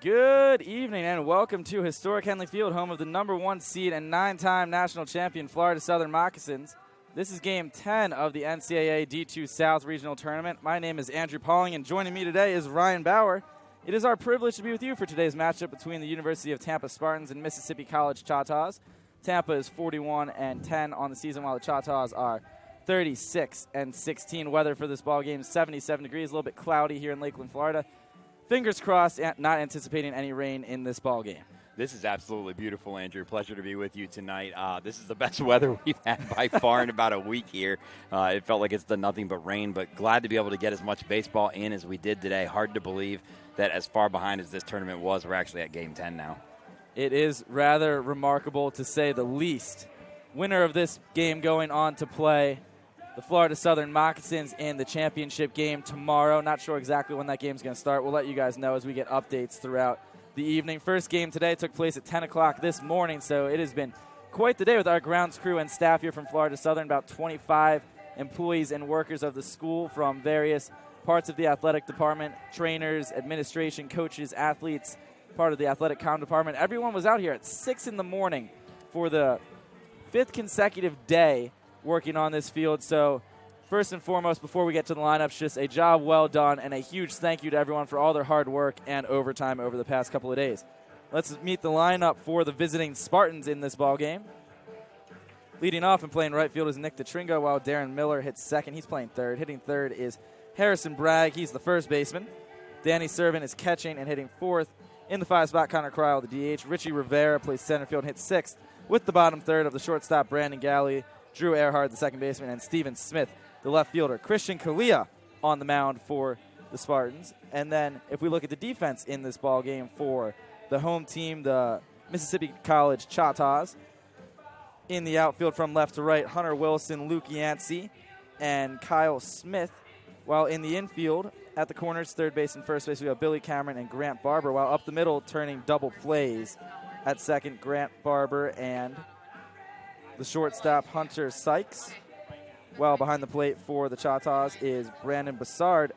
Good evening and welcome to historic Henley Field, home of the #1 seed and 9-time national champion Florida Southern Moccasins. This is Game 10 of the NCAA D2 South Regional Tournament. My name is Andrew Pauling, and joining me today is Ryan Bauer. It is our privilege to be with you for today's matchup between the University of Tampa Spartans and Mississippi College Choctaws. Tampa is 41-10 on the season, while the Choctaws are 36-16. Weather for this ball game, 77 degrees, a little bit cloudy here in Lakeland, Florida. Fingers crossed, not anticipating any rain in this ball game. This is absolutely beautiful, Andrew. Pleasure to be with you tonight. This is the best weather we've had by far in about a week here. It felt like it's done nothing but rain, but glad to be able to get as much baseball in as we did today. Hard to believe that as far behind as this tournament was, we're actually at Game 10 now. It is rather remarkable, to say the least. Winner of this game going on to play the Florida Southern Moccasins in the championship game tomorrow. Not sure exactly when that game's going to start. We'll let you guys know as we get updates throughout the evening. First game today took place at 10 o'clock this morning, so it has been quite the day with our grounds crew and staff here from Florida Southern. About 25 employees and workers of the school from various parts of the athletic department, trainers, administration, coaches, athletes, part of the athletic comm department. Everyone was out here at 6 in the morning for the 5th consecutive day working on this field. So first and foremost, before we get to the lineups, just a job well done and a huge thank you to everyone for all their hard work and overtime over the past couple of days. Let's meet the lineup for the visiting Spartans in this ball game. Leading off and playing right field is Nick DeTringo, while Darren Miller hits second. He's playing third. Hitting third is Harrison Bragg. He's the first baseman. Danny Servin is catching and hitting fourth. In the 5 spot, Connor Cryle, the DH. Richie Rivera plays center field and hits sixth. With the bottom third of the shortstop, Brandon Galley, Drew Earhart, the second baseman, and Steven Smith, the left fielder. Christian Kalia on the mound for the Spartans. And then if we look at the defense in this ball game for the home team, the Mississippi College Choctaws, in the outfield from left to right, Hunter Wilson, Luke Yancey, and Kyle Smith. While in the infield, at the corners, third base and first base, we have Billy Cameron and Grant Barber. While up the middle, turning double plays at second, Grant Barber and the shortstop, Hunter Sykes. While behind the plate for the Choctaws is Brandon Bassard.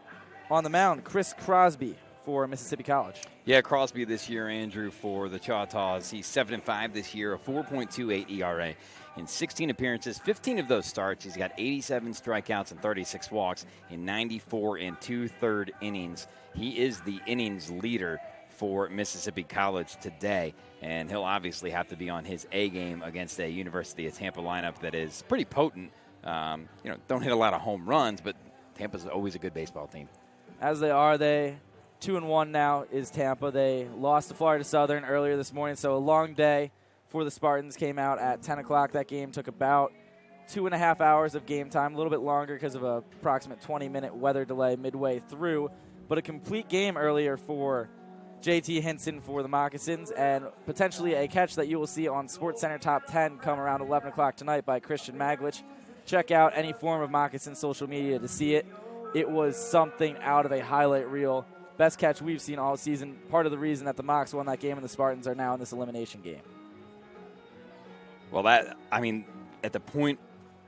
On the mound, Chris Crosby for Mississippi College. Yeah, Crosby this year, Andrew, for the Choctaws. He's 7-5 this year, a 4.28 ERA. In 16 appearances, 15 of those starts, he's got 87 strikeouts and 36 walks in 94 and 2/3 innings. He is the innings leader for Mississippi College today, and he'll obviously have to be on his A game against a University of Tampa lineup that is pretty potent. Don't hit a lot of home runs, but Tampa's always a good baseball team. As they are, 2-1 now is Tampa. They lost to Florida Southern earlier this morning, so a long day for the Spartans. Came out at 10 o'clock. That game took about 2.5 hours of game time, a little bit longer because of an approximate 20-minute weather delay midway through, but a complete game earlier for JT Hinson for the Moccasins, and potentially a catch that you will see on SportsCenter Top 10 come around 11 o'clock tonight by Christian Maglich. Check out any form of Moccasin social media to see it. It was something out of a highlight reel. Best catch we've seen all season. Part of the reason that the Mocs won that game and the Spartans are now in this elimination game. Well, at the point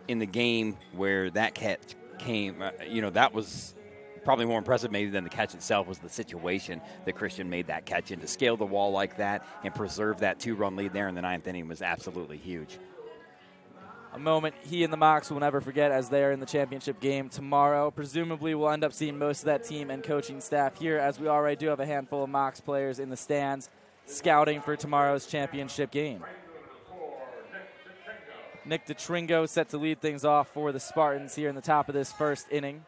in the game where that catch came, that was probably more impressive maybe than the catch itself was the situation that Christian made that catch in. To scale the wall like that and preserve that 2-run lead there in the 9th inning was absolutely huge. A moment he and the Mocs will never forget as they are in the championship game tomorrow. Presumably we'll end up seeing most of that team and coaching staff here, as we already do have a handful of Mocs players in the stands scouting for tomorrow's championship game. Nick DeTringo set to lead things off for the Spartans here in the top of this first inning.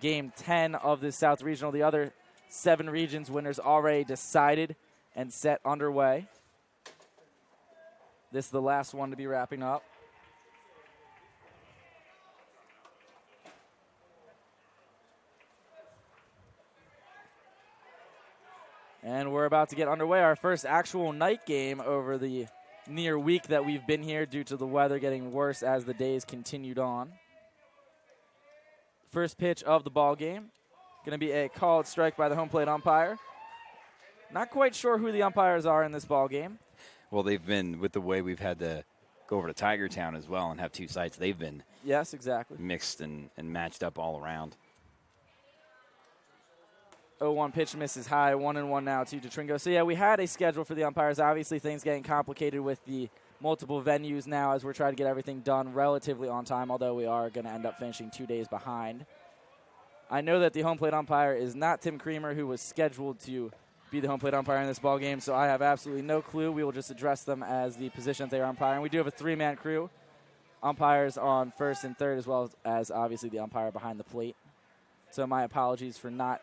Game 10 of the South Regional. The other 7 regions winners already decided and set underway. This is the last one to be wrapping up. And we're about to get underway. Our first actual night game over the near week that we've been here due to the weather getting worse as the days continued on. First pitch of the ball game. Going to be a called strike by the home plate umpire. Not quite sure who the umpires are in this ball game. Well, they've been, with the way we've had to go over to Tiger Town as well and have 2 sites, they've been yes, exactly mixed and matched up all around. 0-1 pitch misses high, 1-1 now to DeTringo. So, yeah, we had a schedule for the umpires. Obviously, things getting complicated with the multiple venues now as we're trying to get everything done relatively on time, although we are going to end up finishing 2 days behind. I know that the home plate umpire is not Tim Creamer, who was scheduled to be the home plate umpire in this ball game, so I have absolutely no clue. We will just address them as the position they are umpiring. We do have a 3-man crew, umpires on first and third, as well as obviously the umpire behind the plate. So my apologies for not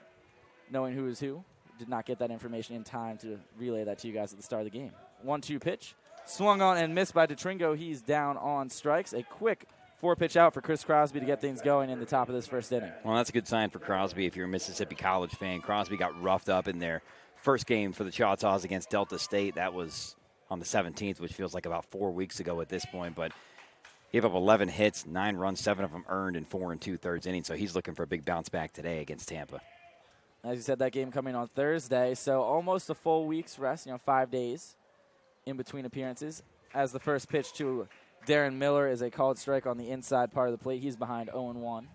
knowing who is who. Did not get that information in time to relay that to you guys at the start of the game. 1-2 pitch. Swung on and missed by DeTringo. He's down on strikes. A quick 4-pitch out for Chris Crosby to get things going in the top of this first inning. Well, that's a good sign for Crosby if you're a Mississippi College fan. Crosby got roughed up in their first game for the Choctaws against Delta State. That was on the 17th, which feels like about 4 weeks ago at this point. But gave up 11 hits, 9 runs, 7 of them earned in 4 2/3 innings. So he's looking for a big bounce back today against Tampa. As you said, that game coming on Thursday, so almost a full week's rest, 5 days in between appearances. As the first pitch to Darren Miller is a called strike on the inside part of the plate. He's behind 0-1.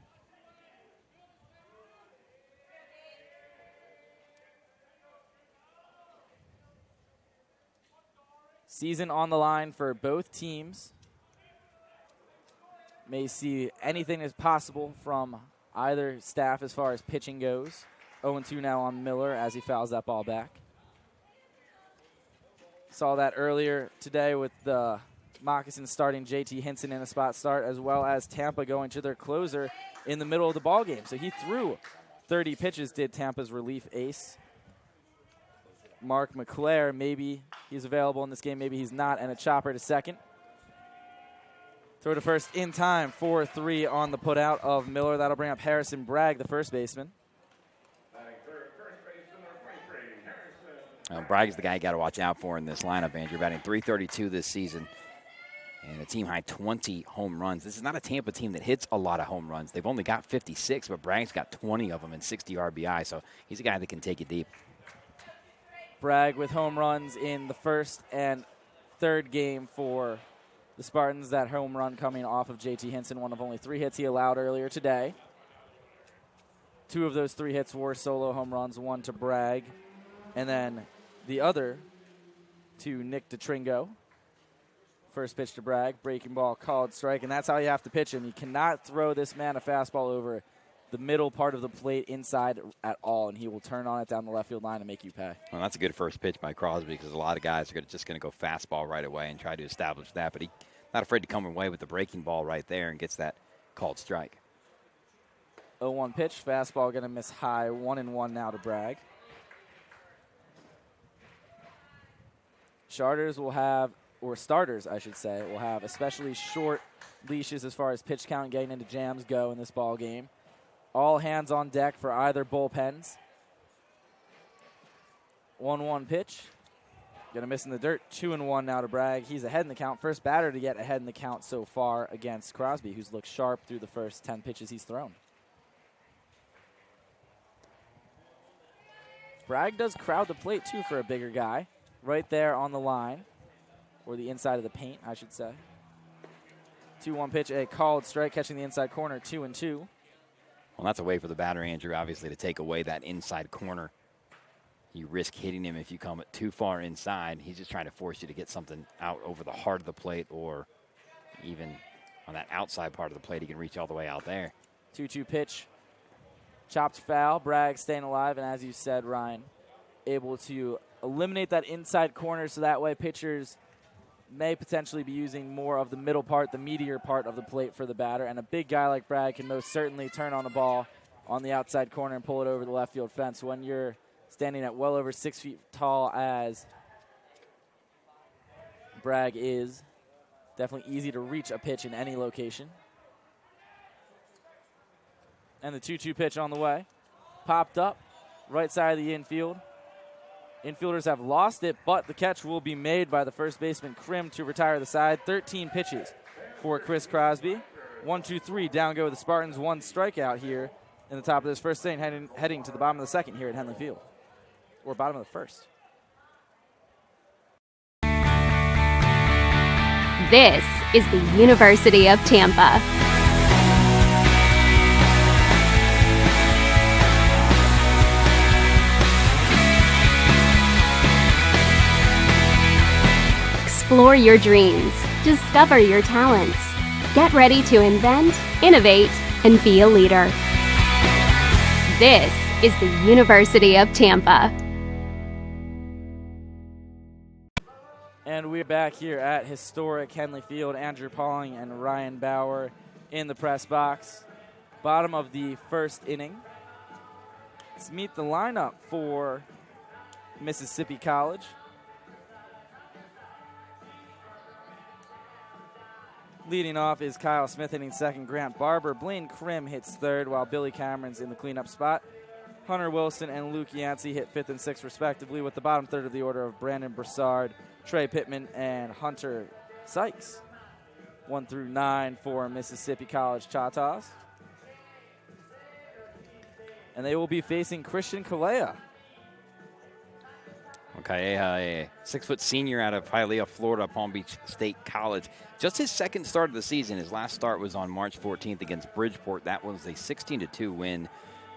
Season on the line for both teams. May see anything as possible from either staff as far as pitching goes. 0-2 now on Miller as he fouls that ball back. Saw that earlier today with the Moccasins starting JT Hinson in a spot start, as well as Tampa going to their closer in the middle of the ball game. So he threw 30 pitches, did Tampa's relief ace. Mark McClare, maybe he's available in this game, maybe he's not, and a chopper to second. Throw to first in time, 4-3 on the putout of Miller. That'll bring up Harrison Bragg, the first baseman. Bragg is the guy you got to watch out for in this lineup, Andrew. Batting .332 this season and a team high 20 home runs. This is not a Tampa team that hits a lot of home runs. They've only got 56, but Bragg's got 20 of them and 60 RBI, so he's a guy that can take it deep. Bragg with home runs in the first and third game for the Spartans. That home run coming off of JT Hinson, one of only 3 hits he allowed earlier today. 2 of those 3 hits were solo home runs, 1 to Bragg, and then the other to Nick DeTringo. First pitch to Bragg, breaking ball, called strike, and that's how you have to pitch him. You cannot throw this man a fastball over the middle part of the plate inside at all, and he will turn on it down the left field line and make you pay. Well, that's a good first pitch by Crosby because a lot of guys are just going to go fastball right away and try to establish that, but he's not afraid to come away with the breaking ball right there and gets that called strike. 0-1 pitch, fastball going to miss high, 1-1 now to Bragg. Starters, I should say, will have especially short leashes as far as pitch count getting into jams go in this ball game. All hands on deck for either bullpens. 1-1 pitch. Going to miss in the dirt. 2-1 now to Bragg. He's ahead in the count. First batter to get ahead in the count so far against Crosby, who's looked sharp through the first 10 pitches he's thrown. Bragg does crowd the plate, too, for a bigger guy. Right there on the line, or the inside of the paint, I should say. 2-1 pitch, a called strike, catching the inside corner, 2-2. Well, that's a way for the batter, Andrew, obviously, to take away that inside corner. You risk hitting him if you come too far inside. He's just trying to force you to get something out over the heart of the plate, or even on that outside part of the plate, he can reach all the way out there. 2-2 pitch, chopped foul. Bragg staying alive, and as you said, Ryan, able to eliminate that inside corner so that way pitchers may potentially be using more of the middle part, the meatier part of the plate for the batter. And a big guy like Bragg can most certainly turn on the ball on the outside corner and pull it over the left field fence. When you're standing at well over 6 feet tall as Bragg is, definitely easy to reach a pitch in any location. And the 2-2 pitch on the way. Popped up, right side of the infield. Infielders have lost it, but the catch will be made by the first baseman, Krim, to retire the side. 13 pitches for Chris Crosby. 1-2-3, down go the Spartans. 1 strikeout here in the top of this first inning, heading to the bottom of the second here at Henley Field. Or bottom of the first. This is the University of Tampa. Explore your dreams. Discover your talents. Get ready to invent, innovate, and be a leader. This is the University of Tampa. And we're back here at historic Henley Field. Andrew Pauling and Ryan Bauer in the press box. Bottom of the first inning. Let's meet the lineup for Mississippi College. Leading off is Kyle Smith hitting second. Grant Barber. Blaine Krim hits third, while Billy Cameron's in the cleanup spot. Hunter Wilson and Luke Yancey hit fifth and sixth, respectively, with the bottom third of the order of Brandon Broussard, Trey Pittman, and Hunter Sykes. 1 through 9 for Mississippi College Choctaws. And they will be facing Christian Kalea. Okay, a 6-foot senior out of Hialeah, Florida, Palm Beach State College. Just his second start of the season. His last start was on March 14th against Bridgeport. That was a 16-2 win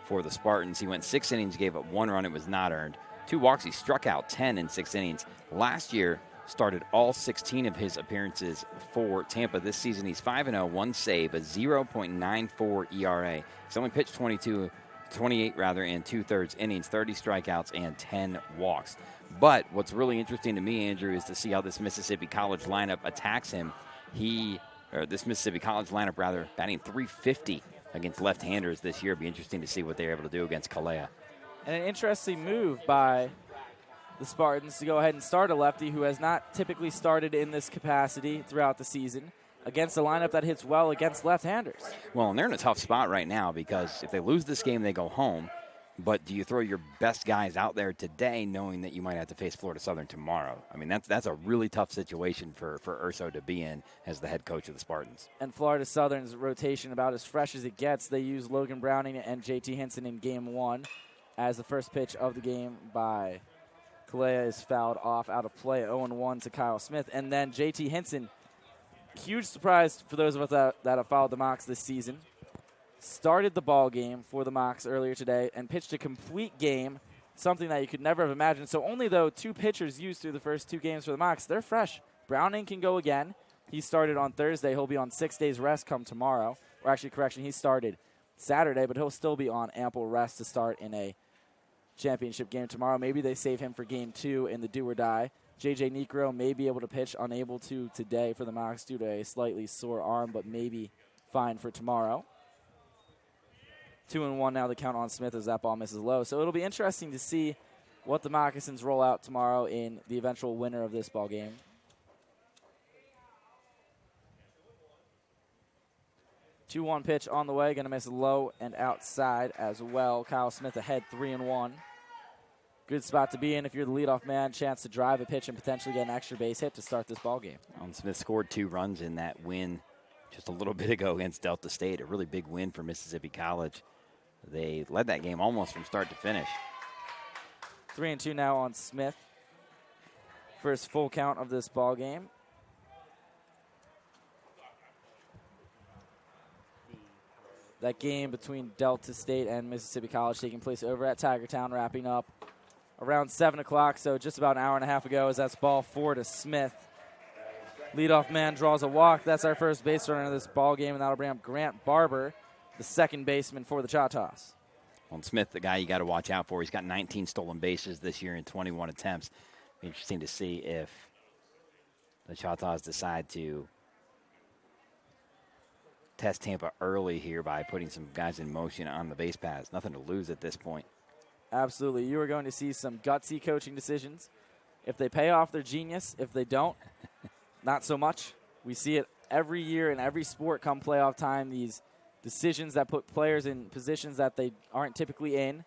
for the Spartans. He went 6 innings, gave up 1 run. It was not earned. 2 walks. He struck out 10 in 6 innings. Last year, started all 16 of his appearances for Tampa. This season, he's 5-0, 1 save, a 0.94 ERA. He's only pitched 28 and 2/3 innings, 30 strikeouts, and 10 walks. But what's really interesting to me, Andrew, is to see how this Mississippi College lineup attacks him. This Mississippi College lineup, batting .350 against left-handers this year. It'll be interesting to see what they're able to do against Kalea. And an interesting move by the Spartans to go ahead and start a lefty who has not typically started in this capacity throughout the season against a lineup that hits well against left-handers. Well, and they're in a tough spot right now because if they lose this game, they go home. But do you throw your best guys out there today knowing that you might have to face Florida Southern tomorrow? I mean, that's a really tough situation for Urso to be in as the head coach of the Spartans. And Florida Southern's rotation about as fresh as it gets. They use Logan Browning and JT Hinson in game 1 as the first pitch of the game by Kalea is fouled off out of play, 0-1 to Kyle Smith. And then JT Hinson, huge surprise for those of us that have followed the Mocs this season, started the ball game for the Mocs earlier today and pitched a complete game, something that you could never have imagined. So only though 2 pitchers used through the first 2 games for the Mocs, they're fresh. Browning can go again. He started on Thursday. He'll be on 6 days rest come tomorrow. Or actually, correction, he started Saturday, but he'll still be on ample rest to start in a championship game tomorrow. Maybe they save him for game 2 in the do or die. JJ Necro may be able to pitch, unable to today for the Mocs due to a slightly sore arm, but maybe fine for tomorrow. 2-1 now the count on Smith as that ball misses low. So it'll be interesting to see what the Moccasins roll out tomorrow in the eventual winner of this ball game. Two-1 pitch on the way, going to miss low and outside as well. Kyle Smith ahead 3-1. Good spot to be in if you're the leadoff man. Chance to drive a pitch and potentially get an extra base hit to start this ball game. Smith scored 2 runs in that win just a little bit ago against Delta State. A really big win for Mississippi College. They led that game almost from start to finish. 3-2 now on Smith. First full count of this ball game. That game between Delta State and Mississippi College taking place over at Tigertown, wrapping up around 7 o'clock, so just about an hour and a half ago, as that's ball 4 to Smith. Leadoff man draws a walk. That's our first base runner of this ball game, and that'll bring up Grant Barber, the second baseman for the Choctaws. Well, Smith, the guy you got to watch out for. He's got 19 stolen bases this year in 21 attempts. Interesting to see if the Choctaws decide to test Tampa early here by putting some guys in motion on the base paths. Nothing to lose at this point. Absolutely. You are going to see some gutsy coaching decisions. If they pay off, they're genius. If they don't, not so much. We see it every year in every sport come playoff time, these decisions that put players in positions that they aren't typically in.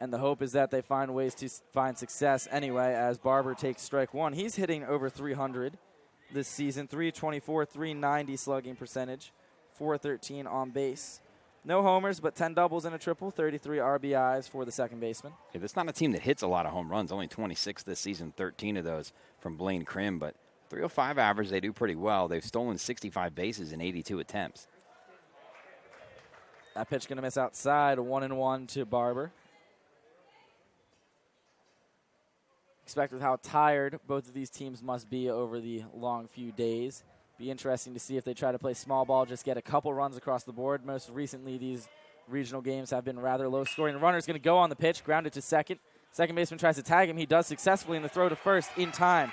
And the hope is that they find ways to find success anyway, as Barber takes strike 1. He's hitting over 300 this season, 324, 390 slugging percentage, 413 on base. No homers, but 10 doubles and a triple, 33 RBIs for the second baseman. Yeah, that's not a team that hits a lot of home runs, only 26 this season, 13 of those from Blaine Krim, but 305 average, they do pretty well. They've stolen 65 bases in 82 attempts. That pitch going to miss outside, 1-1 to Barber. expect with how tired both of these teams must be over the long few days. Be interesting to see if they try to play small ball, just get a couple runs across the board. Most recently, these regional games have been rather low scoring. The runner's going to go on the pitch, grounded to second. Second baseman tries to tag him. He does successfully in the throw to first in time.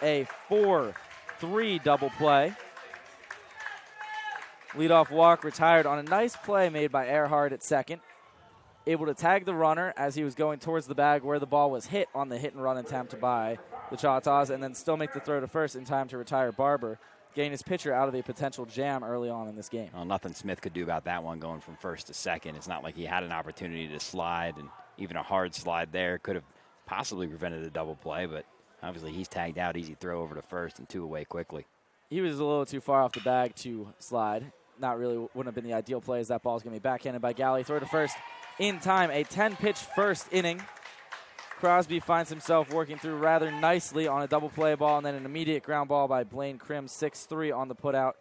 A 4-3 double play. Leadoff walk retired on a nice play made by Earhart at second. Able to tag the runner as he was going towards the bag where the ball was hit on the hit and run attempt by the Choctaws, and then still make the throw to first in time to retire Barber, getting his pitcher out of a potential jam early on in this game. Well, nothing Smith could do about that one going from first to second. It's not like he had an opportunity to slide, and even a hard slide there could have possibly prevented a double play, but obviously he's tagged out. Easy throw over to first and 2 away quickly. He was a little too far off the bag to slide. Not really, wouldn't have been the ideal play, as that ball's going to be backhanded by Galley. Throw to first in time. A 10-pitch first inning. Crosby finds himself working through rather nicely on a double play ball, and then an immediate ground ball by Blaine Krim, 6-3 on the putout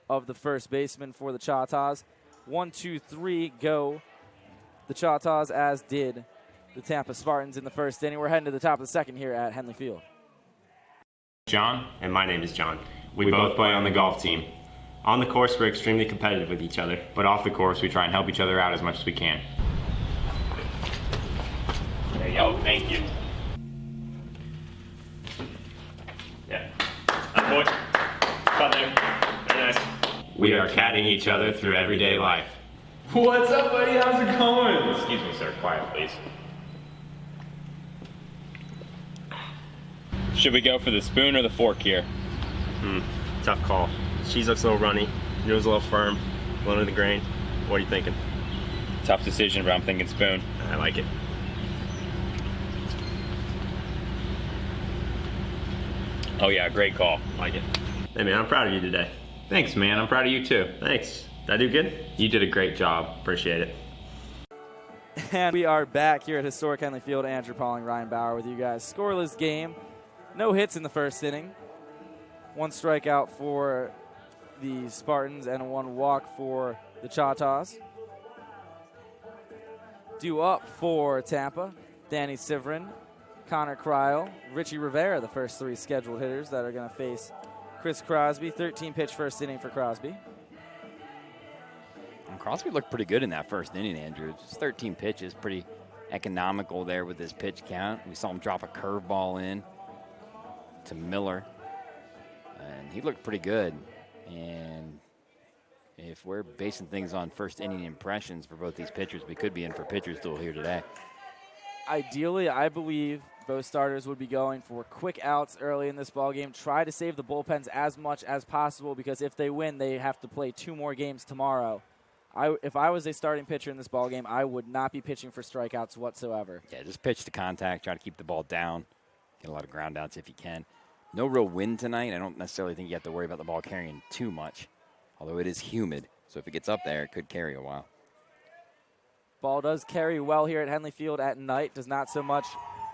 of the first baseman for the Choctaws. 1-2-3 go the Choctaws, as did the Tampa Spartans in the first inning. We're heading to the top of the second here at Henley Field. John, and my name is John. We both play on the golf team. On the course, we're extremely competitive with each other, but off the course, we try and help each other out as much as we can. There you go, thank you. Yeah. Boy. Cut there. Very nice. We are caddying each other through everyday life. What's up, buddy? How's it going? Excuse me, sir. Quiet, please. Should we go for the spoon or the fork here? Tough call. Cheese looks a little runny, nose a little firm, low to the grain. What are you thinking? Tough decision, but I'm thinking spoon. I like it. Oh yeah, great call. Like it. Hey man, I'm proud of you today. Thanks, man. I'm proud of you too. Thanks. Did I do good? You did a great job. Appreciate it. And we are back here at historic Henley Field. Andrew Pauling, Ryan Bauer with you guys. Scoreless game. No hits in the first inning. 1 strikeout for the Spartans and 1 walk for the Choctaws. Due up for Tampa, Danny Sivrin, Connor Kryl, Richie Rivera, the first 3 scheduled hitters that are going to face Chris Crosby. 13-pitch first inning for Crosby. And Crosby looked pretty good in that first inning, Andrew. Just 13 pitches, pretty economical there with his pitch count. We saw him drop a curveball in to Miller, and he looked pretty good. And if we're basing things on first inning impressions for both these pitchers, we could be in for pitcher's duel here today. Ideally, I believe both starters would be going for quick outs early in this ballgame. Try to save the bullpens as much as possible, because if they win, they have to play 2 more games tomorrow. If I was a starting pitcher in this ballgame, I would not be pitching for strikeouts whatsoever. Yeah, just pitch to contact, try to keep the ball down, get a lot of ground outs if you can. No real wind tonight. I don't necessarily think you have to worry about the ball carrying too much, although it is humid. So if it gets up there, it could carry a while. Ball does carry well here at Henley Field at night. Does not so much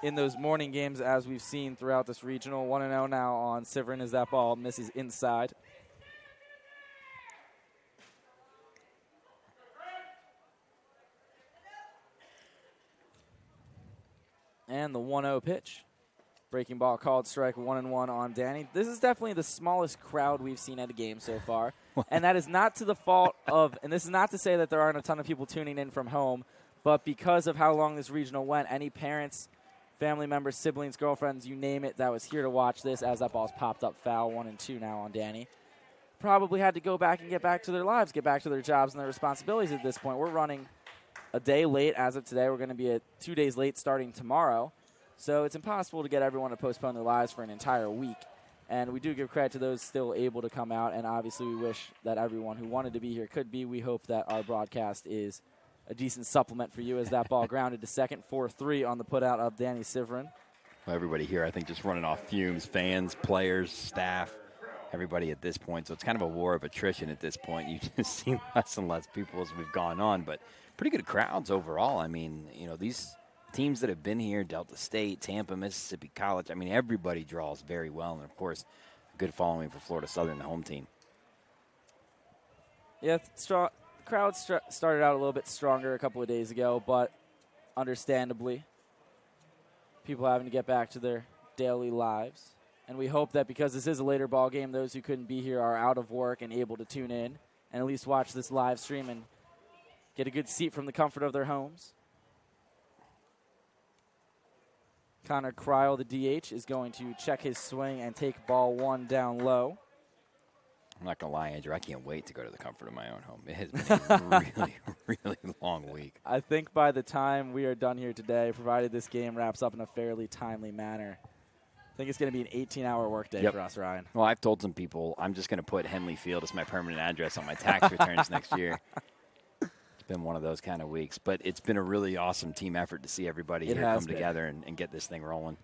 in those morning games as we've seen throughout this regional. 1-0 now on Sivrin as that ball misses inside. And the 1-0 pitch. Breaking ball called strike, 1-1 on Danny. This is definitely the smallest crowd we've seen at a game so far. And that is not to the fault of, and this is not to say that there aren't a ton of people tuning in from home, but because of how long this regional went, any parents, family members, siblings, girlfriends, you name it, that was here to watch this as that ball's popped up foul, 1-2 now on Danny, probably had to go back and get back to their lives, get back to their jobs and their responsibilities at this point. We're running a day late as of today. We're going to be at 2 days late starting tomorrow. So it's impossible to get everyone to postpone their lives for an entire week. And we do give credit to those still able to come out. And obviously we wish that everyone who wanted to be here could be. We hope that our broadcast is a decent supplement for you as that ball grounded to second. 4-3 on the putout of Danny Sivrin. Well, everybody here, I think, just running off fumes. Fans, players, staff, everybody at this point. So it's kind of a war of attrition at this point. You just see less and less people as we've gone on. But pretty good crowds overall. I mean, you know, these teams that have been here, Delta State, Tampa, Mississippi College, I mean, everybody draws very well. And, of course, good following for Florida Southern, the home team. Yeah, crowd started out a little bit stronger a couple of days ago, but understandably, people having to get back to their daily lives. And we hope that because this is a later ball game, those who couldn't be here are out of work and able to tune in and at least watch this live stream and get a good seat from the comfort of their homes. Connor Kryl, the DH, is going to check his swing and take ball 1 down low. I'm not going to lie, Andrew, I can't wait to go to the comfort of my own home. It has been a really, really long week. I think by the time we are done here today, provided this game wraps up in a fairly timely manner, I think it's going to be an 18-hour workday for us, Ryan. Well, I've told some people I'm just going to put Henley Field as my permanent address on my tax returns next year. It's been one of those kind of weeks. But it's been a really awesome team effort to see everybody here come together and get this thing rolling.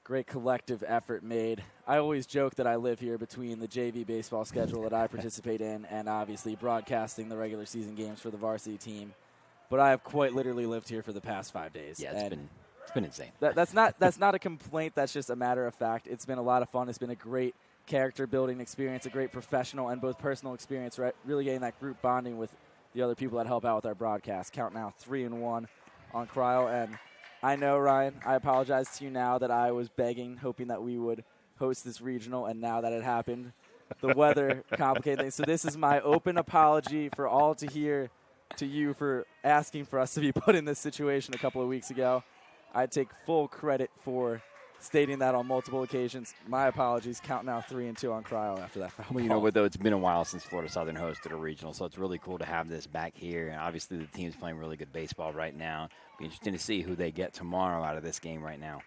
Great collective effort made. I always joke that I live here between the JV baseball schedule that I participate in and obviously broadcasting the regular season games for the varsity team. But I have quite literally lived here for the past 5 days. Yeah, it's been insane. That's not a complaint. That's just a matter of fact. It's been a lot of fun. It's been a great character-building experience, a great professional and both personal experience, right? Really getting that group bonding with the other people that help out with our broadcast. Count now 3-1 on Kryl. And I know, Ryan, I apologize to you now that I was begging, hoping that we would host this regional, and now that it happened, the weather complicated things. So this is my open apology for all to hear to you for asking for us to be put in this situation a couple of weeks ago. I take full credit for stating that on multiple occasions. My apologies. Count now 3-2 on Kryl after that foul ball. Well, you know what, though? It's been a while since Florida Southern hosted a regional, so it's really cool to have this back here. And obviously, the team's playing really good baseball right now. Be interesting to see who they get tomorrow out of this game right now.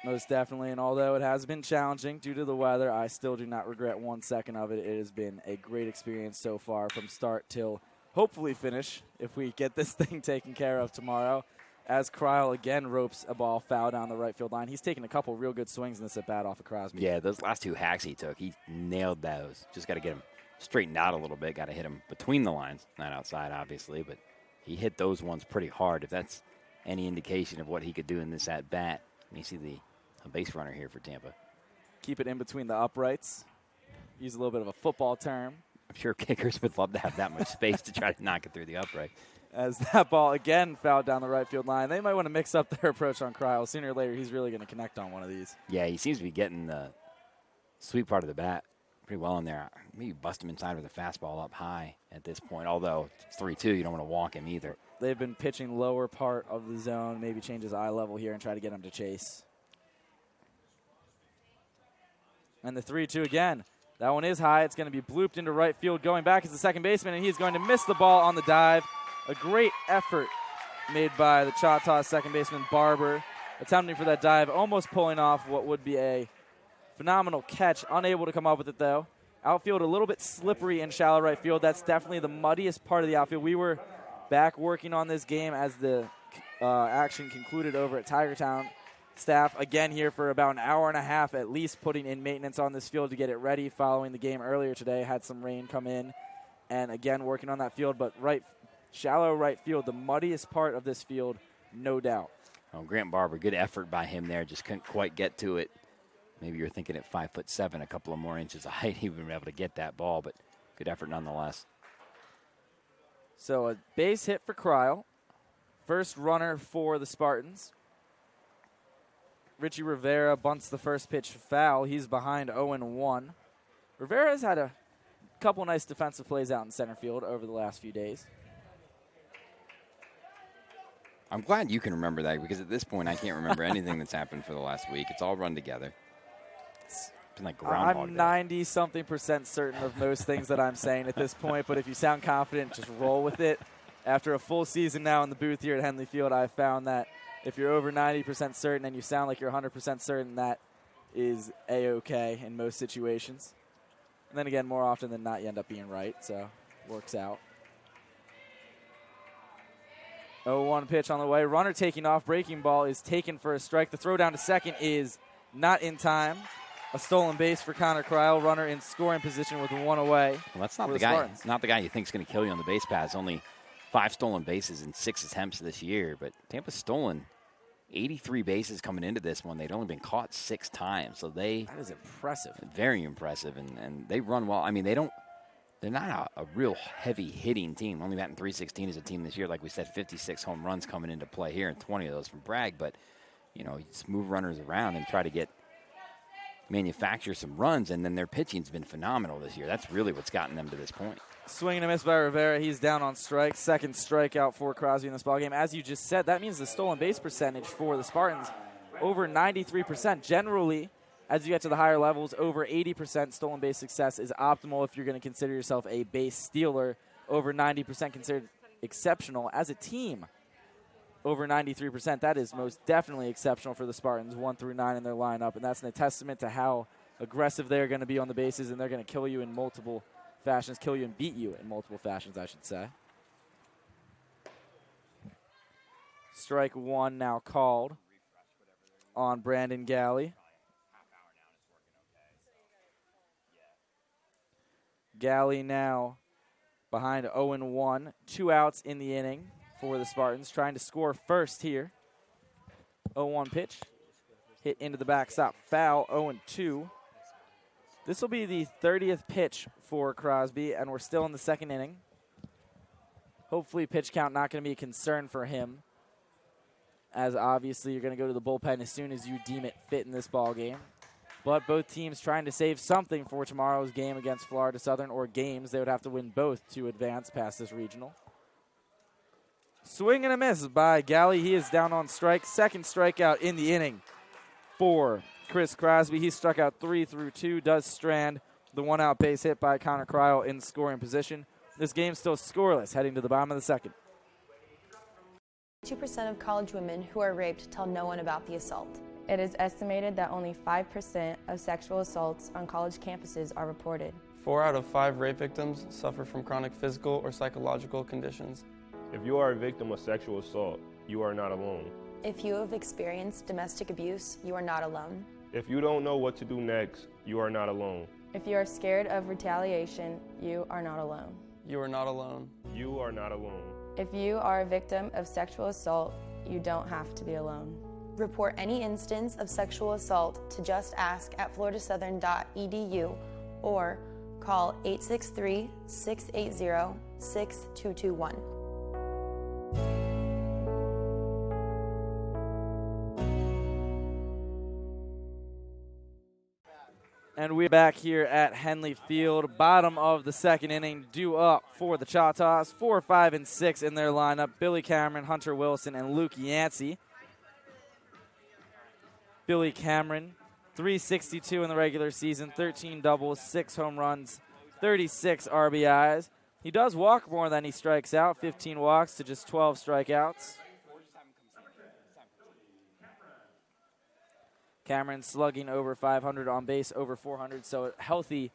Most definitely, and although it has been challenging due to the weather, I still do not regret 1 second of it. It has been a great experience so far from start till hopefully finish if we get this thing taken care of tomorrow. As Kryl again ropes a ball foul down the right field line. He's taken a couple real good swings in this at-bat off of Crosby. Yeah, those last 2 hacks he took, he nailed those. Just got to get him straightened out a little bit. Got to hit him between the lines, not outside, obviously, but he hit those ones pretty hard. If that's any indication of what he could do in this at-bat, you see a base runner here for Tampa. Keep it in between the uprights. Use a little bit of a football term. I'm sure kickers would love to have that much space to try to knock it through the upright. As that ball again fouled down the right field line. They might want to mix up their approach on Kryl. Sooner or later, he's really going to connect on one of these. Yeah, he seems to be getting the sweet part of the bat pretty well in there. Maybe bust him inside with a fastball up high at this point. Although it's 3-2, you don't want to walk him either. They've been pitching lower part of the zone, maybe change his eye level here and try to get him to chase. And the 3-2 again. That one is high. It's going to be blooped into right field. Going back is the second baseman, and he's going to miss the ball on the dive. A great effort made by the Choctaw second baseman, Barber, attempting for that dive, almost pulling off what would be a phenomenal catch. Unable to come up with it, though. Outfield a little bit slippery in shallow right field. That's definitely the muddiest part of the outfield. We were back working on this game as the action concluded over at Tigertown. Staff, again, here for about an hour and a half at least, putting in maintenance on this field to get it ready following the game earlier today. Had some rain come in, and again, working on that field. But shallow right field, the muddiest part of this field, no doubt. Oh, Grant Barber, good effort by him there. Just couldn't quite get to it. Maybe you're thinking at 5'7", a couple of more inches of height, he would have been able to get that ball, but good effort nonetheless. So a base hit for Kryl. First runner for the Spartans. Richie Rivera bunts the first pitch foul. He's behind 0-1. Rivera's had a couple nice defensive plays out in center field over the last few days. I'm glad you can remember that, because at this point I can't remember anything that's happened for the last week. It's all run together. It's been like Groundhog Day. I'm 90-something% certain of most things that I'm saying at this point, but if you sound confident, just roll with it. After a full season now in the booth here at Henley Field, I've found that if you're over 90% certain and you sound like you're 100% certain, that is A-okay in most situations. And then again, more often than not, you end up being right, so works out. 0-1 pitch on the way. Runner taking off. Breaking ball is taken for a strike. The throw down to second is not in time. A stolen base for Connor Kryl. Runner in scoring position with 1 away. Well, that's not the guy. Spartans. Not the guy you think is going to kill you on the base pass. Only 5 stolen bases in 6 attempts this year, but Tampa's stolen 83 bases coming into this one. They'd only been caught 6 times, so that is impressive. Very impressive, and they run well. I mean, they don't they're not a real heavy hitting team. Only batting .316 as a team this year. Like we said, 56 home runs coming into play here, and 20 of those from Bragg. But, you just move runners around and try to manufacture some runs, and then their pitching's been phenomenal this year. That's really what's gotten them to this point. Swing and a miss by Rivera. He's down on strike. Second strikeout for Crosby in this ballgame. As you just said, that means the stolen base percentage for the Spartans over 93%. Generally, as you get to the higher levels, over 80% stolen base success is optimal if you're going to consider yourself a base stealer. Over 90% considered exceptional. As a team, over 93%, that is most definitely exceptional for the Spartans, 1 through 9 in their lineup, and that's a testament to how aggressive they're going to be on the bases, and they're going to kill you in multiple fashions, kill you and beat you in multiple fashions, I should say. Strike one now called on Brandon Galley. Galley now behind 0-1. 2 outs in the inning for the Spartans, trying to score first here. 0-1 pitch. Hit into the backstop. Foul, 0-2. This will be the 30th pitch for Crosby, and we're still in the second inning. Hopefully pitch count not going to be a concern for him, as obviously you're going to go to the bullpen as soon as you deem it fit in this ball game. But both teams trying to save something for tomorrow's game against Florida Southern, or games. They would have to win both to advance past this regional. Swing and a miss by Galley. He is down on strike. Second strikeout in the inning for Chris Crosby. He struck out 3 through 2, does strand the 1-out base hit by Connor Cryle in scoring position. This game's still scoreless heading to the bottom of the second. 2% of college women who are raped tell no one about the assault. It is estimated that only 5% of sexual assaults on college campuses are reported. 4 out of 5 rape victims suffer from chronic physical or psychological conditions. If you are a victim of sexual assault, you are not alone. If you have experienced domestic abuse, you are not alone. If you don't know what to do next, you are not alone. If you are scared of retaliation, you are not alone. You are not alone. You are not alone. If you are a victim of sexual assault, you don't have to be alone. Report any instance of sexual assault to justask@floridasouthern.edu or call 863-680-6221. And we're back here at Henley Field, bottom of the second inning, due up for the Choctaws. 4, 5, and 6 in their lineup. Billy Cameron, Hunter Wilson, and Luke Yancey. Billy Cameron, 362 in the regular season, 13 doubles, 6 home runs, 36 RBIs. He does walk more than he strikes out, 15 walks to just 12 strikeouts. Cameron slugging over 500, on base over 400, so a healthy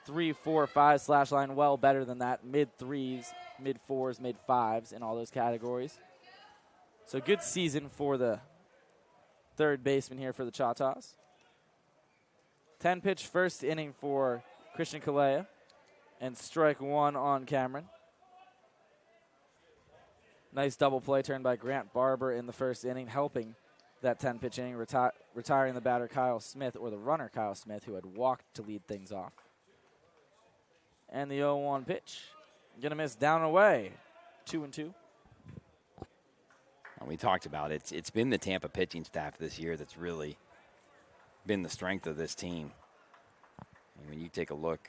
3, 4, 5 slash line, well better than that. Mid-3s, mid-4s, mid-5s in all those categories. So good season for the third baseman here for the Choctaws. 10-pitch first inning for Christian Kalea, and strike one on Cameron. Nice double play turned by Grant Barber in the first inning, helping that 10-pitch inning, retiring the batter Kyle Smith, or the runner Kyle Smith, who had walked to lead things off. And the 0-1 pitch, gonna miss down and away, 2-2. We talked about it. It's been the Tampa pitching staff this year that's really been the strength of this team. And when you take a look,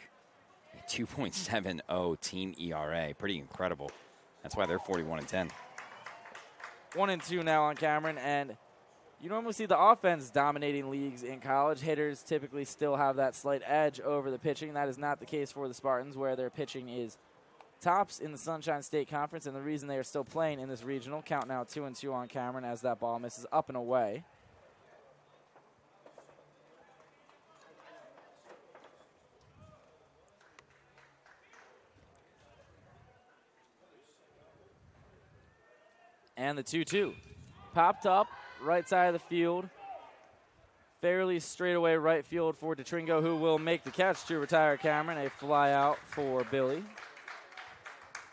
2.70 team ERA, pretty incredible. That's why they're 41-10. 1-2 now on Cameron, and you normally see the offense dominating leagues in college. Hitters typically still have that slight edge over the pitching. That is not the case for the Spartans, where their pitching is tops in the Sunshine State Conference, and the reason they are still playing in this regional. Count now 2-2 on Cameron as that ball misses up and away. And the 2-2. Popped up, right side of the field. Fairly straightaway right field for DeTringo, who will make the catch to retire Cameron. A fly out for Billy.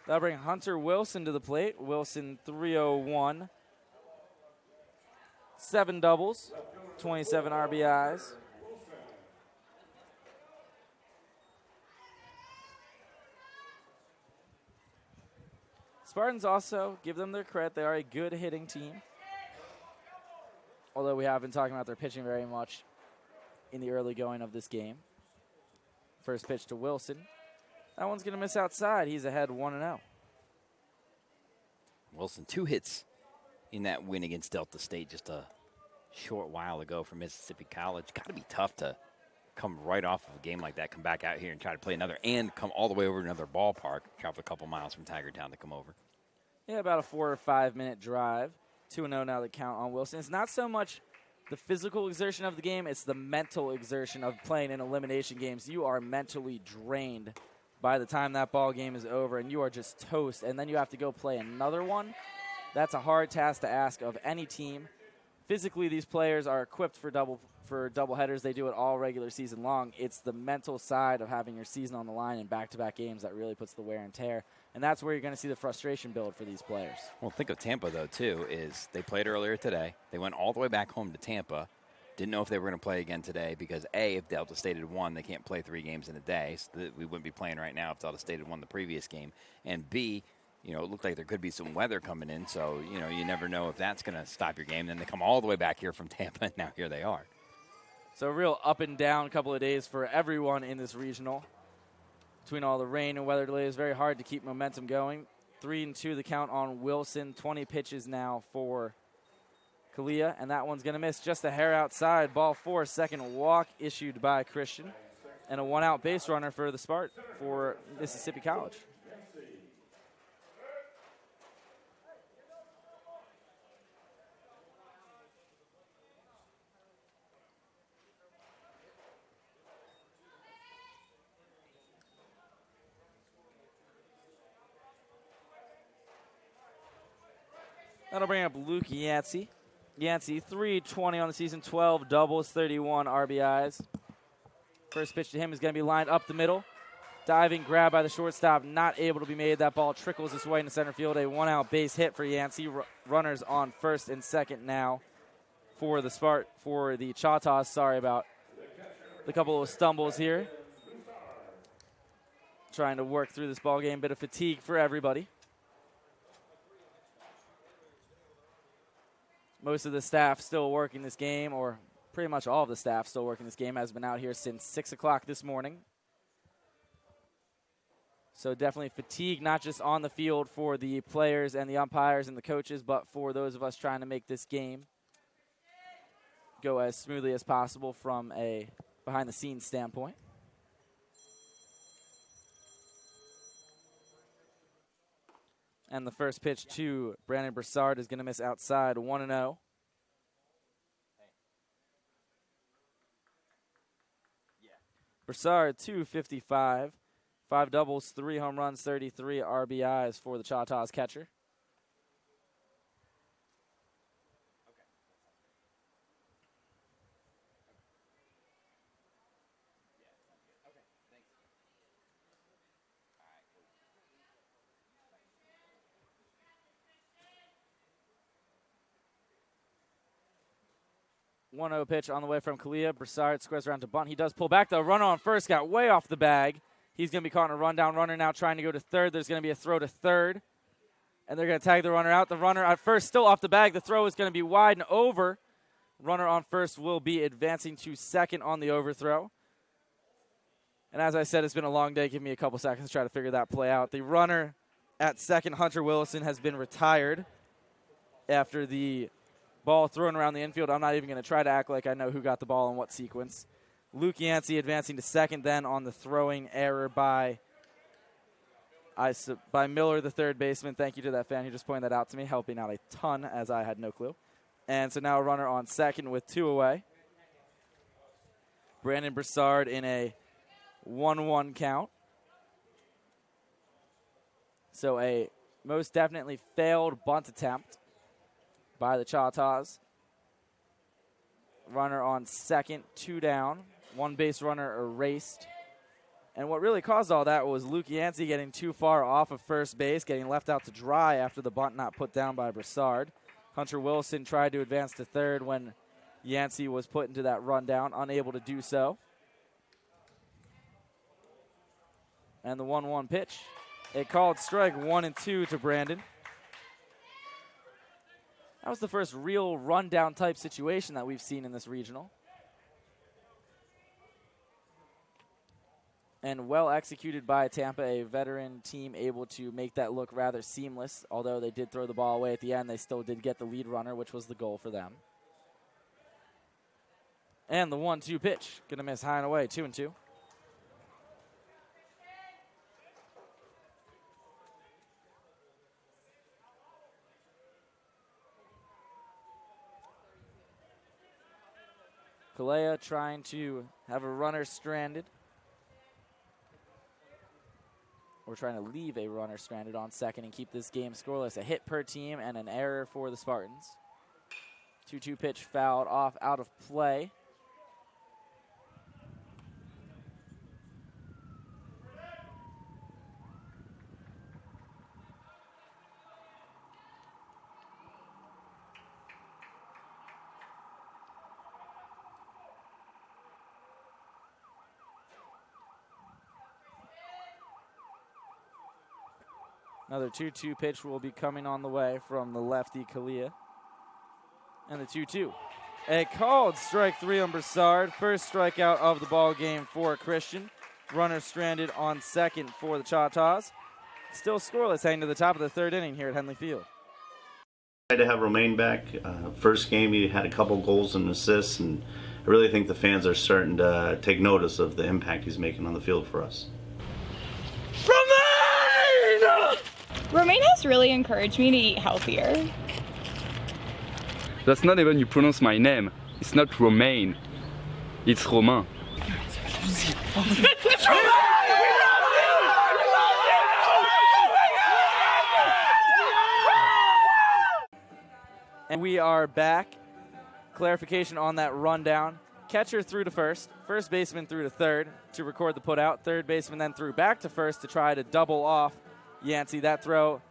That'll bring Hunter Wilson to the plate. Wilson 301. 7 doubles, 27 RBIs. Spartans also, give them their credit, they are a good hitting team. Although we have been talking about their pitching very much in the early going of this game. First pitch to Wilson. That one's going to miss outside. He's ahead 1-0. Wilson, 2 hits in that win against Delta State just a short while ago for Mississippi College. Got to be tough to come right off of a game like that, come back out here and try to play another, and come all the way over to another ballpark, travel a couple miles from Tigertown to come over. Yeah, about a 4 or 5 minute drive. 2-0 now the count on Wilson. It's not so much the physical exertion of the game, it's the mental exertion of playing in elimination games. You are mentally drained by the time that ball game is over, and you are just toast, and then you have to go play another one. That's a hard task to ask of any team. Physically, these players are equipped for double headers. They do it all regular season long. It's the mental side of having your season on the line in back-to-back games that really puts the wear and tear, and that's where you're going to see the frustration build for these players. Well, think of Tampa, though, too, is they played earlier today. They went all the way back home to Tampa. Didn't know if they were going to play again today because, A, if Delta State had won, they can't play 3 games in a day, so we wouldn't be playing right now if Delta State had won the previous game. And, B, it looked like there could be some weather coming in, so, you never know if that's going to stop your game. Then they come all the way back here from Tampa, and now here they are. So a real up and down couple of days for everyone in this regional. Between all the rain and weather delays, very hard to keep momentum going. 3-2 the count on Wilson. 20 pitches now for Kalia, and that one's going to miss just a hair outside. Ball 4, second walk issued by Christian, and a 1-out base runner for the for Mississippi College. That'll bring up Luke Yancey. Yancey, 320 on the season, 12 doubles, 31 RBIs. First pitch to him is going to be lined up the middle. Diving grab by the shortstop, not able to be made. That ball trickles its way into center field. A 1-out base hit for Yancey. Runners on first and second now for the Choctaws. Sorry about the couple of stumbles here. Trying to work through this ball game. Bit of fatigue for everybody. Most of the staff still working this game, or pretty much all of the staff still working this game, has been out here since 6 o'clock this morning. So definitely fatigue, not just on the field for the players and the umpires and the coaches, but for those of us trying to make this game go as smoothly as possible from a behind-the-scenes standpoint. And the first pitch to Brandon Broussard is going to miss outside, 1-0. Broussard, 255. 5 doubles, 3 home runs, 33 RBIs for the Choctaws catcher. One 1-0 pitch on the way from Kalia. Broussard squares around to bunt. He does pull back. The runner on first got way off the bag. He's going to be caught in a rundown. Runner now trying to go to third. There's going to be a throw to third. And they're going to tag the runner out. The runner at first still off the bag. The throw is going to be wide and over. Runner on first will be advancing to second on the overthrow. And as I said, it's been a long day. Give me a couple seconds to try to figure that play out. The runner at second, Hunter Willison, has been retired after the ball thrown around the infield. I'm not even going to try to act like I know who got the ball in what sequence. Luke Yancey advancing to second then on the throwing error by Miller, the third baseman. Thank you to that fan who just pointed that out to me, helping out a ton as I had no clue. And so now a runner on second with 2 away. Brandon Broussard in a 1-1 count. So a most definitely failed bunt attempt by the Choctaws. Runner on second, 2 down. 1 base runner erased. And what really caused all that was Luke Yancey getting too far off of first base, getting left out to dry after the bunt not put down by Broussard. Hunter Wilson tried to advance to third when Yancey was put into that rundown, unable to do so. And the 1-1 pitch A called strike 1 and 2 to Brandon. That was the first real rundown type situation that we've seen in this regional. And well executed by Tampa, a veteran team able to make that look rather seamless. Although they did throw the ball away at the end, they still did get the lead runner, which was the goal for them. And the 1-2 pitch, gonna miss high and away, 2 and 2. Kalea trying to have a runner stranded. We're trying to leave a runner stranded on second and keep this game scoreless. A hit per team and an error for the Spartans. 2-2 pitch fouled off out of play. Another 2-2 pitch will be coming on the way from the lefty Kalea. And the 2-2. A called strike 3 on Broussard. First strikeout of the ball game for Christian. Runner stranded on second for the Choctaws. Still scoreless heading to the top of the third inning here at Henley Field. To have Romain back. First game he had a couple goals and assists, and I really think the fans are starting to take notice of the impact he's making on the field for us. Romain has really encouraged me to eat healthier. That's not even you pronounce my name. It's not Romain. It's Romain. And we are back. Clarification on that rundown. Catcher threw to first. First baseman threw to third to record the putout. Third baseman then threw back to first to try to double off Yancey. That throw,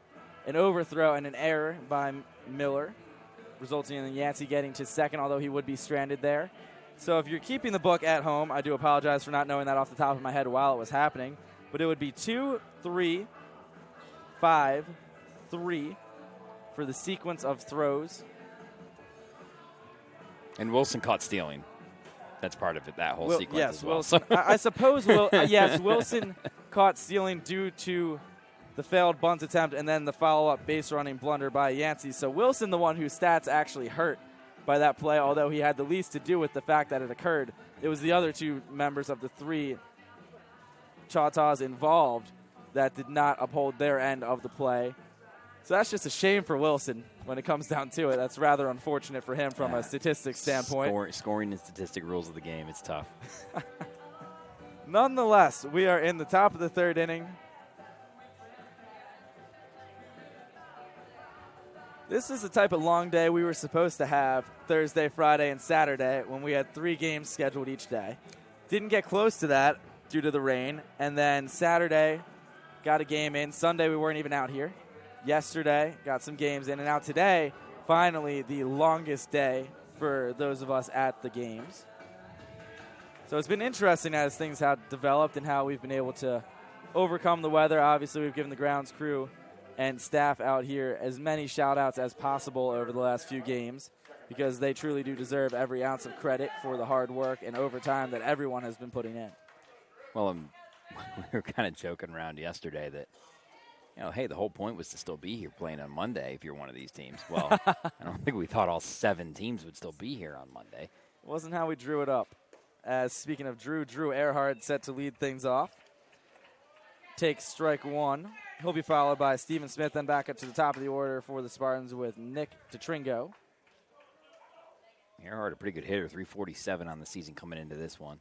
an overthrow and an error by Miller, resulting in Yancey getting to second, although he would be stranded there. So if you're keeping the book at home, I do apologize for not knowing that off the top of my head while it was happening, but it would be 2, 3, 5, 3 for the sequence of throws. And Wilson caught stealing. That's part of it, that whole sequence yes, as well. Wilson, I suppose, yes, Wilson caught stealing due to the failed bunt attempt and then the follow-up base running blunder by Yancey. So Wilson, the one whose stats actually hurt by that play, although he had the least to do with the fact that it occurred. It was the other two members of the three Choctaws involved that did not uphold their end of the play. So that's just a shame for Wilson when it comes down to it. That's rather unfortunate for him from a statistics standpoint. Scoring and statistic rules of the game, it's tough. Nonetheless, we are in the top of the third inning. This is the type of long day we were supposed to have Thursday, Friday, and Saturday when we had 3 games scheduled each day. Didn't get close to that due to the rain. And then Saturday, got a game in. Sunday, we weren't even out here. Yesterday, got some games in. And now today, finally, the longest day for those of us at the games. So it's been interesting as things have developed and how we've been able to overcome the weather. Obviously, we've given the grounds crew and staff out here as many shout-outs as possible over the last few games because they truly do deserve every ounce of credit for the hard work and overtime that everyone has been putting in. Well, we were kind of joking around yesterday that, hey, the whole point was to still be here playing on Monday if you're one of these teams. Well, I don't think we thought all 7 teams would still be here on Monday. Wasn't how we drew it up. As speaking of Drew Earhart set to lead things off. Takes strike 1. He'll be followed by Stephen Smith, then back up to the top of the order for the Spartans with Nick Tetringo. Earhart, a pretty good hitter, 347 on the season coming into this one.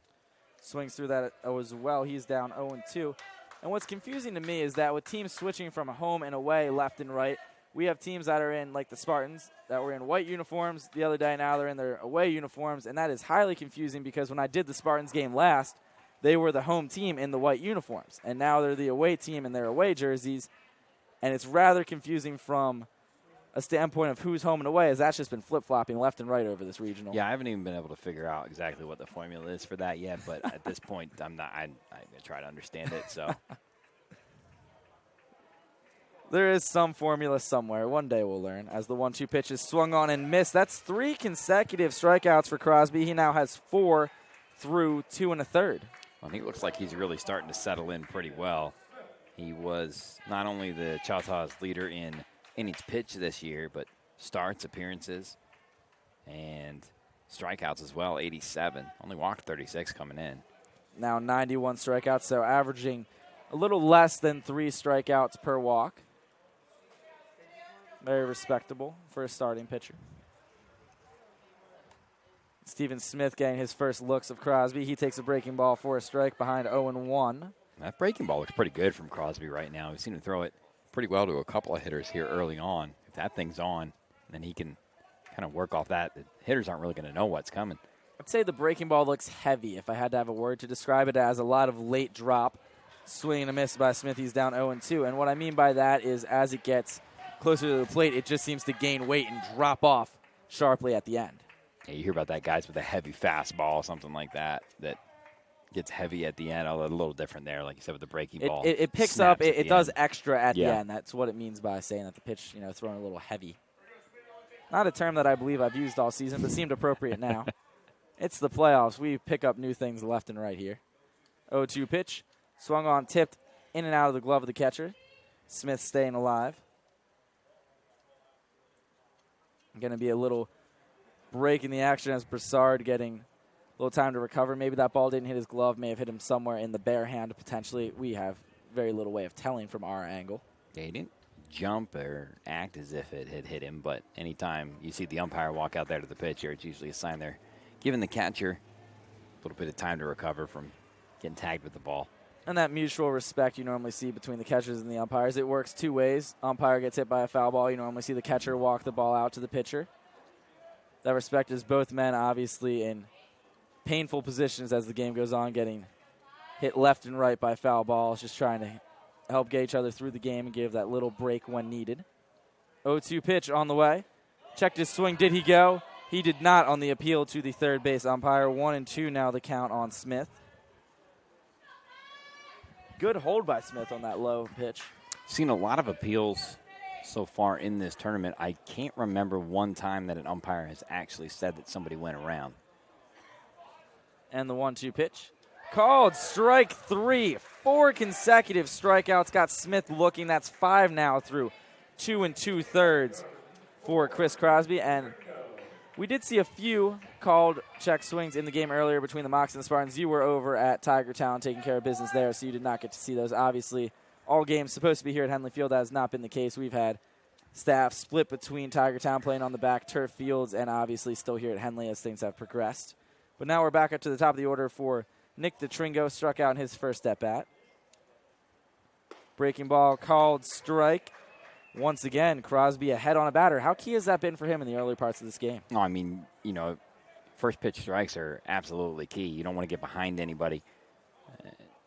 Swings through that as well. He's down 0-2. And what's confusing to me is that with teams switching from home and away left and right, we have teams that are in, like the Spartans, that were in white uniforms the other day. Now they're in their away uniforms, and that is highly confusing because when I did the Spartans game last, they were the home team in the white uniforms, and now they're the away team in their away jerseys, and it's rather confusing from a standpoint of who's home and away, as that's just been flip-flopping left and right over this regional. Yeah, I haven't even been able to figure out exactly what the formula is for that yet, but at this point, I'm going to try to understand it, so. There is some formula somewhere. One day we'll learn. As the 1-2 pitch is swung on and missed. That's 3 consecutive strikeouts for Crosby. He now has 4 through 2 1/3. Well, he looks like he's really starting to settle in pretty well. He was not only the Choctaws leader in innings pitched this year, but starts, appearances, and strikeouts as well, 87. Only walked 36 coming in. Now 91 strikeouts, so averaging a little less than 3 strikeouts per walk. Very respectable for a starting pitcher. Steven Smith getting his first looks of Crosby. He takes a breaking ball for a strike behind 0-1. That breaking ball looks pretty good from Crosby right now. We've seen him throw it pretty well to a couple of hitters here early on. If that thing's on, then he can kind of work off that. The hitters aren't really going to know what's coming. I'd say the breaking ball looks heavy. If I had to have a word to describe it, as a lot of late drop, swing and a miss by Smith. He's down 0-2. And what I mean by that is as it gets closer to the plate, it just seems to gain weight and drop off sharply at the end. Yeah, you hear about that guys with a heavy fastball, something like that, that gets heavy at the end. A little different there, like you said, with the breaking ball. It picks up. It does end. Extra at the end. That's what it means by saying that the pitch, thrown a little heavy. Not a term that I believe I've used all season, but seemed appropriate now. It's the playoffs. We pick up new things left and right here. 0-2 pitch. Swung on, tipped in and out of the glove of the catcher. Smith staying alive. Going to be a little break in the action as Broussard getting a little time to recover. Maybe that ball didn't hit his glove, may have hit him somewhere in the bare hand potentially. We have very little way of telling from our angle. Yeah, he didn't jump or act as if it had hit him, but anytime you see the umpire walk out there to the pitcher, it's usually a sign they're giving the catcher a little bit of time to recover from getting tagged with the ball. And that mutual respect you normally see between the catchers and the umpires, it works 2 ways. Umpire gets hit by a foul ball, you normally see the catcher walk the ball out to the pitcher. That respect is both men obviously in painful positions as the game goes on, getting hit left and right by foul balls, just trying to help get each other through the game and give that little break when needed. 0-2 pitch on the way. Checked his swing. Did he go? He did not on the appeal to the third base umpire. 1-2 now the count on Smith. Good hold by Smith on that low pitch. Seen a lot of appeals so far in this tournament. I can't remember one time that an umpire has actually said that somebody went around. And the 1-2 pitch. Called strike 3. 4 consecutive strikeouts got Smith looking. That's 5 now through 2 2/3 for Chris Crosby. And we did see a few called check swings in the game earlier between the Mocs and the Spartans. You were over at Tiger Town taking care of business there, so you did not get to see those. Obviously, all games supposed to be here at Henley Field. That has not been the case. We've had staff split between Tiger Town playing on the back turf fields and obviously still here at Henley as things have progressed. But now we're back up to the top of the order for Nick DeTringo. Struck out in his first at-bat. Breaking ball called strike. Once again, Crosby ahead on a batter. How key has that been for him in the early parts of this game? No, I mean, first pitch strikes are absolutely key. You don't want to get behind anybody.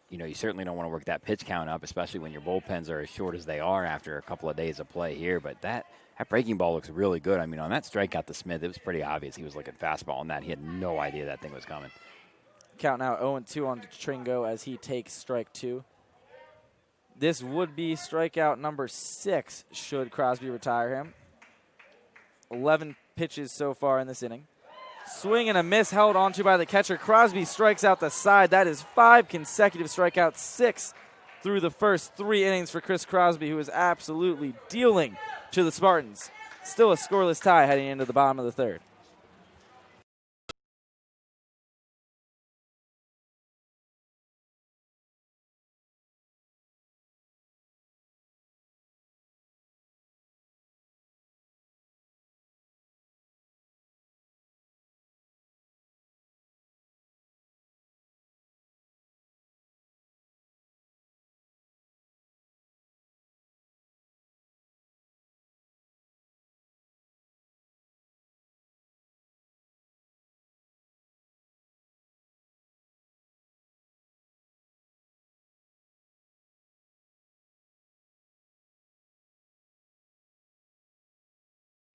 You certainly don't want to work that pitch count up, especially when your bullpens are as short as they are after a couple of days of play here. But that breaking ball looks really good. I mean, on that strikeout to Smith, it was pretty obvious he was looking fastball on that. He had no idea that thing was coming. Count now 0-2 on DeTringo as he takes strike 2. This would be strikeout number 6 should Crosby retire him. 11 pitches so far in this inning. Swing and a miss held onto by the catcher. Crosby strikes out the side. That is 5 consecutive strikeouts, 6 through the first 3 innings for Chris Crosby, who is absolutely dealing to the Spartans. Still a scoreless tie heading into the bottom of the third.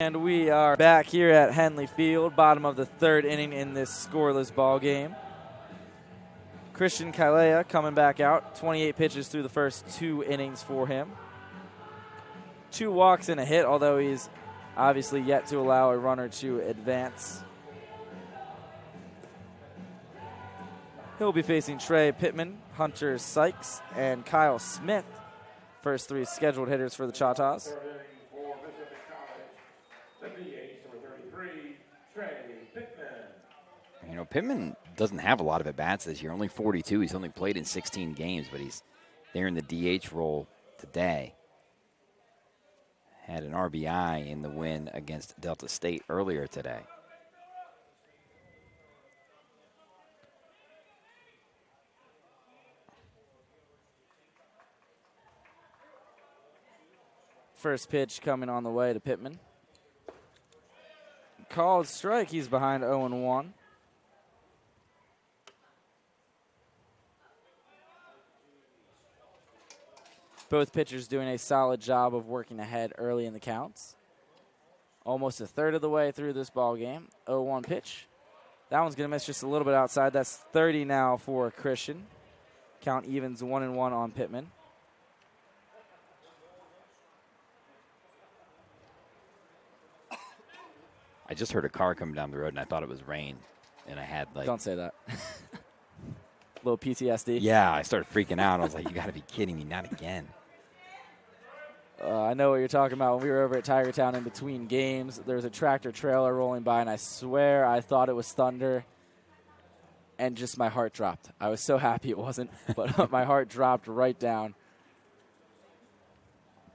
And we are back here at Henley Field, bottom of the third inning in this scoreless ball game. Christian Kailea coming back out, 28 pitches through the first 2 innings for him. 2 walks and a hit, although he's obviously yet to allow a runner to advance. He'll be facing Trey Pittman, Hunter Sykes, and Kyle Smith. First 3 scheduled hitters for the Choctaws. You know, Pittman doesn't have a lot of at-bats this year, only 42. He's only played in 16 games, but he's there in the DH role today. Had an RBI in the win against Delta State earlier today. First pitch coming on the way to Pittman. Called strike. He's behind 0-1. Both pitchers doing a solid job of working ahead early in the counts. Almost a third of the way through this ball game. 0-1 pitch. That one's going to miss just a little bit outside. That's 30 now for Christian. Count evens 1-1 on Pittman. I just heard a car coming down the road, and I thought it was rain. And I had, like... Don't say that. Little PTSD. Yeah, I started freaking out. I was like, you got to be kidding me. Not again. I know what you're talking about. When we were over at Tiger Town in between games, there was a tractor trailer rolling by, and I swear I thought it was thunder, and just my heart dropped. I was so happy it wasn't, but my heart dropped right down.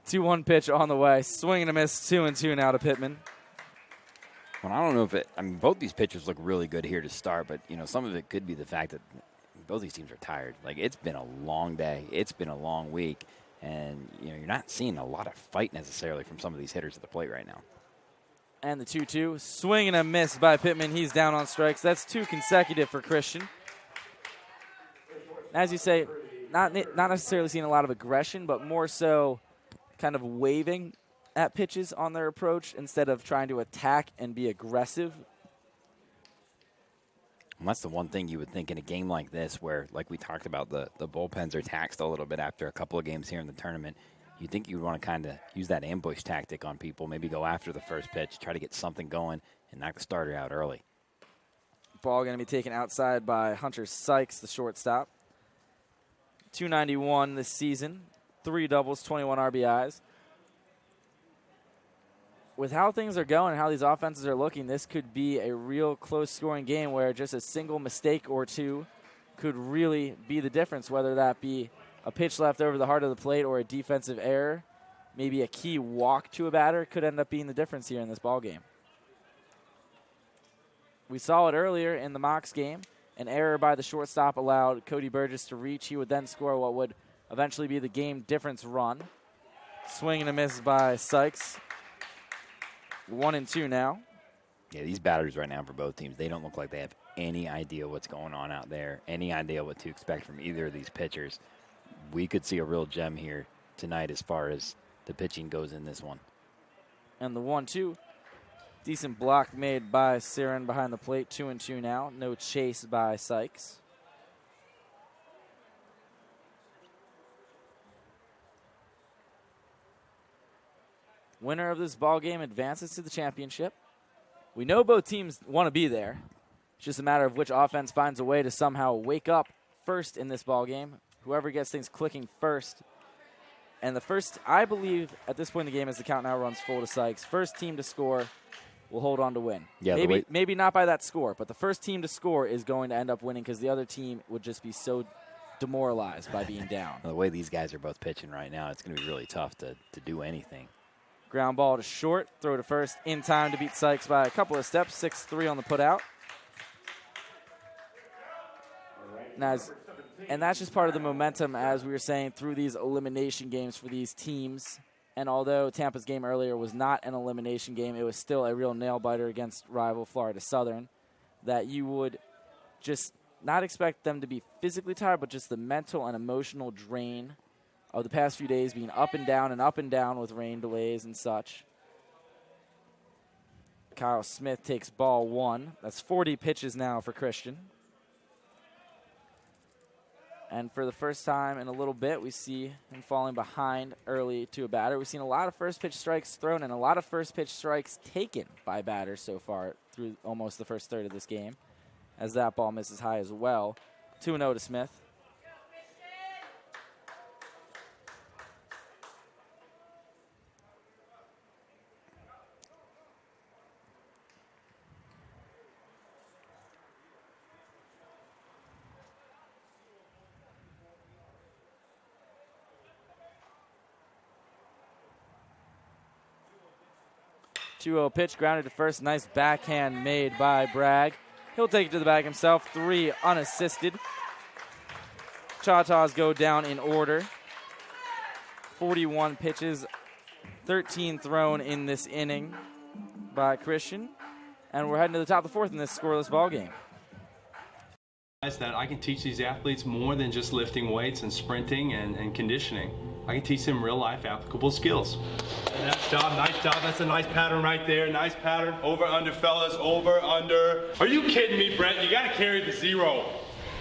2-1 pitch on the way. Swing and a miss, 2-2 now to Pittman. Well, I don't know if it. I mean, both these pitchers look really good here to start, but you know, some of it could be the fact that both these teams are tired. Like, it's been a long day, it's been a long week, and you know, you're not seeing a lot of fight necessarily from some of these hitters at the plate right now. And the 2-2, swing and a miss by Pittman. He's down on strikes. That's 2 consecutive for Christian. As you say, not necessarily seeing a lot of aggression, but more so kind of waving at pitches on their approach instead of trying to attack and be aggressive. And that's the one thing you would think in a game like this where, like we talked about, the bullpens are taxed a little bit after a couple of games here in the tournament. You think you'd want to kind of use that ambush tactic on people, maybe go after the first pitch, try to get something going, and knock the starter out early. Ball going to be taken outside by Hunter Sykes, the shortstop. 291 this season, 3 doubles, 21 RBIs. With how things are going and how these offenses are looking, this could be a real close-scoring game where just a single mistake or two could really be the difference, whether that be a pitch left over the heart of the plate or a defensive error. Maybe a key walk to a batter could end up being the difference here in this ballgame. We saw it earlier in the Mocs game. An error by the shortstop allowed Cody Burgess to reach. He would then score what would eventually be the game difference run. Swing and a miss by Sykes. 1-2 now. Yeah, these batters right now for both teams, they don't look like they have any idea what's going on out there, any idea what to expect from either of these pitchers. We could see a real gem here tonight as far as the pitching goes in this one. And the 1-2. Decent block made by Siren behind the plate. 2-2 now. No chase by Sykes. Winner of this ball game advances to the championship. We know both teams want to be there. It's just a matter of which offense finds a way to somehow wake up first in this ball game. Whoever gets things clicking first. And the first, I believe, at this point in the game, as the count now runs full to Sykes, first team to score will hold on to win. Yeah, maybe not by that score, but the first team to score is going to end up winning because the other team would just be so demoralized by being down. The way these guys are both pitching right now, it's going to be really tough to do anything. Ground ball to short, throw to first, in time to beat Sykes by a couple of steps, 6-3 on the putout. And that's just part of the momentum, as we were saying, through these elimination games for these teams. And although Tampa's game earlier was not an elimination game, it was still a real nail-biter against rival Florida Southern, that you would just not expect them to be physically tired, but just the mental and emotional drain of the past few days being up and down with rain delays and such. Kyle Smith takes ball 1. That's 40 pitches now for Christian. And for the first time in a little bit, we see him falling behind early to a batter. We've seen a lot of first pitch strikes thrown and a lot of first pitch strikes taken by batters so far through almost the first third of this game, as that ball misses high as well. 2-0 to Smith. Pitch grounded to first. Nice backhand made by Bragg. He'll take it to the bag himself. 3 unassisted. Choctaws go down in order. 41 pitches, 13 thrown in this inning by Christian. And we're heading to the top of the fourth in this scoreless ball game. That I can teach these athletes more than just lifting weights and sprinting and conditioning. I can teach them real life applicable skills. Nice job. That's a nice pattern right there. Nice pattern. Over, under, fellas. Over, under. Are you kidding me, Brett? You got to carry the 0.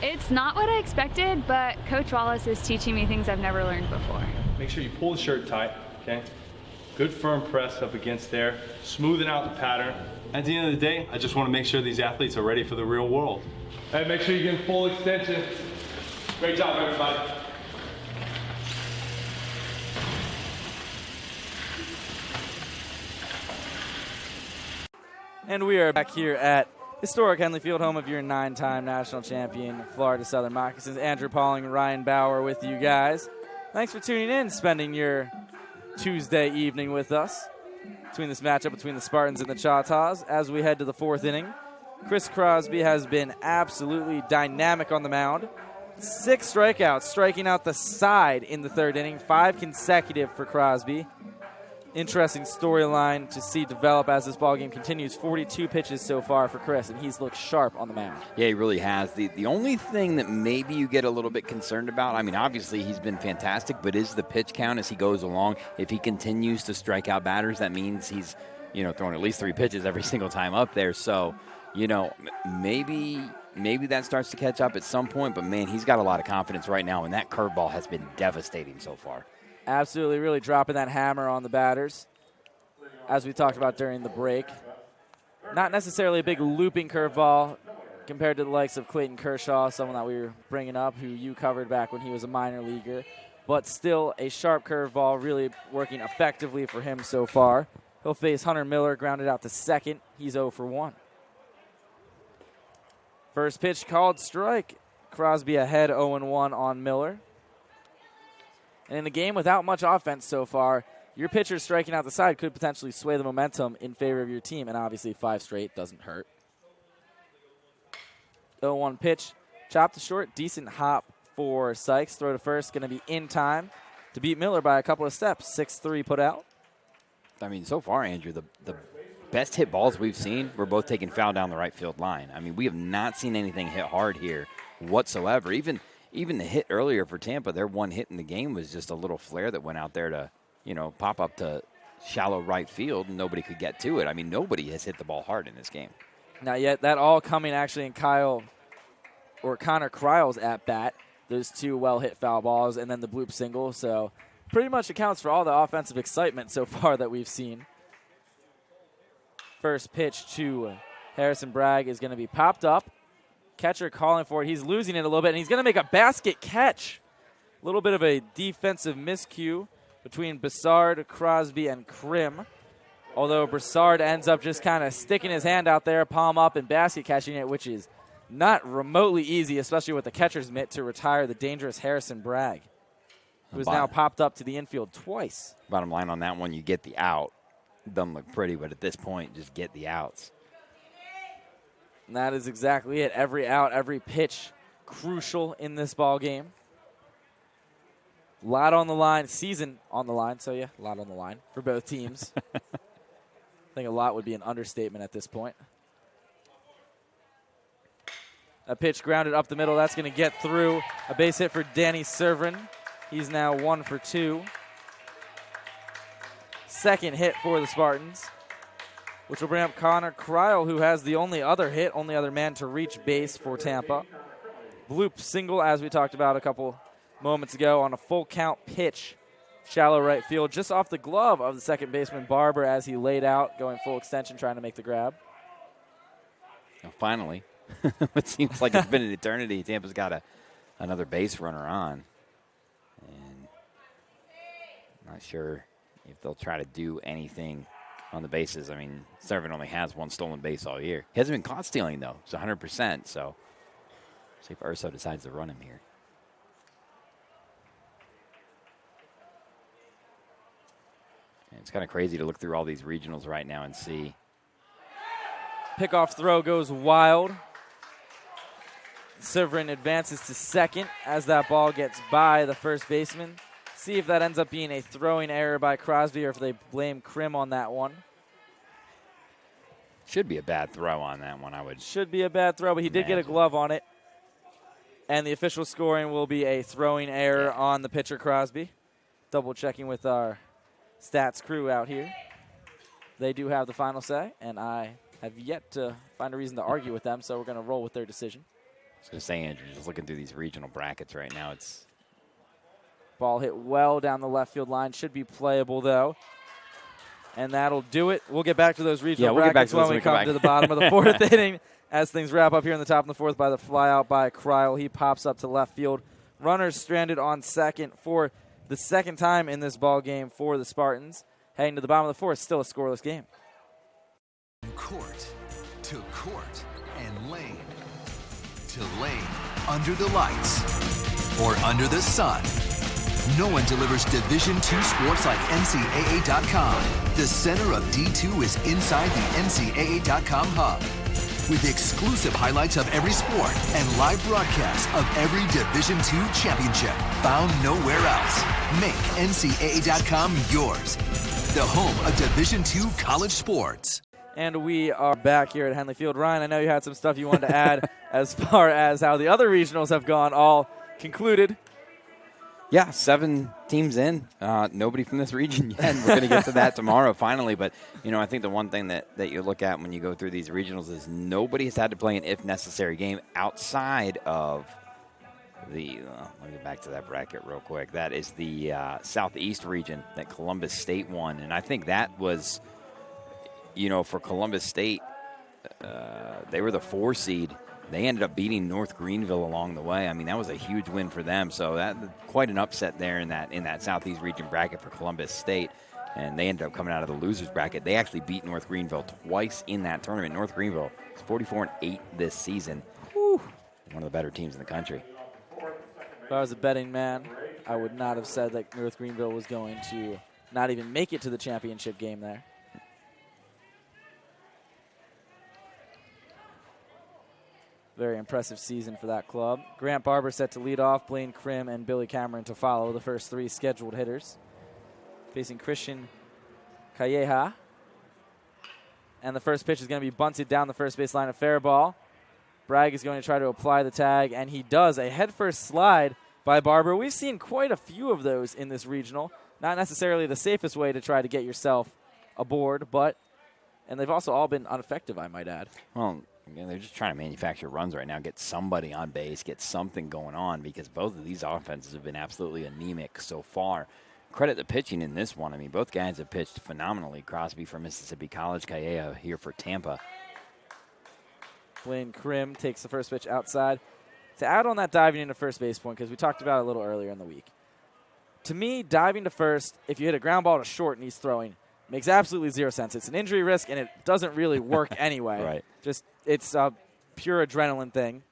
It's not what I expected, but Coach Wallace is teaching me things I've never learned before. Make sure you pull the shirt tight, okay? Good firm press up against there. Smoothing out the pattern. At the end of the day, I just want to make sure these athletes are ready for the real world. Hey, make sure you get full extension. Great job, everybody. And we are back here at historic Henley Field, home of your 9-time national champion, Florida Southern Moccasins. Andrew Pauling, Ryan Bauer with you guys. Thanks for tuning in, spending your Tuesday evening with us between this matchup between the Spartans and the Choctaws. As we head to the fourth inning, Chris Crosby has been absolutely dynamic on the mound. 6 strikeouts, striking out the side in the third inning, 5 consecutive for Crosby. Interesting storyline to see develop as this ballgame continues. 42 pitches so far for Chris, and he's looked sharp on the mound. Yeah, he really has. The only thing that maybe you get a little bit concerned about, I mean, obviously he's been fantastic, but is the pitch count as he goes along. If he continues to strike out batters, that means he's, throwing at least 3 pitches every single time up there. So, maybe that starts to catch up at some point, but man, he's got a lot of confidence right now, and that curveball has been devastating so far. Absolutely, really dropping that hammer on the batters, as we talked about during the break. Not necessarily a big looping curveball compared to the likes of Clayton Kershaw, someone that we were bringing up, who you covered back when he was a minor leaguer, but still a sharp curveball, really working effectively for him so far. He'll face Hunter Miller, grounded out to second. He's 0 for 1. First pitch called strike. Crosby ahead 0-1 on Miller. And in a game without much offense so far, your pitcher striking out the side could potentially sway the momentum in favor of your team, and obviously 5 straight doesn't hurt. 0-1 pitch, chopped to short, decent hop for Sykes. Throw to first, going to be in time to beat Miller by a couple of steps. 6-3 put out. I mean, so far, Andrew, the best hit balls we've seen were both taking foul down the right field line. I mean, we have not seen anything hit hard here whatsoever. Even the hit earlier for Tampa, their one hit in the game was just a little flare that went out there to, pop up to shallow right field, and nobody could get to it. I mean, nobody has hit the ball hard in this game. Not yet. That all coming actually in Connor Cryle's at bat. Those 2 well-hit foul balls and then the bloop single. So pretty much accounts for all the offensive excitement so far that we've seen. First pitch to Harrison Bragg is going to be popped up. Catcher calling for it. He's losing it a little bit, and he's going to make a basket catch. A little bit of a defensive miscue between Bessard, Crosby, and Krim. Although Bessard ends up just kind of sticking his hand out there, palm up, and basket catching it, which is not remotely easy, especially with the catcher's mitt, to retire the dangerous Harrison Bragg, who has now popped up to the infield twice. Bottom line on that one, you get the out. Doesn't look pretty, but at this point, just get the outs. And that is exactly it. Every out, every pitch, crucial in this ball game. A lot on the line, season on the line. So, yeah, a lot on the line for both teams. I think a lot would be an understatement at this point. A pitch grounded up the middle. That's going to get through. A base hit for Danny Servrin. He's now 1 for 2. Second hit for the Spartans, which will bring up Connor Cryle, who has the only other hit, only other man to reach base for Tampa. bloop single, as we talked about a couple moments ago, on a full count pitch. Shallow right field, just off the glove of the second baseman Barber as he laid out, going full extension, trying to make the grab. Well, finally. It seems like it's been an eternity. Tampa's got another base runner on. And not sure if they'll try to do anything on the bases. I mean, Servin only has one stolen base all year. He hasn't been caught stealing, though. It's 100%, so see if Urso decides to run him here. And it's kind of crazy to look through all these regionals right now and see. Pickoff throw goes wild. Severin advances to second as that ball gets by the first baseman. See if that ends up being a throwing error by Crosby or if they blame Krim on that one. Should be a bad throw on that one, I would. Should be a bad throw, but he did get a glove on it. And the official scoring will be a throwing error on the pitcher, Crosby. Double checking with our stats crew out here. They do have the final say, and I have yet to find a reason to argue with them, so we're going to roll with their decision. I was going to say, Andrew, just looking through these regional brackets right now, it's... Ball hit well down the left field line. Should be playable, though. And that'll do it. We'll get back to those regional brackets when we come to the bottom of the fourth inning as things wrap up here in the top of the fourth by the flyout by Kreil. He pops up to left field. Runners stranded on second for the second time in this ball game for the Spartans. Heading to the bottom of the fourth, still a scoreless game. Court to court and lane to lane, under the lights or under the sun. No one delivers Division II sports like NCAA.com. The center of D2 is inside the NCAA.com hub. With exclusive highlights of every sport and live broadcasts of every Division II championship found nowhere else. Make NCAA.com yours. The home of Division II college sports. And we are back here at Henley Field. Ryan, I know you had some stuff you wanted to add as far as how the other regionals have gone, all concluded. Yeah, 7 teams in. Nobody from this region yet. We're going to get to that tomorrow finally. But, you know, I think the one thing that you look at when you go through these regionals is nobody has had to play an if-necessary game outside of the let me get back to that bracket real quick. That is the Southeast region that Columbus State won. And I think that was, you know, for Columbus State, they were the 4 seed. They ended up beating North Greenville along the way. I mean, that was a huge win for them. So that quite an upset there in that Southeast region bracket for Columbus State. And they ended up coming out of the losers bracket. They actually beat North Greenville twice in that tournament. North Greenville is 44-8 this season. Whew. One of the better teams in the country. If I was a betting man, I would not have said that North Greenville was going to not even make it to the championship game there. Very impressive season for that club. Grant Barber set to lead off, Blaine Krim and Billy Cameron to follow, the first 3 scheduled hitters. Facing Christian Calleja. And the first pitch is going to be bunted down the first base line, a fair ball. Bragg is going to try to apply the tag, and he does. A headfirst slide by Barber. We've seen quite a few of those in this regional. Not necessarily the safest way to try to get yourself aboard, and they've also all been ineffective, I might add. Well, again, they're just trying to manufacture runs right now, get somebody on base, get something going on, because both of these offenses have been absolutely anemic so far. Credit the pitching in this one. I mean, both guys have pitched phenomenally. Crosby for Mississippi College, Calleja here for Tampa. Blaine Krim takes the first pitch outside. To add on that diving into first base point, because we talked about it a little earlier in the week. To me, diving to first, if you hit a ground ball to short and he's throwing, makes absolutely 0 sense. It's an injury risk, and it doesn't really work anyway. Right. It's a pure adrenaline thing.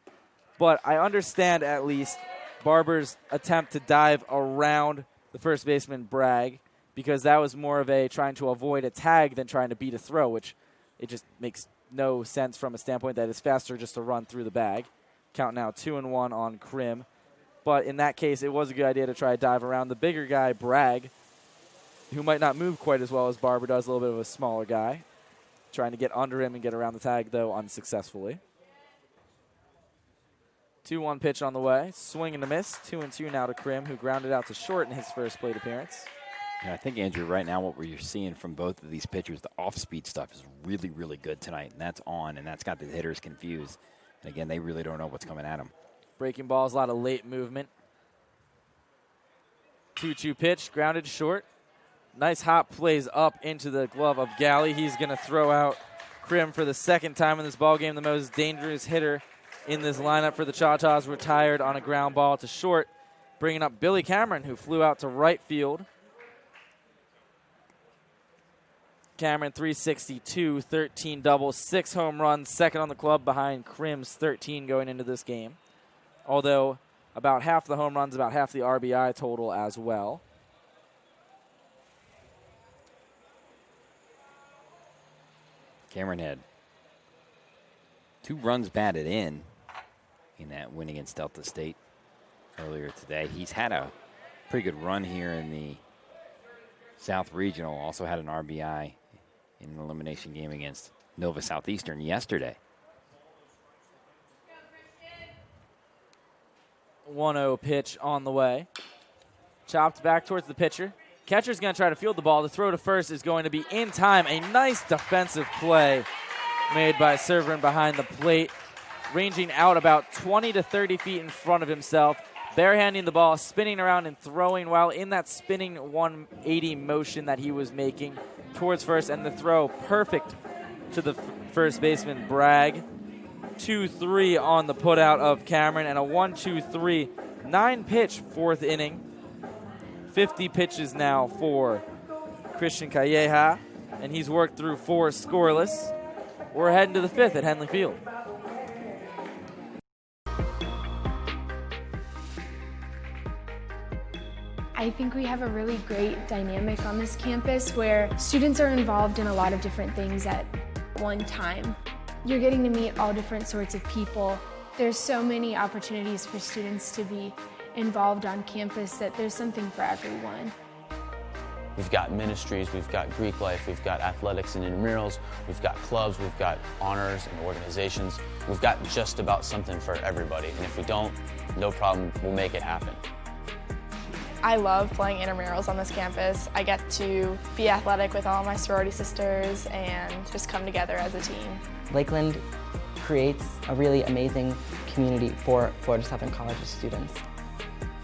But I understand at least Barber's attempt to dive around the first baseman Bragg, because that was more of a trying to avoid a tag than trying to beat a throw, which it just makes no sense from a standpoint that it's faster just to run through the bag. Count now 2-1 on Krim. But in that case, it was a good idea to try to dive around the bigger guy, Bragg, who might not move quite as well as Barber does, a little bit of a smaller guy. Trying to get under him and get around the tag, though, unsuccessfully. 2-1 pitch on the way. Swing and a miss. 2-2 now to Krim, who grounded out to short in his first plate appearance. Yeah, I think, Andrew, right now what we're seeing from both of these pitchers, the off-speed stuff is really, really good tonight, and that's on, and that's got the hitters confused. And, again, they really don't know what's coming at them. Breaking balls, a lot of late movement. 2-2 pitch, grounded short. Nice hop plays up into the glove of Galley. He's going to throw out Krim for the second time in this ballgame. The most dangerous hitter in this lineup for the Choctaws retired on a ground ball to short, bringing up Billy Cameron, who flew out to right field. Cameron, 362, 13 doubles, 6 home runs, second on the club behind Krim's 13 going into this game. Although about half the home runs, about half the RBI total as well. Cameron had 2 runs batted in that win against Delta State earlier today. He's had a pretty good run here in the South Regional. Also had an RBI in an elimination game against Nova Southeastern yesterday. 1-0 pitch on the way. Chopped back towards the pitcher. Catcher's going to try to field the ball. The throw to first is going to be in time. A nice defensive play made by Serverin behind the plate, ranging out about 20 to 30 feet in front of himself, barehanding the ball, spinning around and throwing while in that spinning 180 motion that he was making towards first, and the throw perfect to the first baseman, Bragg. 2-3 on the putout of Cameron, and a 1-2-3, 9-pitch fourth inning. 50 pitches now for Christian Calleja, and he's worked through 4 scoreless. We're heading to the 5th at Henley Field. I think we have a really great dynamic on this campus where students are involved in a lot of different things at one time. You're getting to meet all different sorts of people. There's so many opportunities for students to be involved on campus that there's something for everyone. We've got ministries, we've got Greek life, we've got athletics and intramurals, we've got clubs, we've got honors and organizations. We've got just about something for everybody, and if we don't, no problem, we'll make it happen. I love playing intramurals on this campus. I get to be athletic with all my sorority sisters and just come together as a team. Lakeland creates a really amazing community for Florida Southern College's students.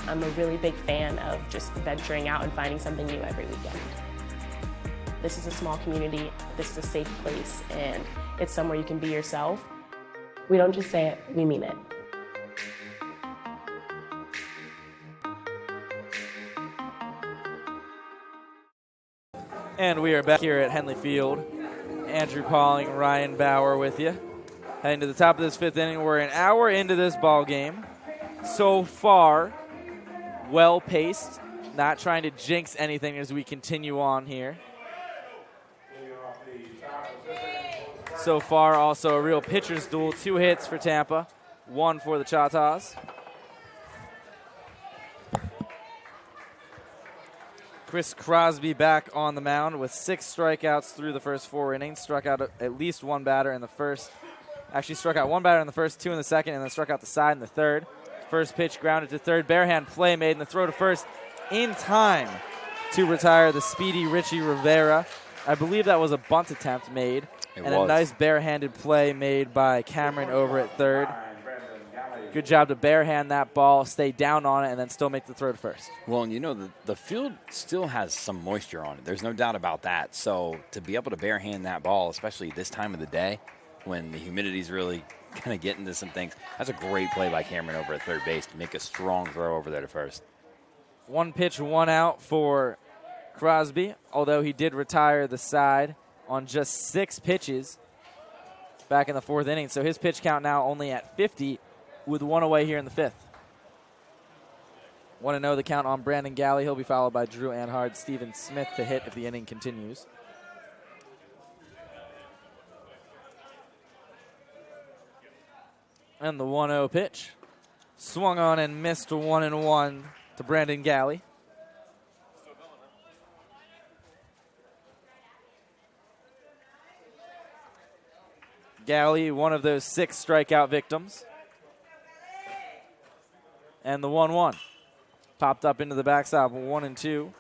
I'm a really big fan of just venturing out and finding something new every weekend. This is a small community, this is a safe place, and it's somewhere you can be yourself. We don't just say it, we mean it. And we are back here at Henley Field. Andrew Pauling, Ryan Bauer with you. Heading to the top of this 5th inning. We're an hour into this ball game. So far, well-paced. Not trying to jinx anything as we continue on here. So far, also a real pitcher's duel. 2 hits for Tampa, 1 for the Choctaws. Chris Crosby back on the mound with 6 strikeouts through the first 4 innings. Struck out at least 1 batter in the first. Actually struck out 1 batter in the first, 2 in the second, and then struck out the side in the third. First pitch grounded to third. Barehand play made, and the throw to first in time to retire the speedy Richie Rivera. I believe that was a bunt attempt made. A nice barehanded play made by Cameron over at third. Good job to barehand that ball, stay down on it, and then still make the throw to first. Well, and you know, the field still has some moisture on it. There's no doubt about that. So to be able to barehand that ball, especially this time of the day when the humidity's really kind of getting to some things, that's a great play by Cameron over at third base to make a strong throw over there to first. 1 pitch, 1 out for Crosby, although he did retire the side on just 6 pitches back in the 4th inning. So his pitch count now only at 50 with 1 away here in the 5th. 1-0 the count on Brandon Galley. He'll be followed by Drew Anhard, Steven Smith to hit if the inning continues. And the 1-0 pitch. Swung on and missed 1-1 to Brandon Galley. Galley, one of those 6 strikeout victims. And the 1-1. Popped up into the backstop, 1-2.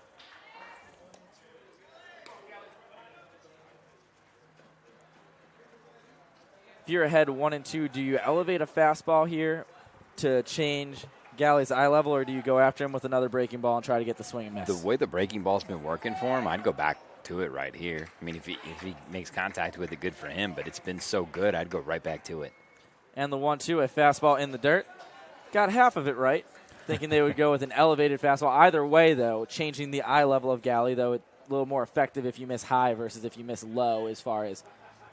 If you're ahead 1-2, do you elevate a fastball here to change Galley's eye level, or do you go after him with another breaking ball and try to get the swing and miss? The way the breaking ball's been working for him, I'd go back to it right here. I mean, if he makes contact with it, good for him, but it's been so good, I'd go right back to it. And the 1-2, a fastball in the dirt. Got half of it right, thinking they would go with an elevated fastball. Either way, though, changing the eye level of Galley, though, it's a little more effective if you miss high versus if you miss low as far as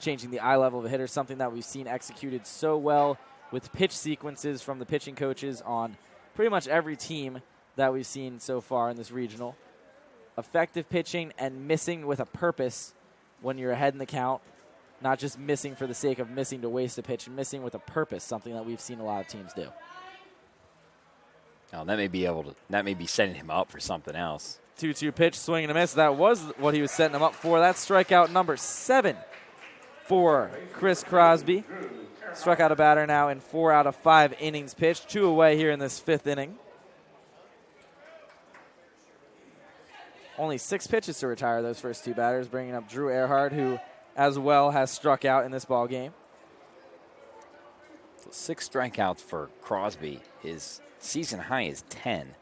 changing the eye level of a hitter, something that we've seen executed so well with pitch sequences from the pitching coaches on pretty much every team that we've seen so far in this regional. Effective pitching and missing with a purpose when you're ahead in the count, not just missing for the sake of missing to waste a pitch, missing with a purpose, something that we've seen a lot of teams do. Oh, that may be setting him up for something else. 2-2 pitch, swing and a miss. That was what he was setting him up for. That's strikeout number 7 for Chris Crosby. Struck out a batter now in 4 out of 5 innings pitched. 2 away here in this 5th inning. Only 6 pitches to retire those first 2 batters, bringing up Drew Earhart, who as well has struck out in this ball game. So 6 strikeouts for Crosby. His season high is 10.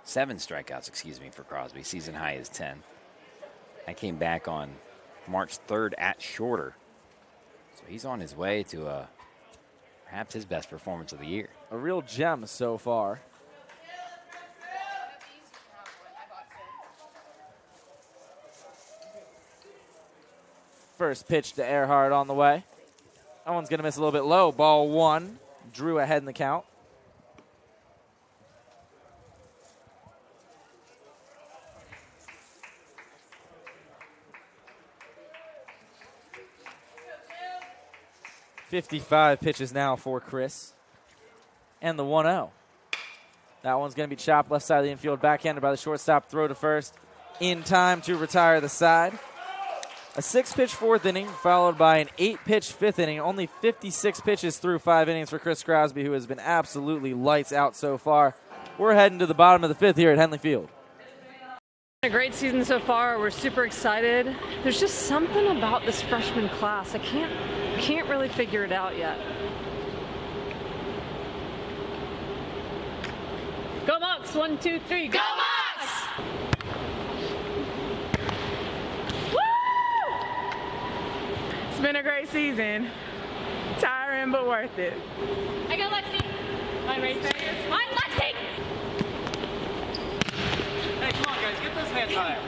7 strikeouts, for Crosby. Season high is 10. I came back on March 3rd at Shorter. So he's on his way to perhaps his best performance of the year. A real gem so far. First pitch to Earhart on the way. That one's going to miss a little bit low. Ball 1. Drew ahead in the count. .55 pitches now for Chris. And the 1-0. That one's going to be chopped left side of the infield, backhanded by the shortstop. Throw to first in time to retire the side. A 6-pitch 4th inning, followed by an 8-pitch 5th inning. Only 56 pitches through 5 innings for Chris Crosby, who has been absolutely lights out so far. We're heading to the bottom of the 5th here at Henley Field. A great season so far. We're super excited. There's just something about this freshman class. I can't really figure it out yet. Go Mocs! 1, 2, 3. Go Mocs! It's been a great season. Tiring, but worth it. I got Lexi. I'm ready. I'm Lexi! Hey, come on, guys. Get those hands higher.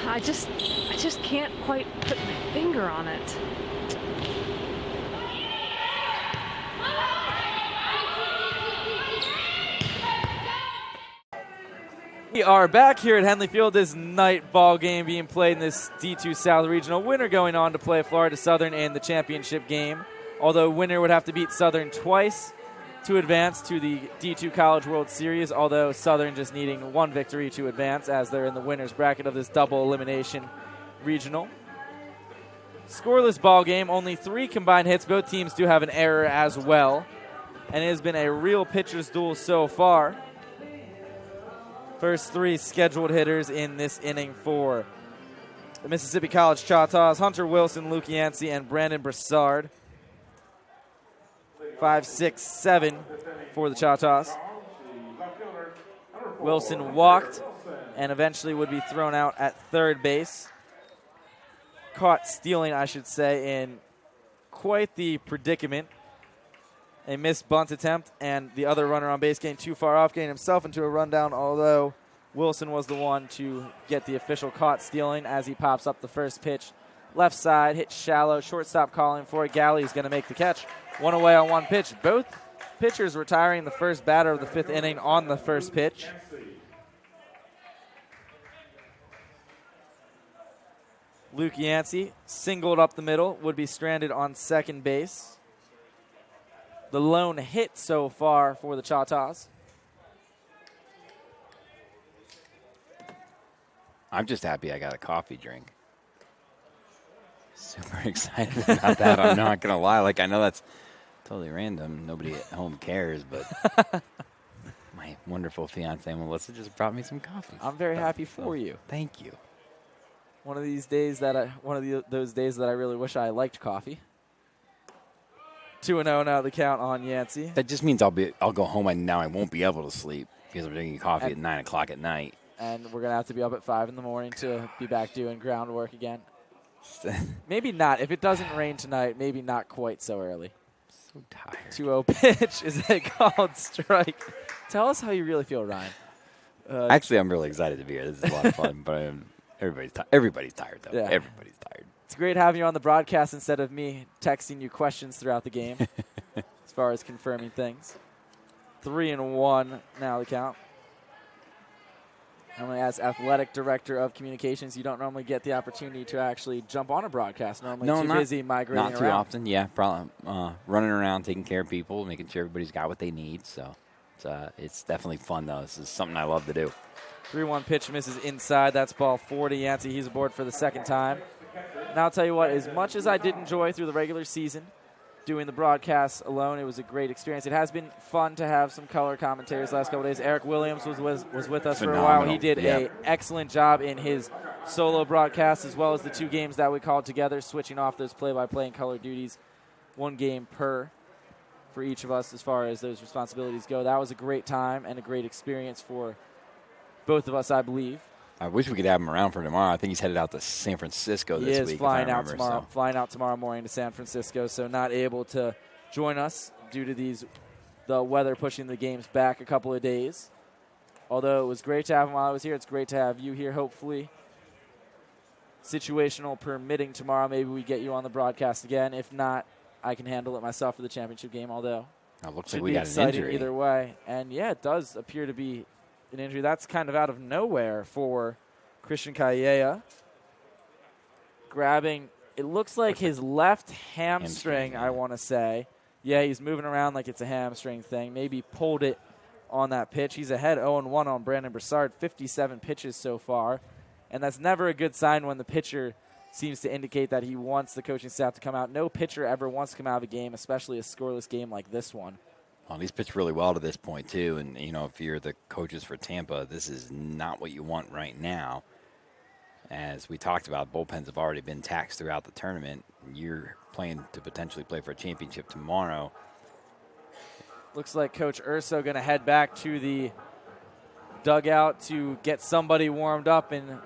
I just can't quite put my finger on it. We are back here at Henley Field. This night ball game being played in this D2 South Regional. Winner going on to play Florida Southern in the championship game. Although winner would have to beat Southern twice to advance to the D2 College World Series. Although Southern just needing 1 victory to advance as they're in the winner's bracket of this double elimination regional. Scoreless ball game. Only 3 combined hits. Both teams do have an error as well. And it has been a real pitcher's duel so far. First 3 scheduled hitters in this inning for the Mississippi College Choctaws: Hunter Wilson, Luke Yancey, and Brandon Broussard. 5, 6, 7 for the Choctaws. Wilson walked and eventually would be thrown out at third base. Caught stealing, I should say, in quite the predicament. A missed bunt attempt, and the other runner on base getting too far off, getting himself into a rundown, although Wilson was the one to get the official caught stealing as he pops up the first pitch. Left side, hit shallow, shortstop calling for it. Galley's going to make the catch. 1 away on 1 pitch. Both pitchers retiring the first batter of the 5th inning on the first pitch. Luke Yancey singled up the middle, would be stranded on second base. The lone hit so far for the Choctaws. I'm just happy I got a coffee drink. Super excited about that. I'm not going to lie. Like, I know that's totally random. Nobody at home cares, but my wonderful fiance Melissa just brought me some coffee. I'm very happy for you. Thank you. One of these days that those days that I really wish I liked coffee. 2-0 now the count on Yancey. That just means I'll go home and now I won't be able to sleep because I'm drinking coffee at 9 o'clock at night. And we're going to have to be up at 5 in the morning to be back doing groundwork again. Maybe not. If it doesn't rain tonight, maybe not quite so early. So tired. 2-0 pitch is a called strike. Tell us how you really feel, Ryan. Actually, I'm really excited to be here. This is a lot of fun, but everybody's tired, though. Yeah. Everybody's tired. It's great having you on the broadcast instead of me texting you questions throughout the game as far as confirming things. 3-1 now the count. Normally, as athletic director of communications, you don't normally get the opportunity to actually jump on a broadcast. Normally, busy migrating around. Not too often, yeah. Probably running around, taking care of people, making sure everybody's got what they need. So it's definitely fun, though. This is something I love to do. 3-1 pitch misses inside. That's ball 40. Yancey, he's aboard for the second time. Now, I'll tell you what, as much as I did enjoy through the regular season doing the broadcast alone, it was a great experience. It has been fun to have some color commentators the last couple of days. Eric Williams was with us for a while. He did an excellent job in his solo broadcast, as well as the 2 games that we called together, switching off those play-by-play and color duties, 1 game per for each of us as far as those responsibilities go. That was a great time and a great experience for both of us, I believe. I wish we could have him around for tomorrow. I think he's headed out to San Francisco this week. He is flying out tomorrow morning to San Francisco, so not able to join us due to the weather pushing the games back a couple of days. Although it was great to have him while I was here, it's great to have you here, hopefully. Situational permitting tomorrow, maybe we get you on the broadcast again. If not, I can handle it myself for the championship game, although it looks like we got an injury. Either way. And, yeah, it does appear to be an injury. That's kind of out of nowhere for Christian Calleja. Grabbing, it looks like his left hamstring, I want to say. Yeah, he's moving around like it's a hamstring thing. Maybe pulled it on that pitch. He's ahead 0-1 on Brandon Broussard, 57 pitches so far. And that's never a good sign when the pitcher seems to indicate that he wants the coaching staff to come out. No pitcher ever wants to come out of a game, especially a scoreless game like this one. Well, he's pitched really well to this point, too. And, if you're the coaches for Tampa, this is not what you want right now. As we talked about, bullpens have already been taxed throughout the tournament. You're playing to potentially play for a championship tomorrow. Looks like Coach Urso going to head back to the dugout to get somebody warmed up and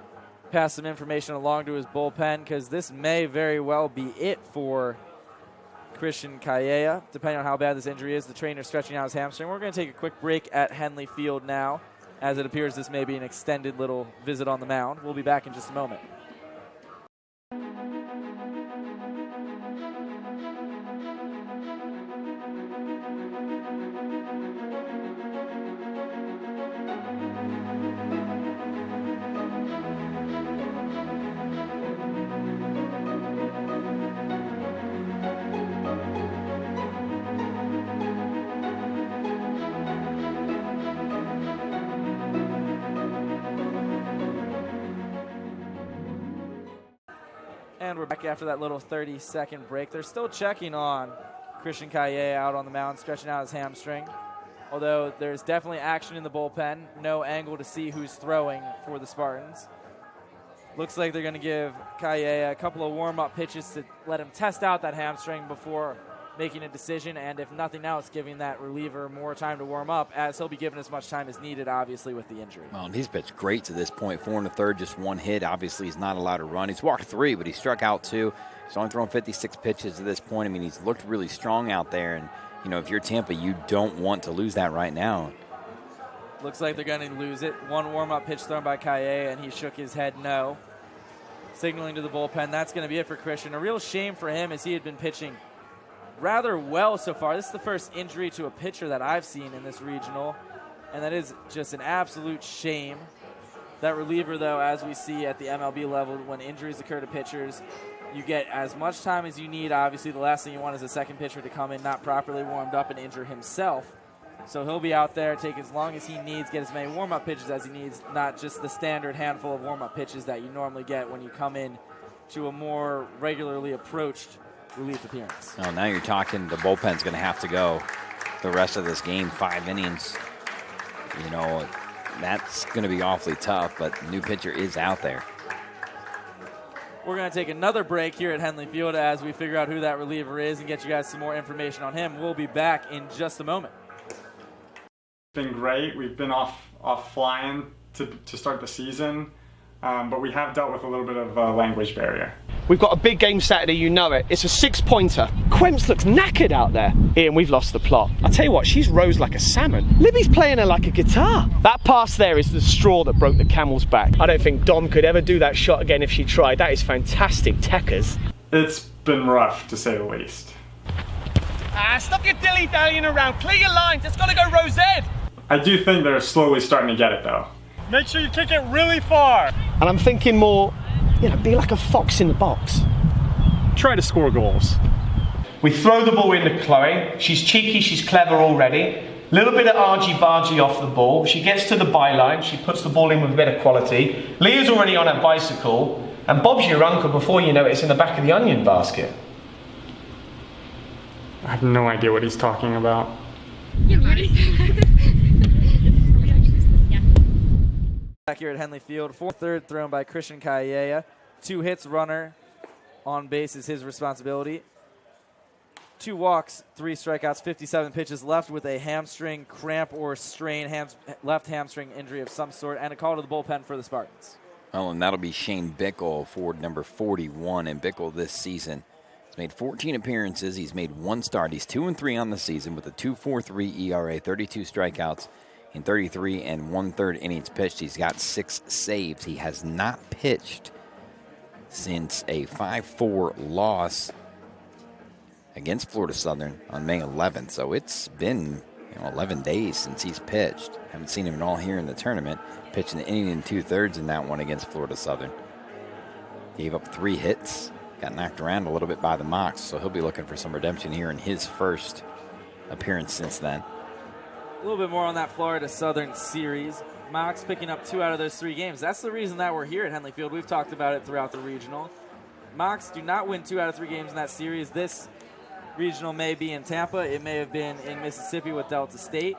pass some information along to his bullpen, because this may very well be it for Christian Calleja, depending on how bad this injury is. The trainer stretching out his hamstring. We're going to take a quick break at Henley Field now, as it appears this may be an extended little visit on the mound. We'll be back in just a moment. And we're back after that little 30-second break. They're still checking on Christian Calleja out on the mound, stretching out his hamstring. Although there's definitely action in the bullpen. No angle to see who's throwing for the Spartans. Looks like they're going to give Calleja a couple of warm-up pitches to let him test out that hamstring before making a decision, and if nothing else, giving that reliever more time to warm up, as he'll be given as much time as needed, obviously, with the injury. Well, and he's pitched great to this point. 4 1/3, just 1 hit. Obviously, he's not allowed to run. He's walked 3, but he struck out 2. He's only thrown 56 pitches to this point. I mean, he's looked really strong out there, and, if you're Tampa, you don't want to lose that right now. Looks like they're going to lose it. 1 warm-up pitch thrown by Calleja, and he shook his head no, signaling to the bullpen. That's going to be it for Christian. A real shame for him, as he had been pitching rather well so far. This is the first injury to a pitcher that I've seen in this regional, and that is just an absolute shame. That reliever, though, as we see at the MLB level, when injuries occur to pitchers, you get as much time as you need. Obviously, the last thing you want is a second pitcher to come in not properly warmed up and injure himself. So he'll be out there, take as long as he needs, get as many warm-up pitches as he needs, not just the standard handful of warm-up pitches that you normally get when you come in to a more regularly approached relief appearance. Oh, now you're talking the bullpen's going to have to go the rest of this game, 5 innings. That's going to be awfully tough, but the new pitcher is out there. We're going to take another break here at Henley Field as we figure out who that reliever is and get you guys some more information on him. We'll be back in just a moment. Been great. We've been off flying to start the season, but we have dealt with a little bit of a language barrier. We've got a big game Saturday, you know it. It's a 6-pointer. Quemps looks knackered out there. Ian, we've lost the plot. I tell you what, she's rose like a salmon. Libby's playing her like a guitar. That pass there is the straw that broke the camel's back. I don't think Dom could ever do that shot again if she tried. That is fantastic, Techers. It's been rough, to say the least. Stop your dilly-dallying around. Clear your lines. It's got to go Rosette. I do think they're slowly starting to get it, though. Make sure you kick it really far. And I'm thinking more, be like a fox in the box. Try to score goals. We throw the ball into Chloe. She's cheeky, she's clever already. Little bit of argy-bargy off the ball. She gets to the byline. She puts the ball in with a bit of quality. Leah's already on her bicycle. And Bob's your uncle. Before you know it, it's in the back of the onion basket. I have no idea what he's talking about. You're ready. Back here at Henley Field, third thrown by Christian Calleja. 2 hits, runner on base is his responsibility. 2 walks, 3 strikeouts, 57 pitches left with a hamstring cramp or strain, left hamstring injury of some sort, and a call to the bullpen for the Spartans. Oh, and that'll be Shane Bickle, forward number 41. And Bickle this season has made 14 appearances. He's made 1 start. He's 2-3 on the season with a 2.43 ERA, 32 strikeouts in 33 1/3 innings pitched. He's got 6 saves. He has not pitched since a 5-4 loss against Florida Southern on May 11th. So it's been 11 days since he's pitched. Haven't seen him at all here in the tournament. Pitched an inning and 2/3 in that one against Florida Southern. Gave up 3 hits. Got knocked around a little bit by the Mocs, so he'll be looking for some redemption here in his first appearance since then. A little bit more on that Florida Southern series. Mocs picking up 2 out of those 3 games. That's the reason that we're here at Henley Field. We've talked about it throughout the regional. Mocs do not win 2 out of 3 games in that series. This regional may be in Tampa. It may have been in Mississippi with Delta State.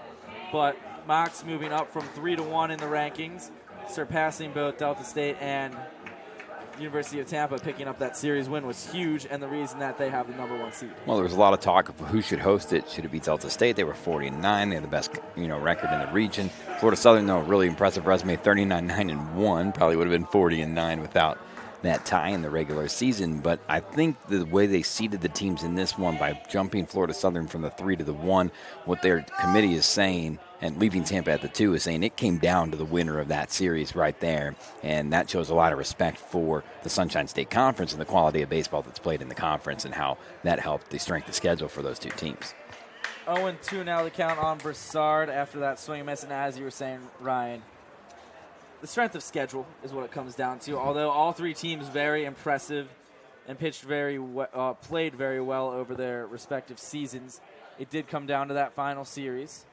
But Mocs moving up from 3-1 in the rankings, surpassing both Delta State and University of Tampa. Picking up that series win was huge, and the reason that they have the #1 seed. Well, there was a lot of talk of who should host it. Should it be Delta State? They were 40-9. They had the best, record in the region. Florida Southern, though, really impressive resume, 39-9-1. Probably would have been 40-9 without that tie in the regular season. But I think the way they seeded the teams in this one by jumping Florida Southern from the 3 to the 1, what their committee is saying, and leaving Tampa at the 2, is saying it came down to the winner of that series right there. And that shows a lot of respect for the Sunshine State Conference and the quality of baseball that's played in the conference and how that helped the strength of schedule for those 2 teams. 0-2 now the count on Broussard after that swing and miss. And as you were saying, Ryan, the strength of schedule is what it comes down to. Although all 3 teams very impressive and played very well over their respective seasons, it did come down to that final series.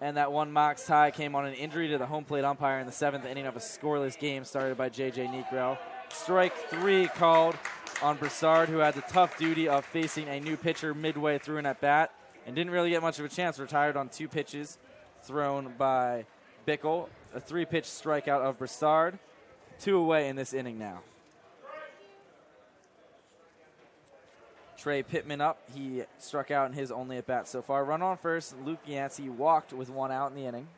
And that one Mocs tie came on an injury to the home plate umpire in the 7th inning of a scoreless game started by J.J. Negro. Strike 3 called on Broussard, who had the tough duty of facing a new pitcher midway through an at-bat and didn't really get much of a chance. Retired on 2 pitches thrown by Bickle. A 3-pitch strikeout of Broussard. 2 away in this inning now. Trey Pittman up. He struck out in his only at-bat so far. Run on first. Luke Yancey walked with 1 out in the inning.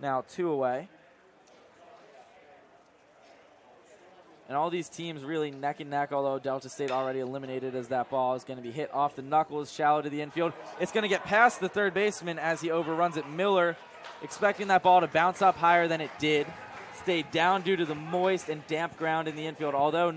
Now 2 away. And all these teams really neck and neck, although Delta State already eliminated as that ball is going to be hit off the knuckles, shallow to the infield. It's going to get past the third baseman as he overruns it. Miller expecting that ball to bounce up higher than it did. Stayed down due to the moist and damp ground in the infield, although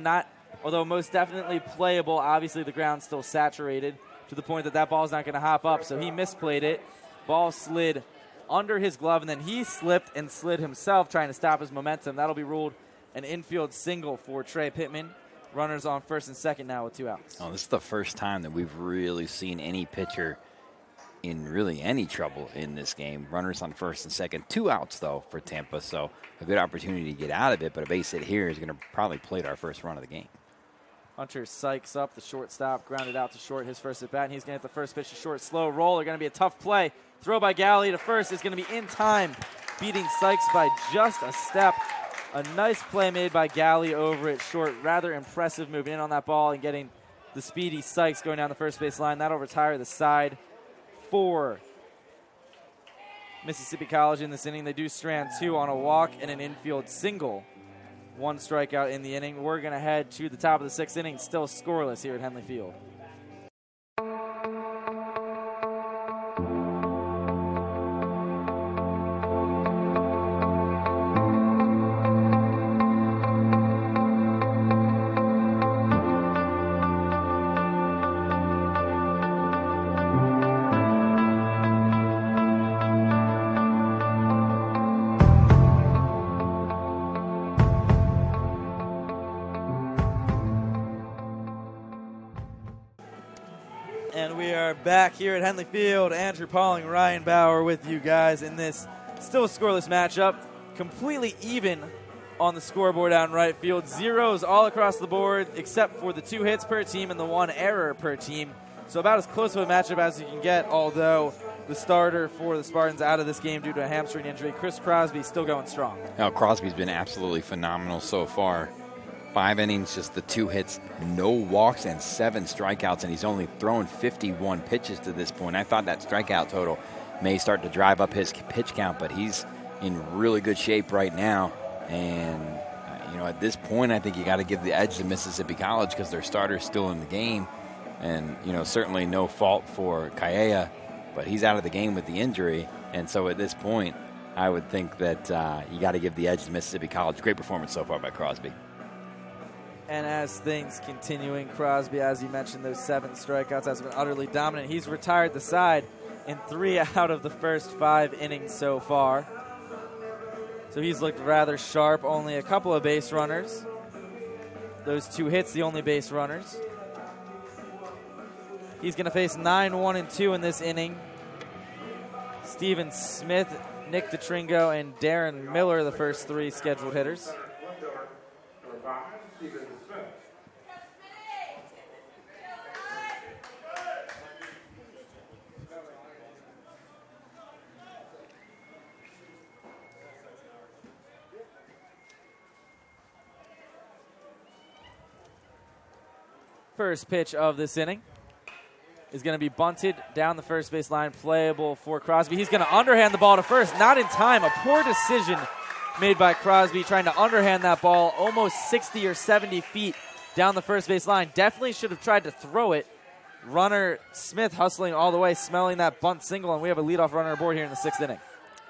most definitely playable. Obviously, the ground's still saturated to the point that that ball's not going to hop up, so he misplayed it. Ball slid under his glove, and then he slipped and slid himself trying to stop his momentum. That'll be ruled an infield single for Trey Pittman. Runners on first and second now with 2 outs. Oh, this is the first time that we've really seen any pitcher in really any trouble in this game. Runners on first and second. 2 outs, though, for Tampa, so a good opportunity to get out of it, but a base hit here is going to probably plate our first run of the game. Hunter Sykes up, the shortstop, grounded out to short, his first at bat, and he's going to hit the first pitch to short. Slow roller, going to be a tough play. Throw by Galley to first is going to be in time, beating Sykes by just a step. A nice play made by Galley over it short. Rather impressive moving in on that ball and getting the speedy Sykes going down the first base line. That'll retire the side for Mississippi College in this inning. They do strand 2 on a walk and an infield single. 1 strikeout in the inning. We're going to head to the top of the 6th inning. Still scoreless here at Henley Field. And we are back here at Henley Field. Andrew Pauling, Ryan Bauer with you guys in this still scoreless matchup. Completely even on the scoreboard out in right field. Zeros all across the board except for the 2 hits per team and the 1 error per team. So about as close of a matchup as you can get, although the starter for the Spartans out of this game due to a hamstring injury. Chris Crosby still going strong. Now, Crosby's been absolutely phenomenal so far. 5 innings, just the 2 hits, no walks, and 7 strikeouts, and he's only thrown 51 pitches to this point. I thought that strikeout total may start to drive up his pitch count, but he's in really good shape right now. And, at this point, I think you got to give the edge to Mississippi College because their starter's still in the game. And, certainly no fault for Kaea, but he's out of the game with the injury. And so at this point, I would think that you got to give the edge to Mississippi College. Great performance so far by Crosby. And as things continuing, Crosby, as you mentioned, those 7 strikeouts, has been utterly dominant. He's retired the side in 3 out of the first 5 innings so far. So he's looked rather sharp. Only a couple of base runners. Those 2 hits, the only base runners. He's going to face 9-1-2 in this inning. Steven Smith, Nick DeTringo, and Darren Miller, the first 3 scheduled hitters. First pitch of this inning is going to be bunted down the first base line, playable for Crosby. He's going to underhand the ball to first, not in time. A poor decision made by Crosby, trying to underhand that ball almost 60 or 70 feet down the first base line. Definitely should have tried to throw it. Runner Smith hustling all the way, smelling that bunt single, and we have a leadoff runner aboard here in the 6th inning.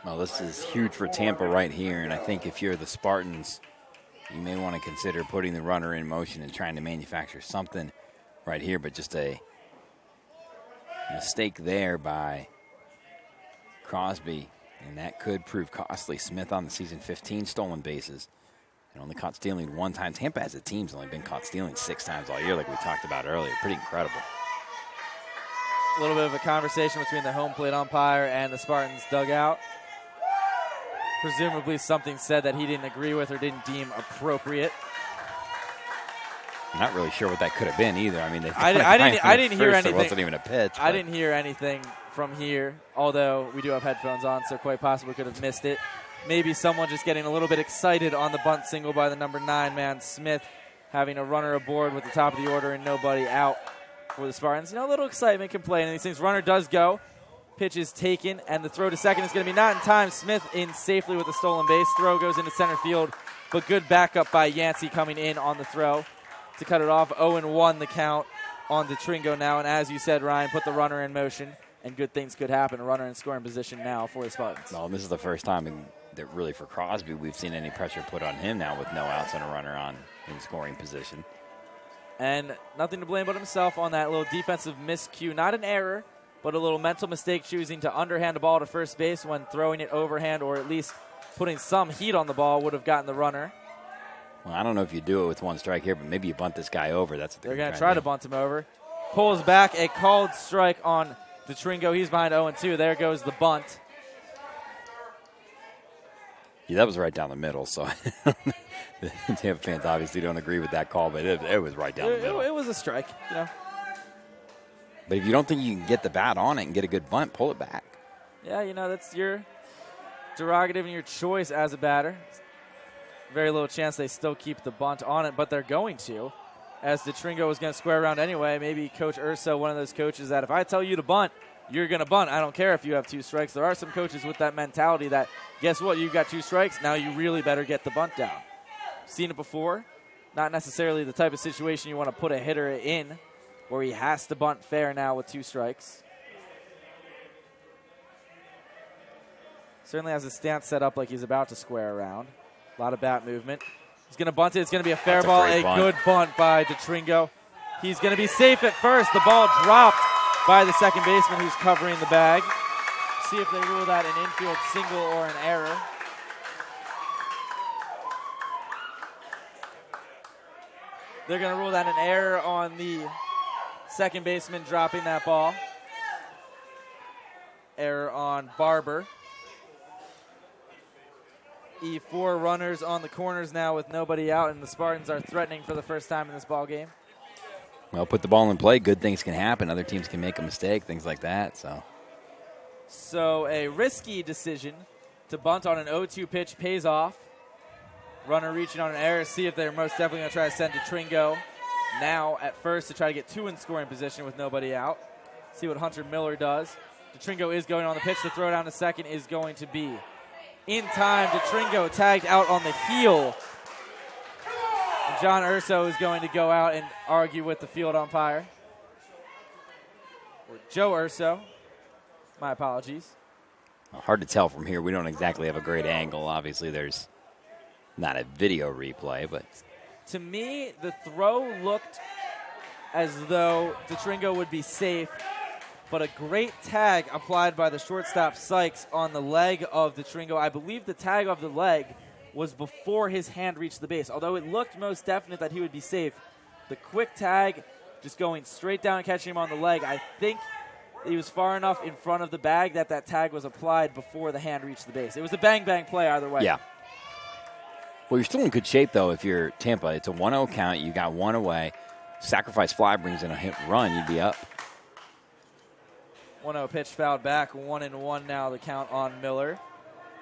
Well, this is huge for Tampa right here, and I think if you're the Spartans, you may want to consider putting the runner in motion and trying to manufacture something right here, but just a mistake there by Crosby, and that could prove costly. Smith on the season, 15 stolen bases, and only caught stealing 1 time. Tampa as a team's only been caught stealing 6 times all year, like we talked about earlier. Pretty incredible. A little bit of a conversation between the home plate umpire and the Spartans dugout. Presumably something said that he didn't agree with or didn't deem appropriate. I'm not really sure what that could have been either. I mean, I didn't hear anything. There wasn't even a pitch. I didn't hear anything from here, although we do have headphones on, so quite possibly could have missed it. Maybe someone just getting a little bit excited on the bunt single by the number 9 man, Smith, having a runner aboard with the top of the order and nobody out for the Spartans. A little excitement can play in these things. Runner does go. Pitch is taken, and the throw to second is going to be not in time. Smith in safely with a stolen base. Throw goes into center field, but good backup by Yancey coming in on the throw to cut it off. 0-1 the count on DeTringo now, and as you said, Ryan, put the runner in motion, and good things could happen. A runner in scoring position now for the Spartans. Well, this is the first time that really for Crosby we've seen any pressure put on him now with no outs and a runner in scoring position. And nothing to blame but himself on that little defensive miscue. Not an error, but a little mental mistake choosing to underhand a ball to first base when throwing it overhand, or at least putting some heat on the ball would have gotten the runner. Well, I don't know if you do it with 1 strike here, but maybe you bunt this guy over. That's what they're going to try to bunt him over. Pulls back, a called strike on DeTringo. He's behind 0-2. There goes the bunt. Yeah, that was right down the middle, so the Tampa fans obviously don't agree with that call, but it was right down the middle. It was a strike, But if you don't think you can get the bat on it and get a good bunt, pull it back. Yeah, that's your prerogative and your choice as a batter. very little chance they still keep the bunt on it, but they're going to, as DeTringo was going to square around anyway. Maybe Coach Urso, one of those coaches that if I tell you to bunt, you're going to bunt. I don't care if you have 2 strikes. There are some coaches with that mentality that, guess what, you've got 2 strikes, now you really better get the bunt down. Seen it before. Not necessarily the type of situation you want to put a hitter in, where he has to bunt fair now with 2 strikes. Certainly has his stance set up like he's about to square around. A lot of bat movement. He's going to bunt it. It's going to be a fair ball. A good bunt by DeTringo. He's going to be safe at first. The ball dropped by the second baseman who's covering the bag. See if they rule that an infield single or an error. They're going to rule that an error on the second baseman dropping that ball. Error on Barber. 4 runners on the corners now with nobody out, and the Spartans are threatening for the first time in this ball game. Well, put the ball in play. Good things can happen. Other teams can make a mistake, things like that. So a risky decision to bunt on an 0-2 pitch pays off. Runner reaching on an error. See if they're most definitely going to try to send DeTringo now at first to try to get 2 in scoring position with nobody out. See what Hunter Miller does. DeTringo is going on the pitch. The throw down to second is going to be in time. DeTringo tagged out on the heel. And John Urso is going to go out and argue with the field umpire. Or Joe Urso. My apologies. Hard to tell from here. We don't exactly have a great angle. Obviously, there's not a video replay, but to me, the throw looked as though DeTringo would be safe, but a great tag applied by the shortstop Sykes on the leg of DeTringo. I believe the tag of the leg was before his hand reached the base. Although it looked most definite that he would be safe, the quick tag just going straight down and catching him on the leg, I think he was far enough in front of the bag that that tag was applied before the hand reached the base. It was a bang-bang play either way. Yeah. Well, you're still in good shape, though, if you're Tampa. It's a 1-0 count. You got 1 away. Sacrifice fly brings in a hit run. You'd be up. 1-0 pitch fouled back. 1-1 now the count on Miller.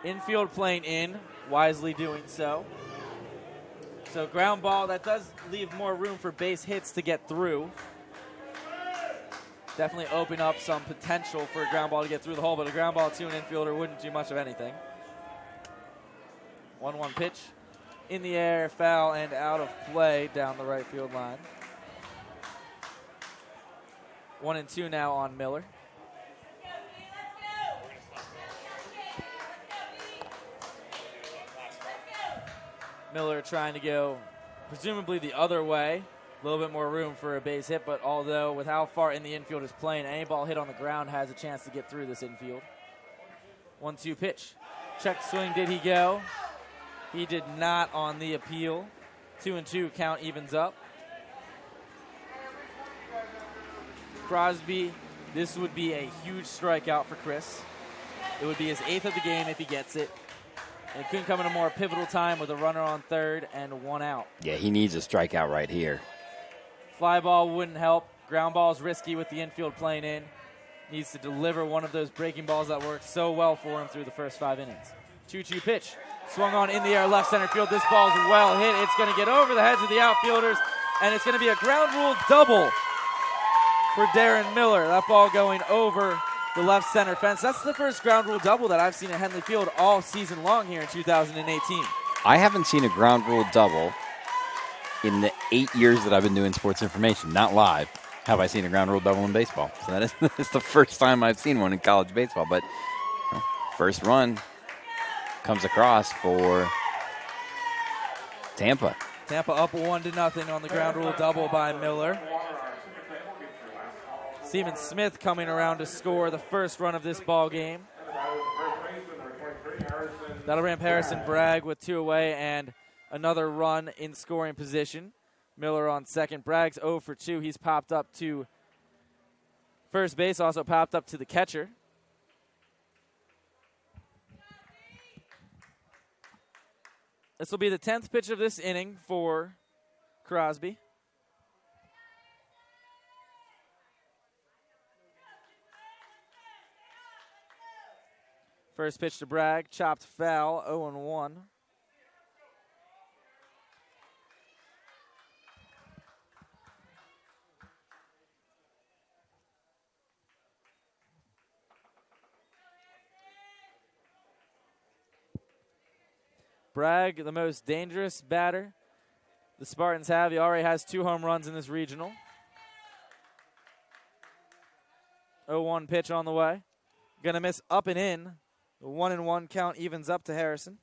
Infield playing in, wisely doing so. So ground ball, that does leave more room for base hits to get through. Definitely open up some potential for a ground ball to get through the hole, but a ground ball to an infielder wouldn't do much of anything. 1-1 pitch. In the air, foul, and out of play down the right field line. 1-2 now on Miller. Miller trying to go presumably the other way. A little bit more room for a base hit, but although with how far in the infield is playing, any ball hit on the ground has a chance to get through this infield. 1-2 pitch. Check swing, did he go? He did not on the appeal. 2-2 count evens up. Crosby, this would be a huge strikeout for Chris. It would be his 8th of the game if he gets it. And it couldn't come in a more pivotal time with a runner on third and 1 out. Yeah, he needs a strikeout right here. Fly ball wouldn't help. Ground ball is risky with the infield playing in. Needs to deliver one of those breaking balls that worked so well for him through the first 5 innings. 2-2 pitch. Swung on in the air, left center field. This ball's well hit. It's going to get over the heads of the outfielders, and it's going to be a ground rule double for Darren Miller. That ball going over the left center fence. That's the first ground rule double that I've seen at Henley Field all season long here in 2018. I haven't seen a ground rule double in the 8 years that I've been doing sports information, not live. Have I seen a ground rule double in baseball? So that is the first time I've seen one in college baseball. But first run comes across for Tampa. Tampa up 1-0 on the ground rule double by Miller. Steven Smith coming around to score the first run of this ball game. That'll ramp Harrison Bragg with 2 away and another run in scoring position. Miller on second. Bragg's 0 for 2. He's popped up to first base, also popped up to the catcher. This will be the 10th pitch of this inning for Crosby. First pitch to Bragg, chopped foul, 0-1. Bragg, the most dangerous batter the Spartans have. He already has 2 home runs in this regional. 0-1 pitch on the way. Gonna miss up and in. The 1-1 count evens up to Harrison.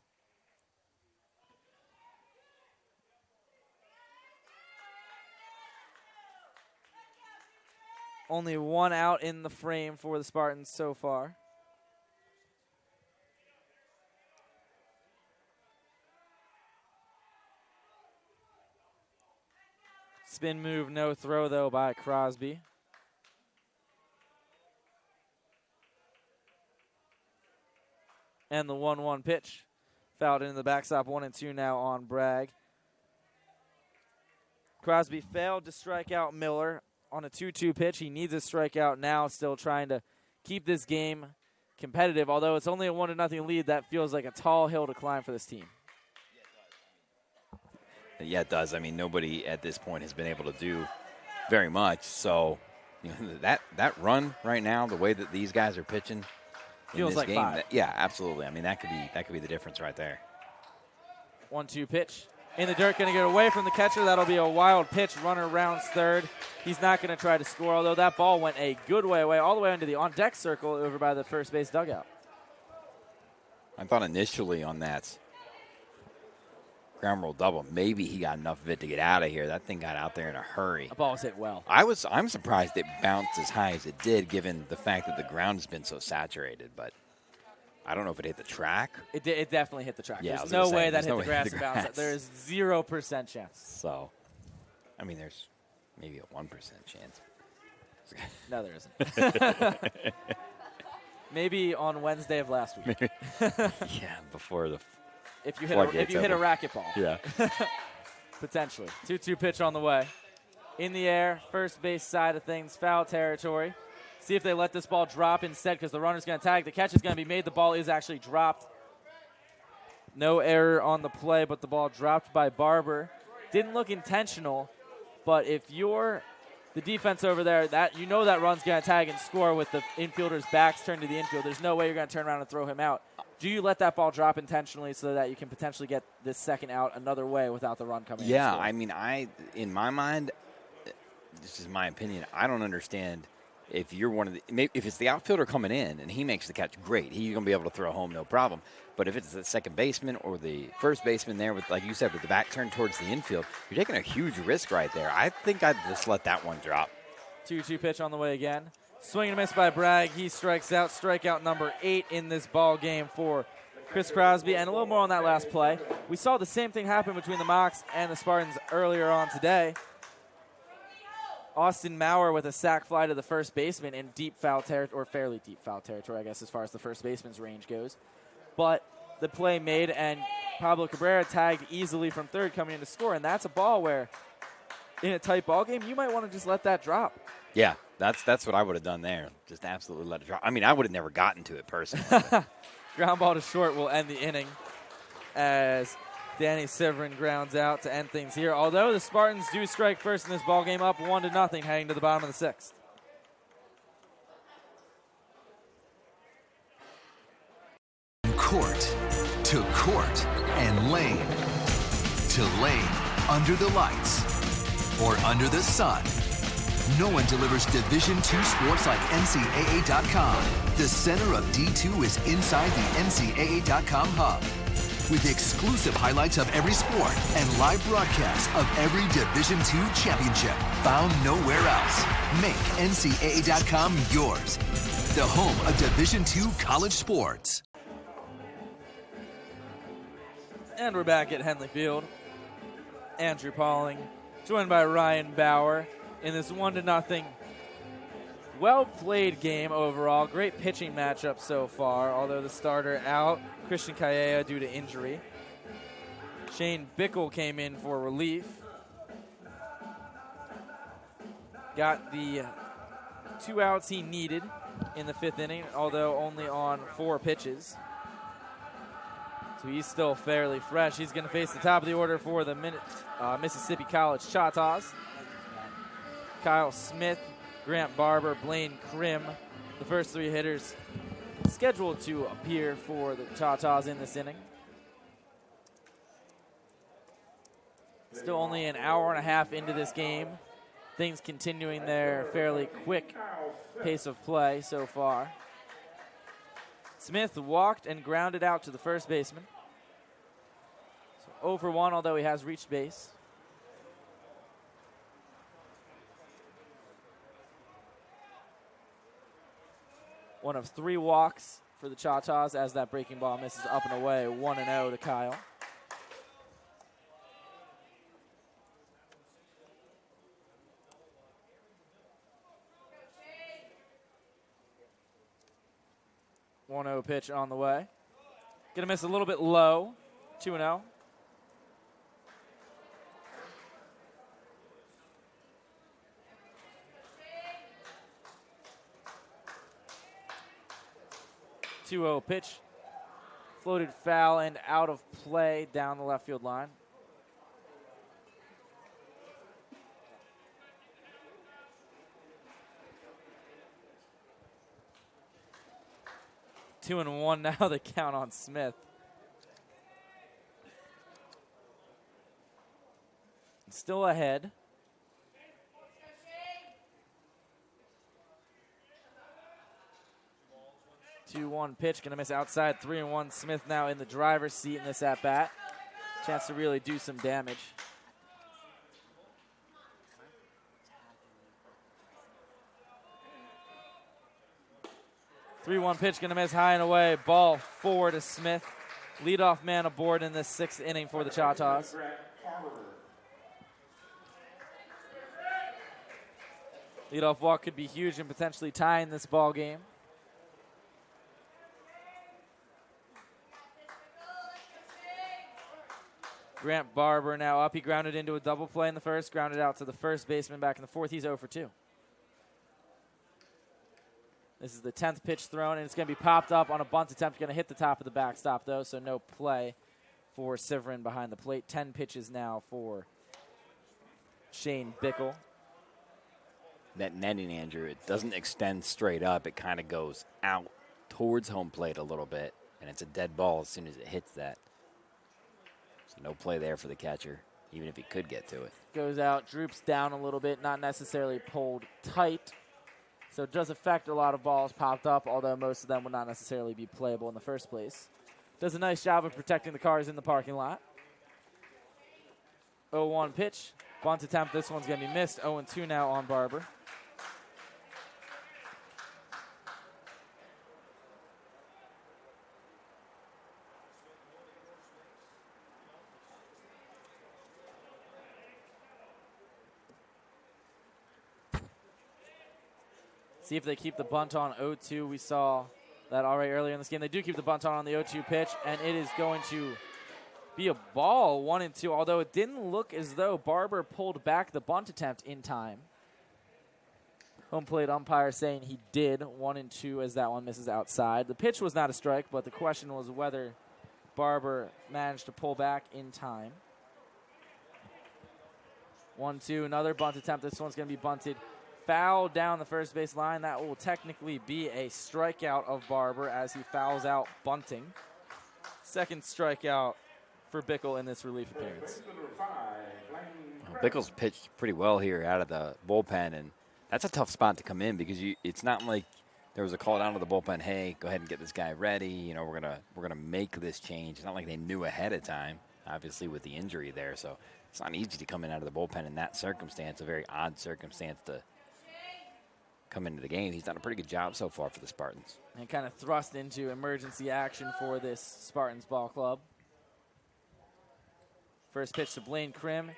Only 1 out in the frame for the Spartans so far. Spin move, no throw, though, by Crosby. And the 1-1 pitch. Fouled into the backstop, 1-2 now on Bragg. Crosby failed to strike out Miller on a 2-2 pitch. He needs a strikeout now, still trying to keep this game competitive. Although it's only a 1-0 lead, that feels like a tall hill to climb for this team. Yeah, it does. I mean, nobody at this point has been able to do very much. So, you know, that run right now, the way that these guys are pitching, feels like game, 5. Yeah, absolutely. I mean, that could be the difference right there. 1-2 pitch in the dirt, going to get away from the catcher. That'll be a wild pitch. Runner rounds third. He's not going to try to score, although that ball went a good way away, all the way into the on-deck circle over by the first base dugout. I thought initially on that ground roll double, maybe he got enough of it to get out of here. That thing got out there in a hurry. The ball was hit well. I'm surprised it bounced as high as it did, given the fact that the ground has been so saturated. But I don't know if it hit the track. It definitely hit the track. Yeah, There's no way that hit no the way grass and bounced. There's 0% chance. So, I mean, there's maybe a 1% chance. No, there isn't. Maybe on Wednesday of last week. Yeah, before the. If you hit a racquetball. Yeah. Potentially. 2-2 pitch on the way. In the air, first base side of things, foul territory. See if they let this ball drop instead, because the runner's going to tag. The catch is going to be made. The ball is actually dropped. No error on the play, but the ball dropped by Barber. Didn't look intentional, but if you're the defense over there, that you know that run's going to tag and score with the infielder's backs turned to the infield. There's no way you're going to turn around and throw him out. Do you let that ball drop intentionally so that you can potentially get this second out another way without the run coming in? Yeah, I mean, in my mind, this is my opinion, I don't understand if you're one of the – if it's the outfielder coming in and he makes the catch, great. He's going to be able to throw home, no problem. But if it's the second baseman or the first baseman there, with, like you said, with the back turned towards the infield, you're taking a huge risk right there. I think I'd just let that one drop. 2-2 pitch on the way again. Swing and a miss by Bragg. He strikes out. Strikeout number 8 in this ball game for Chris Crosby. And a little more on that last play. We saw the same thing happen between the Mocs and the Spartans earlier on today. Austin Maurer with a sac fly to the first baseman in deep foul territory, or fairly deep foul territory, I guess, as far as the first baseman's range goes. But the play made, and Pablo Cabrera tagged easily from third coming in to score. And that's a ball where, in a tight ball game, you might want to just let that drop. Yeah, that's what I would have done there. Just absolutely let it drop. I mean, I would have never gotten to it personally. Ground ball to short will end the inning as Danny Severin grounds out to end things here. Although the Spartans do strike first in this ball game, up 1-0 heading to the bottom of the 6th. Court to court and lane to lane, under the lights or under the sun. No one delivers Division II sports like NCAA.com. The center of D2 is inside the NCAA.com hub, with exclusive highlights of every sport and live broadcasts of every Division II championship found nowhere else. Make NCAA.com yours, the home of Division II college sports. And we're back at Henley Field. Andrew Pauling, joined by Ryan Bauer in this 1-0 well-played game overall. Great pitching matchup so far, although the starter out, Christian Calleja, due to injury. Shane Bickle came in for relief. Got the 2 outs he needed in the 5th inning, although only on 4 pitches. So he's still fairly fresh. He's going to face the top of the order for the Mississippi College Choctaws. Kyle Smith, Grant Barber, Blaine Krim, the first 3 hitters scheduled to appear for the Choctaws in this inning. Still only an hour and a half into this game. Things continuing their fairly quick pace of play so far. Smith walked and grounded out to the first baseman. So 0 for 1, although he has reached base. One of 3 walks for the Choctaws as that breaking ball misses up and away. 1-0 to Kyle. One 0 pitch on the way. Gonna miss a little bit low. 2-0. Two-0 pitch. Floated foul and out of play down the left field line. Two and one now, the count on Smith. Still ahead. 2-1 pitch, gonna miss outside. 3-1. Smith now in the driver's seat in this at bat. Chance to really do some damage. Three-one pitch, gonna miss high and away. Ball 4 to Smith. Leadoff man aboard in this 6th inning for the Choctaws. Leadoff walk could be huge and potentially tying this ball game. Grant Barber now up. He grounded into a double play in the first, grounded out to the first baseman back in the 4th. He's 0 for 2. This is the 10th pitch thrown, and it's going to be popped up on a bunt attempt. Going to hit the top of the backstop, though, so no play for Severin behind the plate. 10 pitches now for Shane Bickle. That netting, Andrew, it doesn't extend straight up. It kind of goes out towards home plate a little bit, and it's a dead ball as soon as it hits that. So no play there for the catcher, even if he could get to it. Goes out, droops down a little bit, not necessarily pulled tight. So it does affect a lot of balls popped up, although most of them would not necessarily be playable in the first place. Does a nice job of protecting the cars in the parking lot. 0-1 pitch. Bunt attempt. This one's going to be missed. 0-2 now on Barber. See if they keep the bunt on 0-2. We saw that already earlier in this game. They do keep the bunt on the 0-2 pitch, and it is going to be a ball, 1-2, although it didn't look as though Barber pulled back the bunt attempt in time. Home plate umpire saying he did, 1-2 as that one misses outside. The pitch was not a strike, but the question was whether Barber managed to pull back in time. 1-2, another bunt attempt. This one's going to be bunted foul down the first base line. That will technically be a strikeout of Barber as he fouls out bunting. Second strikeout for Bickle in this relief appearance. Well, Bickle's pitched pretty well here out of the bullpen, and that's a tough spot to come in because it's not like there was a call down to the bullpen, hey, go ahead and get this guy ready. You know, we're gonna make this change. It's not like they knew ahead of time, obviously with the injury there. So it's not easy to come in out of the bullpen in that circumstance, a very odd circumstance to come into the game. He's done a pretty good job so far for the Spartans. And kind of thrust into emergency action for this Spartans ball club. First pitch to Blaine Krim.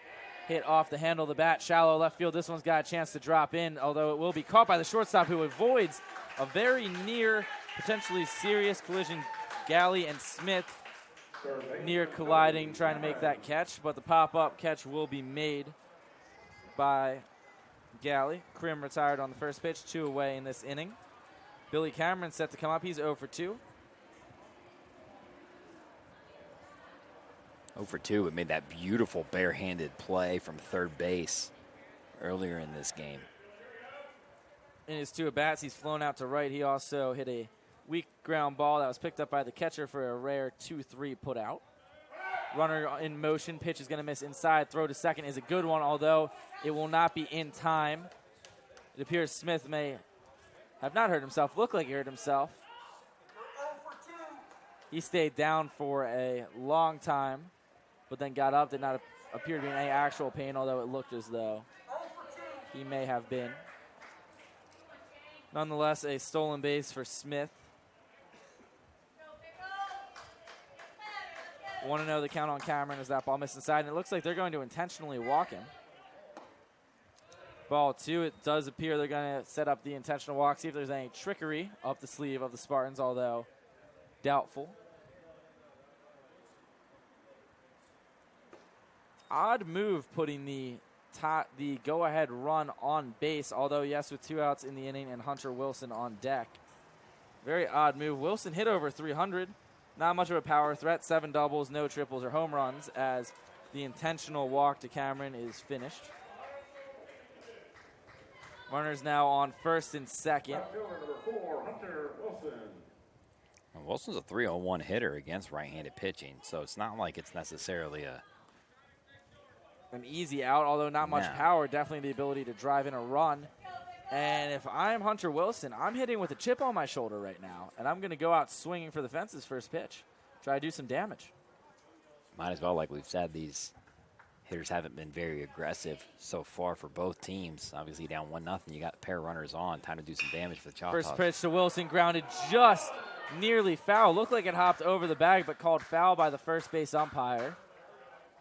Hit off the handle of the bat, shallow left field. This one's got a chance to drop in, although it will be caught by the shortstop, who avoids a very near, potentially serious collision. Galley and Smith near colliding, trying to make that catch, but the pop-up catch will be made by Galley. Krim retired on the first pitch, 2 away in this inning. Billy Cameron set to come up. He's 0 for 2. 0 for 2, but made that beautiful barehanded play from third base earlier in this game. In his 2 at-bats, he's flown out to right. He also hit a weak ground ball that was picked up by the catcher for a rare 2-3 put out. Runner in motion, pitch is going to miss inside. Throw to second is a good one, although it will not be in time. It appears Smith may have not hurt himself. Looked like he hurt himself. He stayed down for a long time, but then got up. Did not appear to be in any actual pain, although it looked as though he may have been. Nonetheless, a stolen base for Smith. 1-0 the count on Cameron as that ball missed inside, and it looks like they're going to intentionally walk him. Ball 2, it does appear they're going to set up the intentional walk, see if there's any trickery up the sleeve of the Spartans, although doubtful. Odd move putting the go-ahead run on base, although yes, with 2 outs in the inning and Hunter Wilson on deck. Very odd move. Wilson hit over 300. Not much of a power threat. 7 doubles, no triples or home runs as the intentional walk to Cameron is finished. Runners now on first and second. Wilson's a 301 hitter against right-handed pitching, so it's not like it's necessarily an easy out, although not much power. Definitely the ability to drive in a run. And if I'm Hunter Wilson, I'm hitting with a chip on my shoulder right now, and I'm going to go out swinging for the fences first pitch. Try to do some damage. Might as well, like we've said, these hitters haven't been very aggressive so far for both teams. Obviously down 1-0, you got a pair of runners on. Time to do some damage for the Choctaws. First pitch to Wilson, grounded just nearly foul. Looked like it hopped over the bag, but called foul by the first base umpire.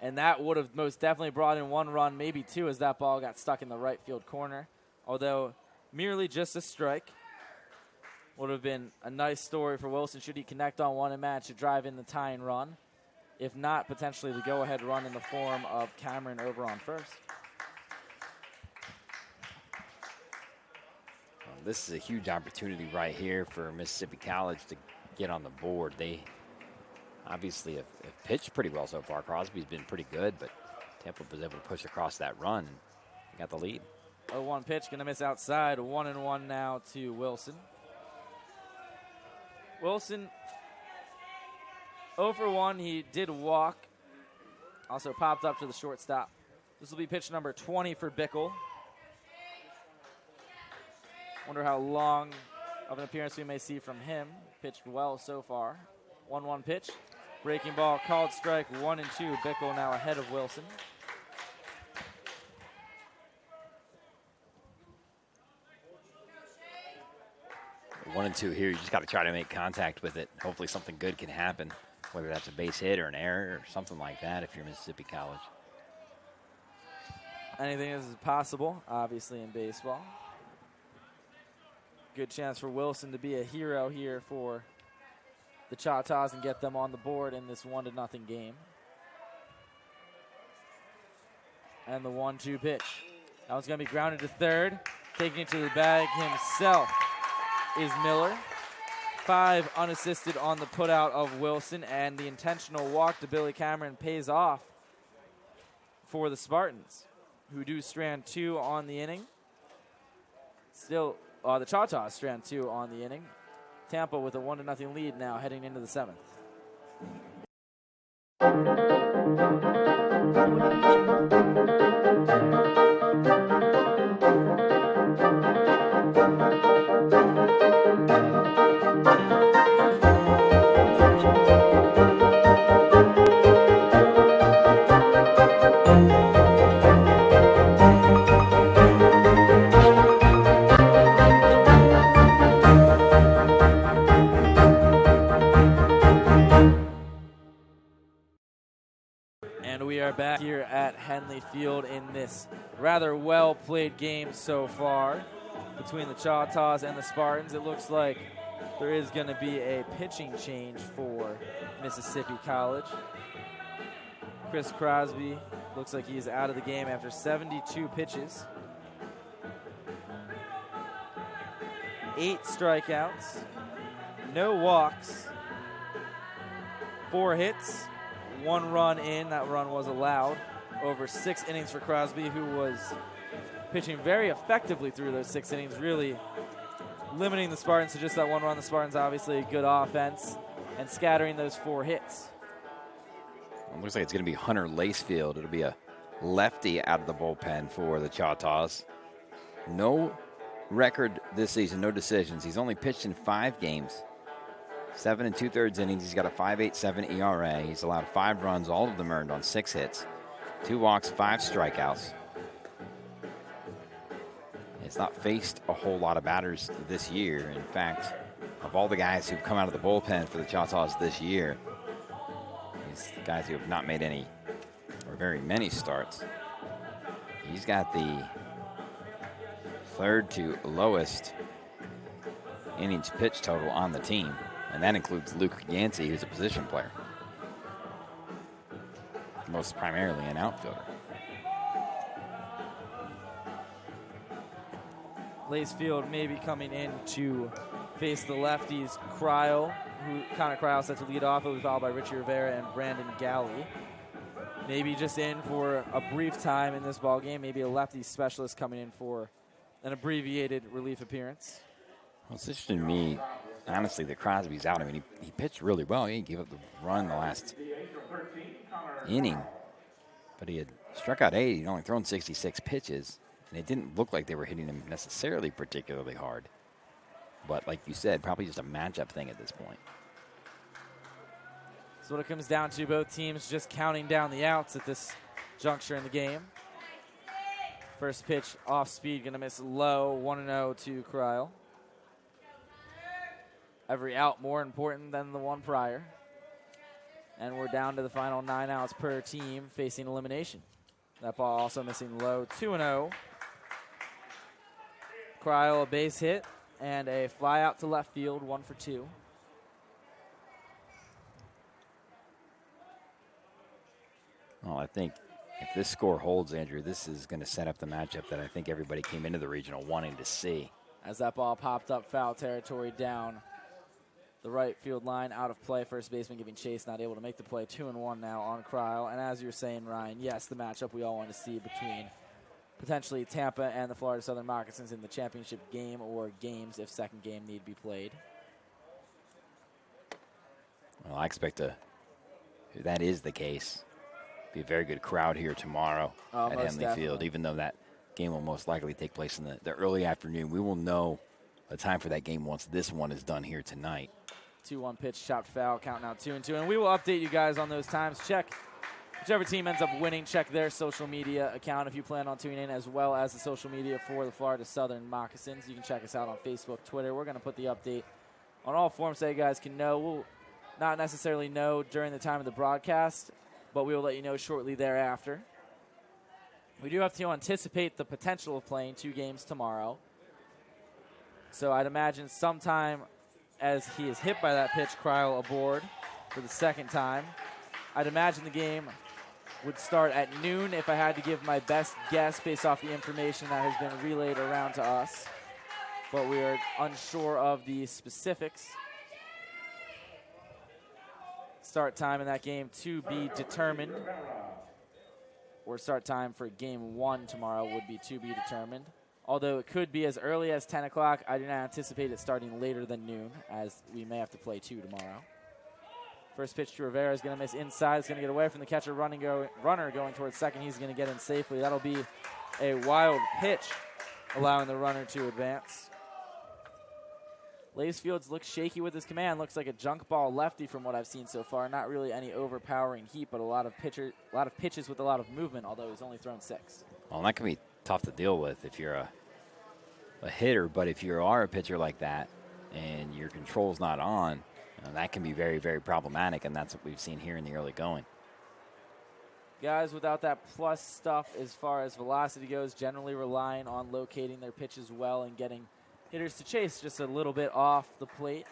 And that would have most definitely brought in 1 run, maybe 2, as that ball got stuck in the right field corner. Although merely just a strike would have been a nice story for Wilson should he connect on one and match to drive in the tying run. If not, potentially the go-ahead run in the form of Cameron over on first. Well, this is a huge opportunity right here for Mississippi College to get on the board. They obviously have pitched pretty well so far. Crosby's been pretty good, but Tampa was able to push across that run and got the lead. 0-1 pitch, going to miss outside. 1-1 now to Wilson. Wilson 0 for 1. He did walk. Also popped up to the shortstop. This will be pitch number 20 for Bickle. Wonder how long of an appearance we may see from him. Pitched well so far. 1-1 pitch. Breaking ball, called strike, 1-2. Bickle now ahead of Wilson. 1-2 here. You just got to try to make contact with it. Hopefully something good can happen, whether that's a base hit or an error or something like that if you're Mississippi College. Anything is possible, obviously, in baseball. Good chance for Wilson to be a hero here for the Choctaws and get them on the board in this 1-0 game. And the 1-2 pitch. That one's going to be grounded to third. Taking it to the bag himself is Miller. 5 unassisted on the putout of Wilson, and the intentional walk to Billy Cameron pays off for the Spartans, who do strand 2 on the inning. Still, the Choctaws strand 2 on the inning. Tampa with a 1-0 lead now heading into the 7th. We are back here at Henley Field in this rather well-played game so far between the Choctaws and the Spartans. It looks like there is going to be a pitching change for Mississippi College. Chris Crosby looks like he's out of the game after 72 pitches. 8 strikeouts, no walks, 4 hits, 1 run in. That run was allowed. Over 6 innings for Crosby, who was pitching very effectively through those 6 innings, really limiting the Spartans to just that 1 run. The Spartans obviously a good offense and scattering those 4 hits. It looks like it's going to be Hunter Lacefield. It'll be a lefty out of the bullpen for the Choctaws. No record this season, no decisions. He's only pitched in 5 games. 7 2/3 innings. He's got a 5.87 ERA. He's allowed 5 runs, all of them earned on 6 hits. 2 walks, 5 strikeouts. It's not faced a whole lot of batters this year. In fact, of all the guys who've come out of the bullpen for the Choctaws this year, these guys who have not made any or very many starts, he's got the 3rd to lowest innings pitch total on the team, and that includes Luke Yancey, who's a position player, most primarily an outfielder. Lacefield may be coming in to face the lefties. Connor Cryle set to lead off. It was followed by Richie Rivera and Brandon Galley. Maybe just in for a brief time in this ball game. Maybe a lefty specialist coming in for an abbreviated relief appearance. Well, it's interesting to me, honestly, that Crosby's out. I mean, he pitched really well. He gave up the run the last inning, but he had struck out 8. He'd only thrown 66 pitches. And it didn't look like they were hitting him necessarily particularly hard. But like you said, probably just a matchup thing at this point. So what it comes down to, both teams just counting down the outs at this juncture in the game. First pitch off speed, going to miss low, 1-0 to Cryle. Every out more important than the one prior. And we're down to the final 9 outs per team facing elimination. That ball also missing low, 2-0. Cryle, a base hit and a fly out to left field, 1 for 2. Well, I think if this score holds, Andrew, this is going to set up the matchup that I think everybody came into the regional wanting to see. As that ball popped up foul territory down the right field line, out of play. First baseman giving chase, not able to make the play. 2-1 now on Cryle. And as you're saying, Ryan, yes, the matchup we all want to see between potentially Tampa and the Florida Southern Moccasins in the championship game, or games if second game need be played. Well, I expect if that is the case, be a very good crowd here tomorrow at Henley Field, even though that game will most likely take place in the early afternoon. We will know the time for that game once this one is done here tonight. 2-1 pitch, chopped foul, counting out 2-2. And we will update you guys on those times. Check whichever team ends up winning, check their social media account if you plan on tuning in, as well as the social media for the Florida Southern Moccasins. You can check us out on Facebook, Twitter. We're going to put the update on all forms so you guys can know. We'll not necessarily know during the time of the broadcast, but we will let you know shortly thereafter. We do have to anticipate the potential of playing 2 games tomorrow. So I'd imagine sometime as he is hit by that pitch, Cryle aboard for the second time. I'd imagine the game would start at noon if I had to give my best guess based off the information that has been relayed around to us. But we are unsure of the specifics. Start time in that game to be determined. Or start time for game 1 tomorrow would be to be determined. Although it could be as early as 10 o'clock, I do not anticipate it starting later than noon, as we may have to play 2 tomorrow. First pitch to Rivera is going to miss inside. It's going to get away from the catcher. Runner going towards second. He's going to get in safely. That'll be a wild pitch, allowing the runner to advance. Lacefields looks shaky with his command. Looks like a junk ball lefty from what I've seen so far. Not really any overpowering heat, but a lot of pitches with a lot of movement, although he's only thrown 6. Well, that can be tough to deal with if you're a hitter, but if you are a pitcher like that and your control's not on, that can be very, very problematic, and that's what we've seen here in the early going. Guys without that plus stuff as far as velocity goes, generally relying on locating their pitches well and getting hitters to chase just a little bit off the plate.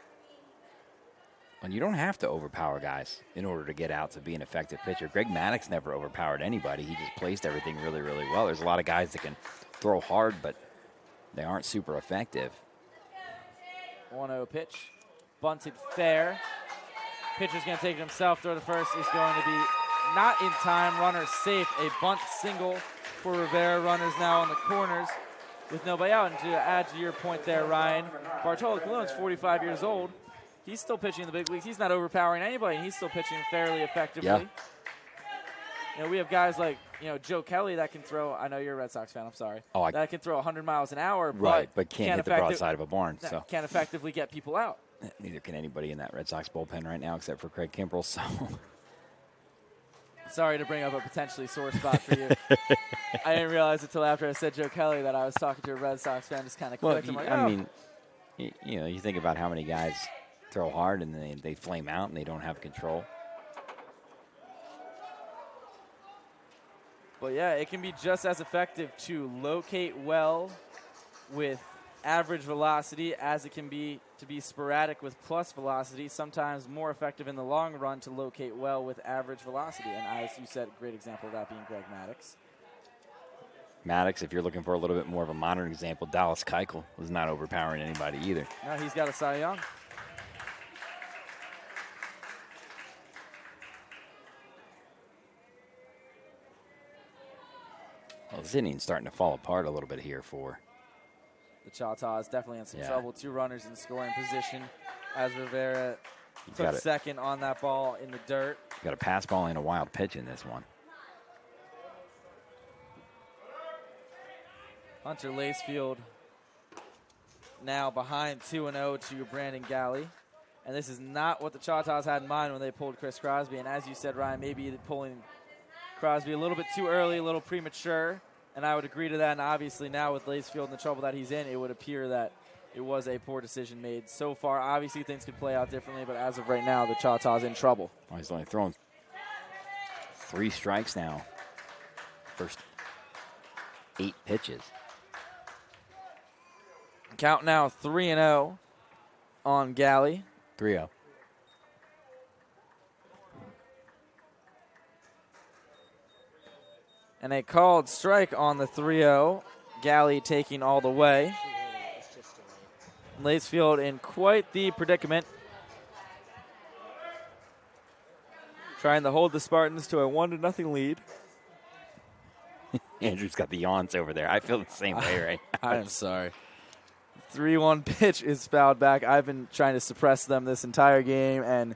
And you don't have to overpower guys in order to get out to be an effective pitcher. Greg Maddox never overpowered anybody. He just placed everything really, really well. There's a lot of guys that can throw hard, but they aren't super effective. 1-0 pitch. Bunted fair. Pitcher's going to take it himself. Throw to first is going to be not in time. Runner safe. A bunt single for Rivera. Runners now on the corners with nobody out. And to add to your point there, Ryan, Bartolo Colon's 45 years old. He's still pitching in the big leagues. He's not overpowering anybody. He's still pitching fairly effectively. Yeah. we have guys like, Joe Kelly that can throw. I know you're a Red Sox fan. I'm sorry. That can throw 100 miles an hour, but can't hit the broadside of a barn. So can't effectively get people out. Neither can anybody in that Red Sox bullpen right now, except for Craig Kimbrell. So sorry to bring up a potentially sore spot for you. I didn't realize until after I said Joe Kelly that I was talking to a Red Sox fan. Just kind of clicked. I'm like, I mean, you think about how many guys throw hard and they flame out and they don't have control. But yeah, it can be just as effective to locate well with average velocity as it can be to be sporadic with plus velocity. Sometimes more effective in the long run to locate well with average velocity. And as you said, great example of that being Greg Maddux. Maddux, if you're looking for a little bit more of a modern example, Dallas Keuchel was not overpowering anybody either. No, he's got a Cy Young. Well, this inning's starting to fall apart a little bit here for the Choctaws. Definitely in some trouble. 2 runners in scoring position as Rivera took second on that ball in the dirt. Got a pass ball and a wild pitch in this one. Hunter Lacefield now behind 2-0 to Brandon Galley. And this is not what the Choctaws had in mind when they pulled Chris Crosby. And as you said, Ryan, maybe pulling Crosby a little bit too early, a little premature. And I would agree to that. And obviously now with Lacefield and the trouble that he's in, it would appear that it was a poor decision made so far. Obviously things could play out differently, but as of right now, the Choctaws in trouble. Oh, he's only thrown 3 strikes now. First 8 pitches. Count now 3-0 on Galley. 3-0. And a called strike on the 3-0. Galley taking all the way. Lacefield in quite the predicament. Trying to hold the Spartans to a 1-0 lead. Andrew's got the yawns over there. I feel the same way right now. I am sorry. 3-1 pitch is fouled back. I've been trying to suppress them this entire game, and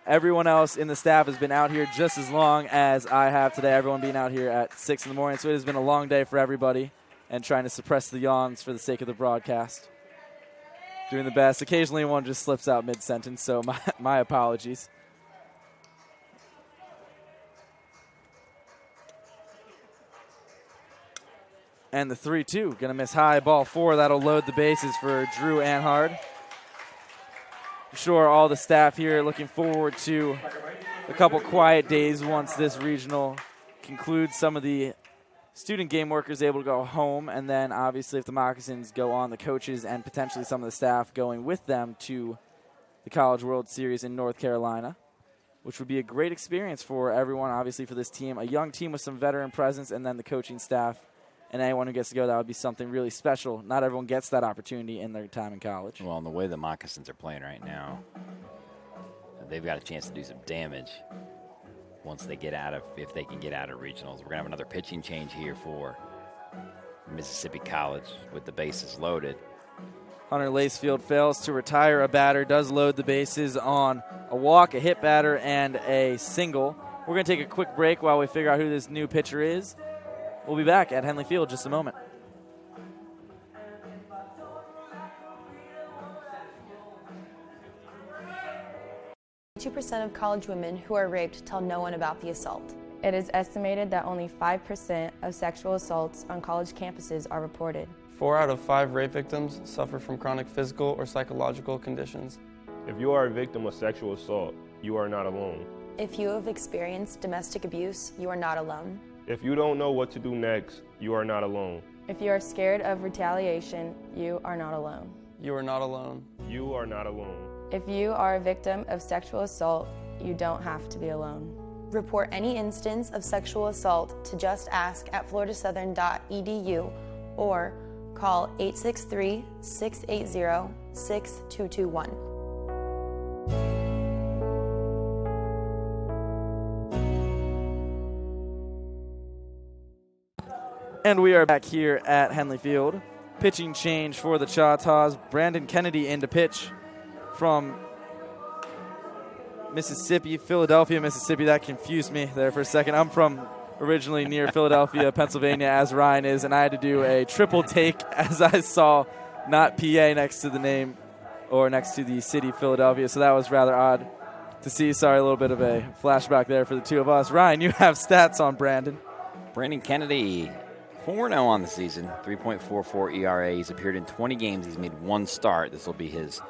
everyone else in the staff has been out here just as long as I have today, everyone being out here at 6 in the morning. So it has been a long day for everybody and trying to suppress the yawns for the sake of the broadcast. Doing the best. Occasionally one just slips out mid-sentence, so my apologies. And the 3-2, going to miss high, ball 4. That'll load the bases for Drew Anhard. I'm sure all the staff here are looking forward to a couple quiet days once this regional concludes. Some of the student game workers able to go home, and then obviously if the Moccasins go on, the coaches and potentially some of the staff going with them to the College World Series in North Carolina, which would be a great experience for everyone, obviously for this team. A young team with some veteran presence, and then the coaching staff. And anyone who gets to go, that would be something really special. Not everyone gets that opportunity in their time in college. Well, in the way the Moccasins are playing right now, they've got a chance to do some damage once they get out of, if they can get out of regionals. We're going to have another pitching change here for Mississippi College with the bases loaded. Hunter Lacefield fails to retire a batter, does load the bases on a walk, a hit batter, and a single. We're going to take a quick break while we figure out who this new pitcher is. We'll be back at Henley Field in just a moment. % of college women who are raped tell no one about the assault. It is estimated that only 5% of sexual assaults on college campuses are reported. 4 out of 5 rape victims suffer from chronic physical or psychological conditions. If you are a victim of sexual assault, you are not alone. If you have experienced domestic abuse, you are not alone. If you don't know what to do next, you are not alone. If you are scared of retaliation, you are not alone. You are not alone. You are not alone. If you are a victim of sexual assault, you don't have to be alone. Report any instance of sexual assault to justask@floridasouthern.edu or call 863-680-6221. And we are back here at Henley Field. Pitching change for the Choctaws. Brandon Kennedy in to pitch from Mississippi, Philadelphia, Mississippi. That confused me there for a second. I'm from originally near Philadelphia, Pennsylvania, as Ryan is, and I had to do a triple take as I saw not PA next to the name or next to the city Philadelphia, so that was rather odd to see. Sorry, a little bit of a flashback there for the two of us. Ryan, you have stats on Brandon. Brandon Kennedy, 4-0 on the season, 3.44 ERA. He's appeared in 20 games. He's made one start. This will be his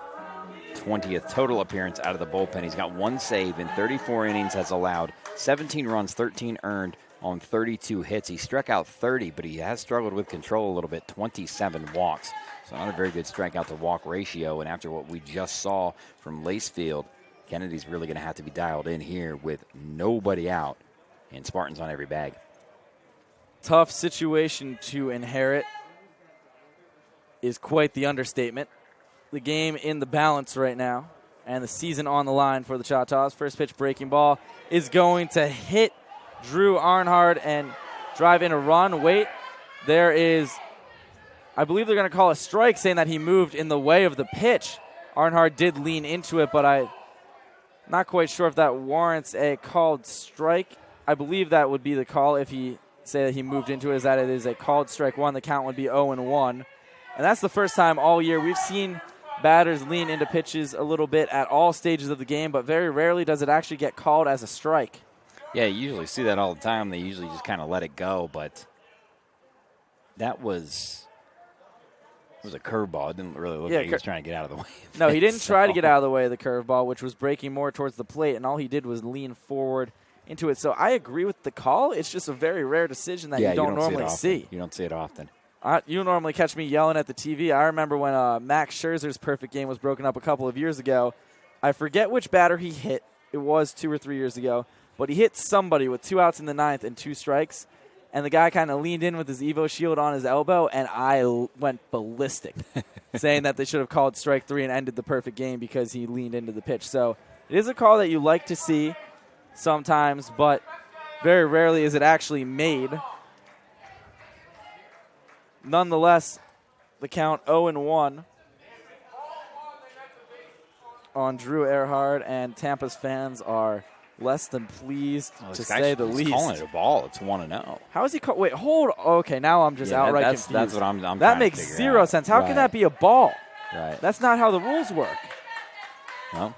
20th total appearance out of the bullpen. He's got one save in 34 innings, has allowed 17 runs, 13 earned on 32 hits. He struck out 30, but he has struggled with control a little bit, 27 walks. So not a very good strikeout to walk ratio. And after what we just saw from Lacefield, Kennedy's really going to have to be dialed in here with nobody out and Spartans on every bag. Tough situation to inherit is quite the understatement. The game in the balance right now and the season on the line for the Choctaws. First pitch breaking ball is going to hit Drew Arnhard and drive in a run. Wait, there is, I believe they're going to call a strike, saying that he moved in the way of the pitch. Arnhard did lean into it, but I'm not quite sure if that warrants a called strike. I believe that would be the call if he say that he moved into it, is that it is a called strike one. The count would be 0-1. And that's the first time all year we've seen batters lean into pitches a little bit at all stages of the game, but very rarely does it actually get called as a strike. Yeah, you usually see that all the time. They usually just kind of let it go, but that was a curveball. It didn't really look like he was trying to get out of the way. No, he didn't try to get out of the way of the curveball, which was breaking more towards the plate, and all he did was lean forward into it. So I agree with the call. It's just a very rare decision that you don't normally see. You don't see it often. You normally catch me yelling at the TV. I remember when Max Scherzer's perfect game was broken up a couple of years ago. I forget which batter he hit. It was 2 or 3 years ago. But he hit somebody with 2 outs in the ninth and 2 strikes. And the guy kind of leaned in with his Evo shield on his elbow, and I went ballistic, saying that they should have called strike 3 and ended the perfect game because he leaned into the pitch. So it is a call that you like to see sometimes, but very rarely is it actually made. Nonetheless, the count 0-1 on Drew Earhart, and Tampa's fans are less than pleased, to say the least. He's calling it a ball. It's 1-0. How is he call? Wait, hold. Okay, now I'm just outright confused. That's what I'm that makes zero sense. How can that be a ball? Right. That's not how the rules work. Well,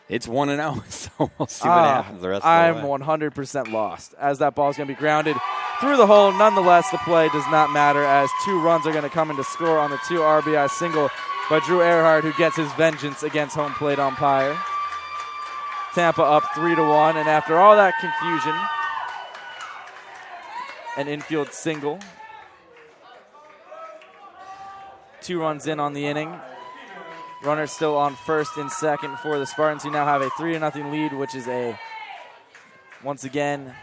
it's 1-0, so we'll see what happens the rest I'm of the way. 100% lost, as that ball's going to be grounded through the hole. Nonetheless, the play does not matter, as 2 runs are going to come in to score on the 2 RBI single by Drew Earhart, who gets his vengeance against home plate umpire. Tampa up 3-1, and after all that confusion, an infield single. 2 runs in on the inning. Runner still on first and second for the Spartans, who now have a 3-0 lead, which is once again,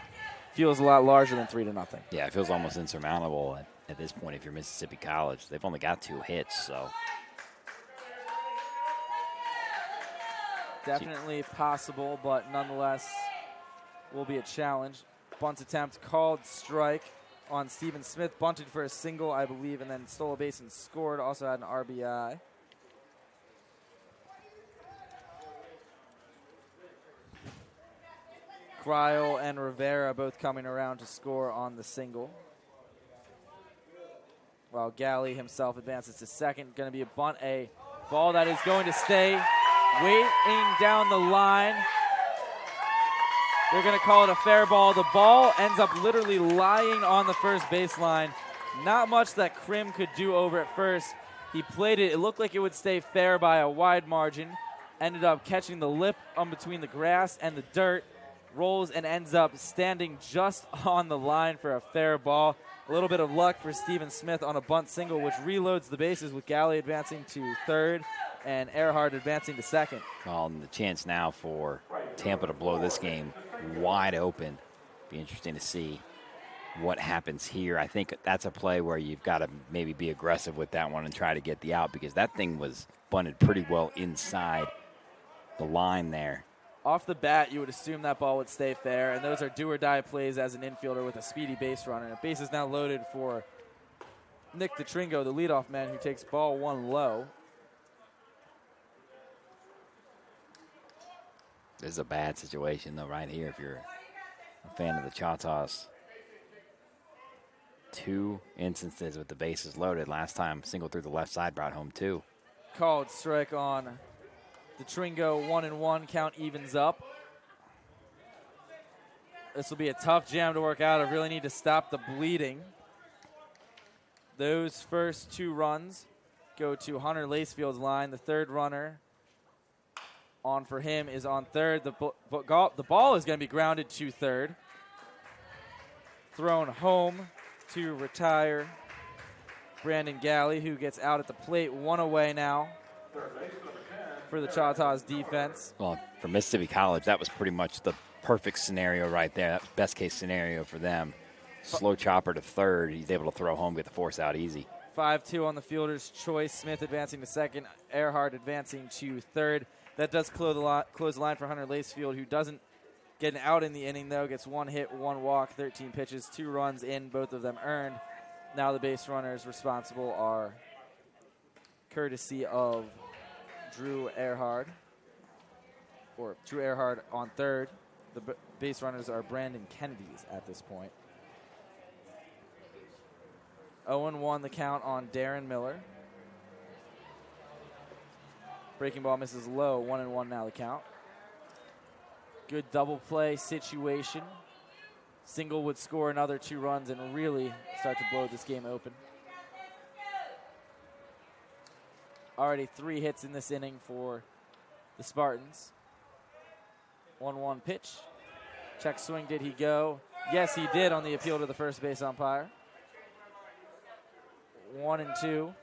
feels a lot larger than 3-0. Yeah, it feels almost insurmountable at this point if you're Mississippi College. They've only got 2 hits, so. Definitely possible, but nonetheless will be a challenge. Bunt attempt called strike on Stephen Smith. Bunted for a single, I believe, and then stole a base and scored. Also had an RBI. Cryle and Rivera both coming around to score on the single, while Galley himself advances to second. Going to be a bunt, a ball that is going to stay waiting down the line. They're going to call it a fair ball. The ball ends up literally lying on the first baseline. Not much that Krim could do over at first. He played it. It looked like it would stay fair by a wide margin. Ended up catching the lip on between the grass and the dirt. Rolls and ends up standing just on the line for a fair ball. A little bit of luck for Stephen Smith on a bunt single, which reloads the bases with Galley advancing to third and Earhart advancing to second. Well, and the chance now for Tampa to blow this game wide open. Be interesting to see what happens here. I think that's a play where you've got to maybe be aggressive with that one and try to get the out, because that thing was bunted pretty well inside the line there. Off the bat, you would assume that ball would stay fair, and those are do-or-die plays as an infielder with a speedy base runner. Base is now loaded for Nick DeTringo, the leadoff man, who takes ball 1 low. This is a bad situation, though, right here, if you're a fan of the Choctaws. 2 instances with the bases loaded. Last time, single through the left side brought home 2. Called strike on the Tringo. 1-1, count evens up. This will be a tough jam to work out. I really need to stop the bleeding. Those first 2 runs go to Hunter Lacefield's line. The third runner on for him is on third. The ball is going to be grounded to third. Thrown home to retire Brandon Galley, who gets out at the plate. 1 away now for the Choctaws defense. Well, for Mississippi College, that was pretty much the perfect scenario right there. That was best case scenario for them. Slow chopper to third. He's able to throw home, get the force out easy. 5-2 on the fielder's choice. Smith advancing to second. Earhart advancing to third. That does close the line for Hunter Lacefield, who doesn't get an out in the inning, though. Gets 1 hit, 1 walk, 13 pitches, 2 runs in, both of them earned. Now the base runners responsible are courtesy of Drew Earhart on third. The base runners are Brandon Kennedy's at this point. 0-1 the count on Darren Miller. Breaking ball misses low. 1-1 now the count. Good double play situation. Single would score another 2 runs and really start to blow this game open. Already 3 hits in this inning for the Spartans. 1-1 pitch. Check swing, did he go? Yes, he did on the appeal to the first base umpire. 1-2.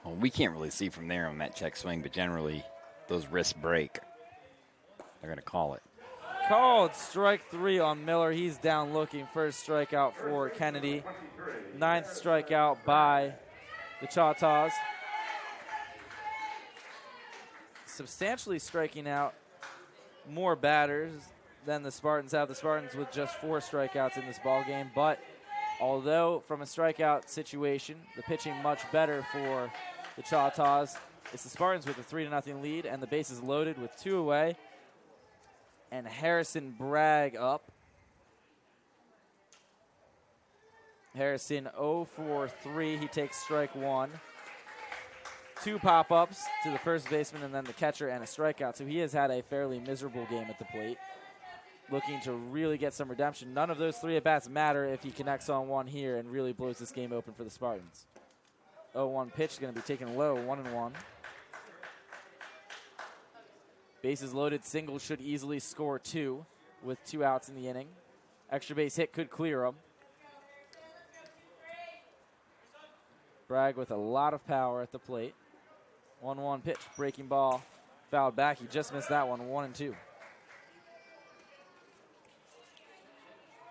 Well, we can't really see from there on that check swing, but generally those wrists break. They're going to call it. Called strike 3 on Miller. He's down looking. First strikeout for Kennedy. 9th strikeout by the Choctaws. Substantially striking out more batters than the Spartans have. The Spartans with just 4 strikeouts in this ball game, but although from a strikeout situation, the pitching much better for the Choctaws. It's the Spartans with a 3-0 lead, and the bases loaded with 2 away. And Harrison Bragg up. Harrison 0 for 3. He takes strike 1. 2 pop-ups to the first baseman and then the catcher and a strikeout. So he has had a fairly miserable game at the plate. Looking to really get some redemption. None of those 3 at-bats matter if he connects on one here and really blows this game open for the Spartans. 0-1 pitch is going to be taken low, 1-1. Bases loaded, single should easily score 2 with 2 outs in the inning. Extra base hit could clear him. Bragg with a lot of power at the plate. 1-1 pitch, breaking ball, fouled back. He just missed that one, 1-2.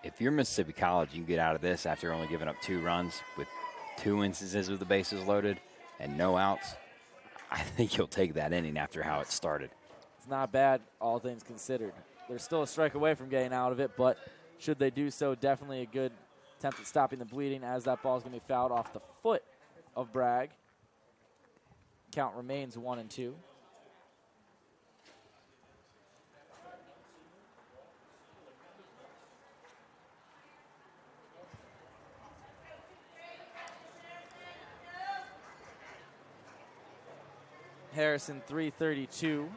If you're Mississippi College, you can get out of this after only giving up 2 runs with 2 instances with the bases loaded and no outs. I think you'll take that inning after how it started. It's not bad, all things considered. They're still a strike away from getting out of it, but should they do so, definitely a good attempt at stopping the bleeding as that ball is going to be fouled off the foot of Bragg. Count remains 1-2. Harrison 332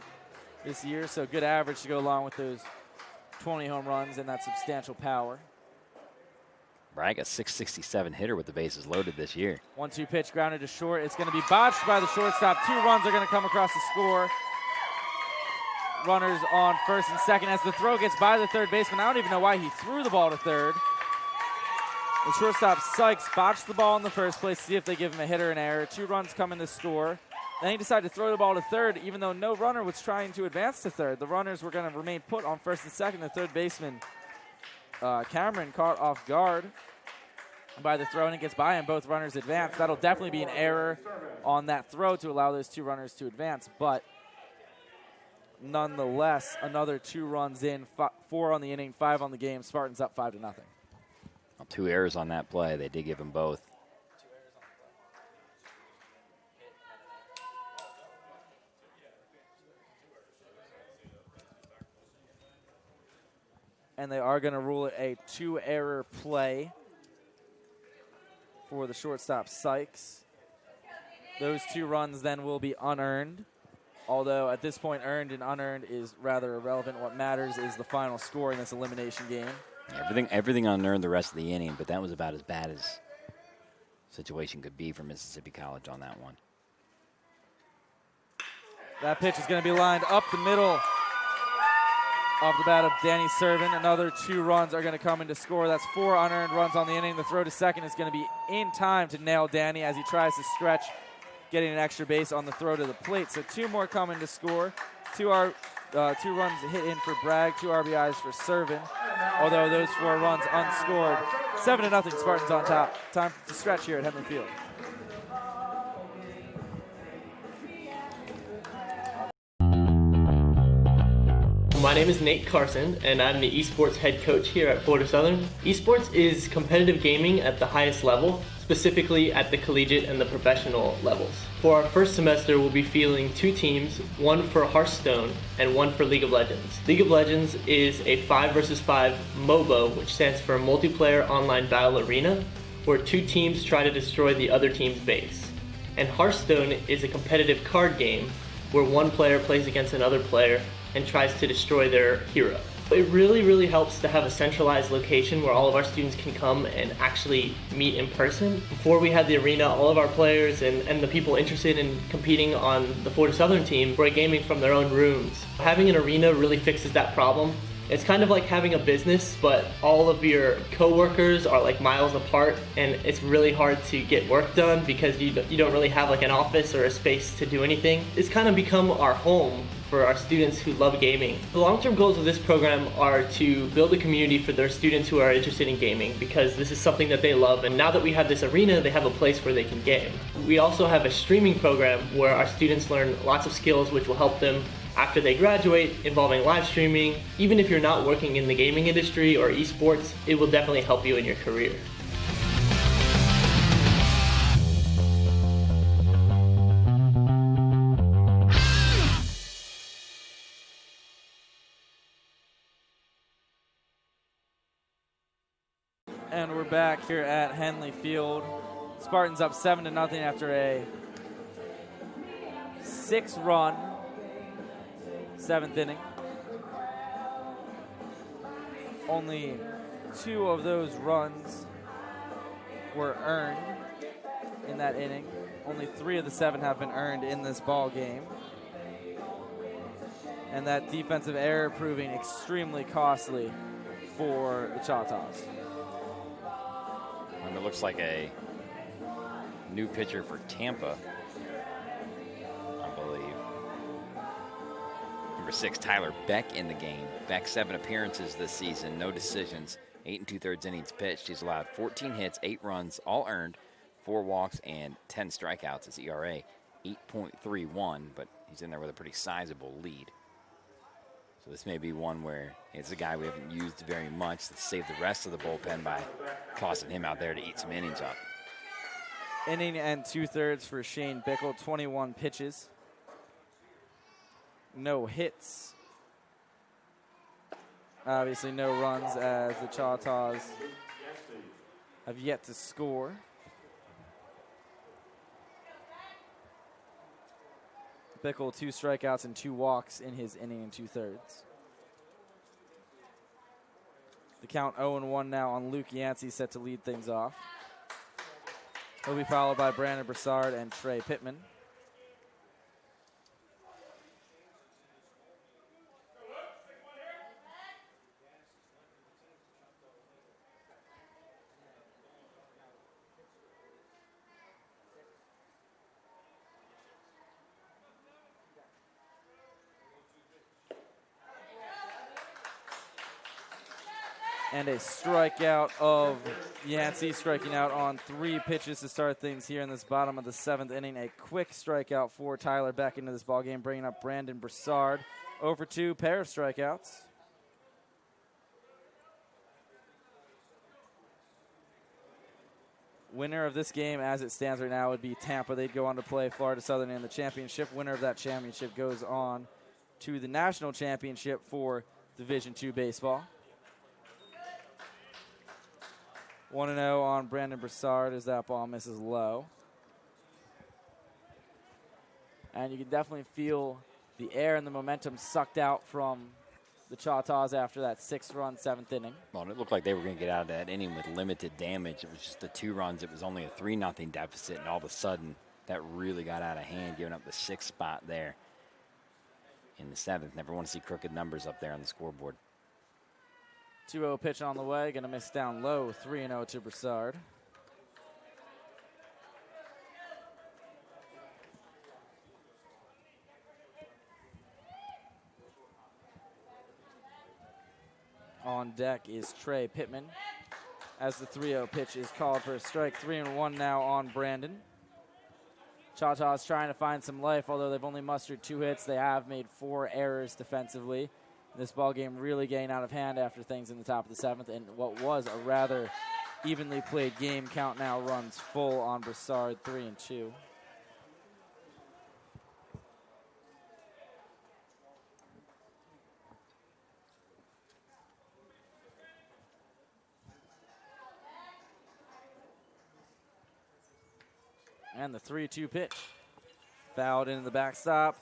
this year, so good average to go along with those 20 home runs and that substantial power. Bragg, a .667 hitter with the bases loaded this year. 1-2 pitch grounded to short. It's going to be botched by the shortstop. 2 runs are going to come across the score. Runners on first and second as the throw gets by the third baseman. I don't even know why he threw the ball to third. The shortstop Sykes botched the ball in the first place to see if they give him a hit or an error. 2 runs come in to score. Then he decided to throw the ball to third, even though no runner was trying to advance to third. The runners were going to remain put on first and second. The third baseman, Cameron, caught off guard by the throw, and it gets by him. Both runners advance. That'll definitely be an error on that throw to allow those 2 runners to advance. But nonetheless, another 2 runs in, 4 on the inning, 5 on the game. Spartans up 5-0. 2 errors on that play. They did give him both. And they are going to rule it a 2-error play for the shortstop, Sykes. Those 2 runs then will be unearned, although at this point earned and unearned is rather irrelevant. What matters is the final score in this elimination game. Everything unearned the rest of the inning, but that was about as bad as situation could be for Mississippi College on that one. That pitch is going to be lined up the middle off the bat of Danny Servin. Another 2 runs are going to come in to score. That's 4 unearned runs on the inning. The throw to second is going to be in time to nail Danny as he tries to stretch, getting an extra base on the throw to the plate. So 2 more coming to score. 2 runs hit in for Bragg, 2 RBIs for Servin. Although those 4 runs unscored. 7-0 Spartans on top. Time to stretch here at Henley Field. My name is Nate Carson, and I'm the esports head coach here at Florida Southern. Esports is competitive gaming at the highest level, specifically at the collegiate and the professional levels. For our first semester, we'll be fielding 2 teams, one for Hearthstone and one for League of Legends. League of Legends is a 5 versus 5 MOBA, which stands for Multiplayer Online Battle Arena, where 2 teams try to destroy the other team's base. And Hearthstone is a competitive card game where one player plays against another player and tries to destroy their hero. It really helps to have a centralized location where all of our students can come and actually meet in person. Before we had the arena, all of our players and the people interested in competing on the Florida Southern team were gaming from their own rooms. Having an arena really fixes that problem. It's kind of like having a business, but all of your coworkers are like miles apart, and it's really hard to get work done because you don't really have like an office or a space to do anything. It's kind of become our home for our students who love gaming. The long-term goals of this program are to build a community for their students who are interested in gaming, because this is something that they love, and now that we have this arena, they have a place where they can game. We also have a streaming program where our students learn lots of skills which will help them after they graduate, involving live streaming. Even if you're not working in the gaming industry or esports, it will definitely help you in your career. And we're back here at Henley Field. Spartans up 7-0 after a 6-run 7th inning. Only 2 of those runs were earned in that inning. Only 3 of the 7 have been earned in this ball game. And that defensive error proving extremely costly for the Choctaws. And it looks like a new pitcher for Tampa, I believe. Number 6, Tyler Beck in the game. Beck 7 appearances this season, no decisions, 8 2/3 innings pitched. He's allowed 14 hits, 8 runs, all earned, 4 walks, and 10 strikeouts. His ERA 8.31, but he's in there with a pretty sizable lead. So this may be one where it's a guy we haven't used very much. Let's save the rest of the bullpen by tossing him out there to eat some innings up. Inning and 2/3 for Shane Bickle, 21 pitches. No hits. Obviously no runs as the Choctaws have yet to score. Bickle 2 strikeouts and 2 walks in his inning and 2/3. The count 0-1 now on Luke Yancey, set to lead things off. He'll be followed by Brandon Broussard and Trey Pittman. And a strikeout of Yancey, striking out on 3 pitches to start things here in this bottom of the 7th inning. A quick strikeout for Tyler Beck into this ballgame, bringing up Brandon Broussard. 0-for-2, pair of strikeouts. Winner of this game, as it stands right now, would be Tampa. They'd go on to play Florida Southern in the championship. Winner of that championship goes on to the national championship for Division II baseball. 1-0 on Brandon Broussard as that ball misses low. And you can definitely feel the air and the momentum sucked out from the Choctaws after that 6-run 7th inning. Well, it looked like they were going to get out of that inning with limited damage. It was just the 2 runs. It was only a 3-0 deficit, and all of a sudden that really got out of hand, giving up the 6th spot there in the 7th. Never want to see crooked numbers up there on the scoreboard. 2-0 pitch on the way, going to miss down low, 3-0 to Broussard. On deck is Trey Pittman as the 3-0 pitch is called for a strike. 3-1 now on Brandon. Choctaws trying to find some life, although they've only mustered 2 hits. They have made 4 errors defensively. This ball game really getting out of hand after things in the top of the 7th, and what was a rather evenly played game. Count now runs full on Broussard, 3-2. And the 3-2 pitch. Fouled into the backstop.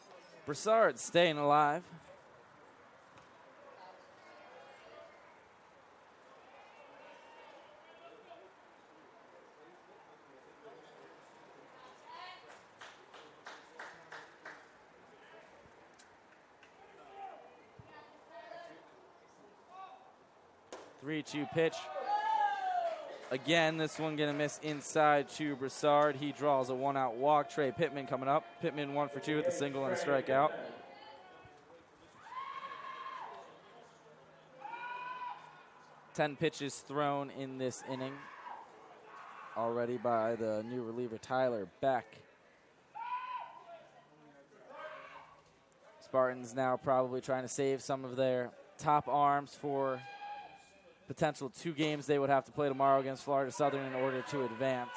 Broussard staying alive. Three-two pitch. Again, this one going to miss inside to Broussard. He draws a 1-out walk. Trey Pittman coming up. Pittman 1 for 2 with a single and a strikeout. Ten pitches thrown in this inning already by the new reliever Tyler Beck. Spartans now probably trying to save some of their top arms for potential 2 games they would have to play tomorrow against Florida Southern in order to advance.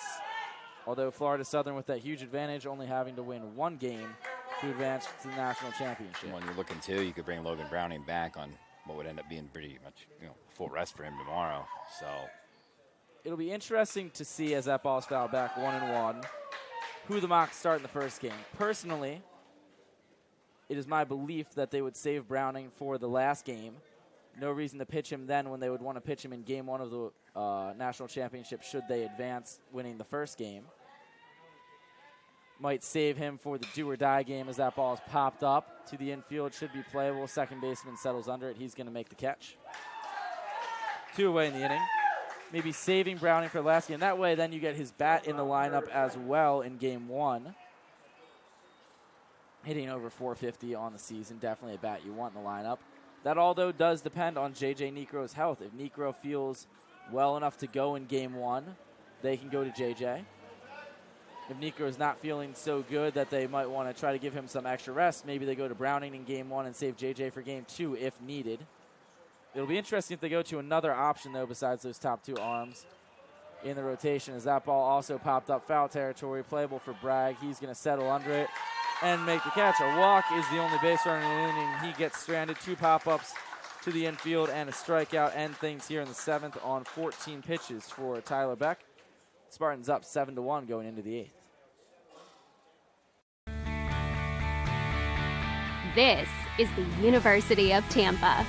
Although Florida Southern with that huge advantage, only having to win 1 game to advance to the national championship. When you're looking too, you could bring Logan Browning back on what would end up being pretty much, full rest for him tomorrow. So it'll be interesting to see as that ball's fouled back 1-1, who the Mocs start in the first game. Personally, it is my belief that they would save Browning for the last game. No reason to pitch him then when they would want to pitch him in game 1 of the national championship should they advance winning the first game. Might save him for the do-or-die game as that ball is popped up to the infield. Should be playable. Second baseman settles under it. He's going to make the catch. 2 away in the inning. Maybe saving Browning for the last game. That way then you get his bat in the lineup as well in game 1. Hitting over 450 on the season. Definitely a bat you want in the lineup. That all, though, does depend on J.J. Necro's health. If Necro feels well enough to go in game 1, they can go to J.J. If Necro is not feeling so good that they might want to try to give him some extra rest, maybe they go to Browning in game 1 and save J.J. for game 2 if needed. It'll be interesting if they go to another option, though, besides those top 2 arms in the rotation, as that ball also popped up foul territory, playable for Bragg. He's going to settle under it and make the catch. A walk is the only base runner in the inning. He gets stranded. 2 pop-ups to the infield and a strikeout. End things here in the 7th on 14 pitches for Tyler Beck. Spartans up 7-1 going into the 8th. This is the University of Tampa.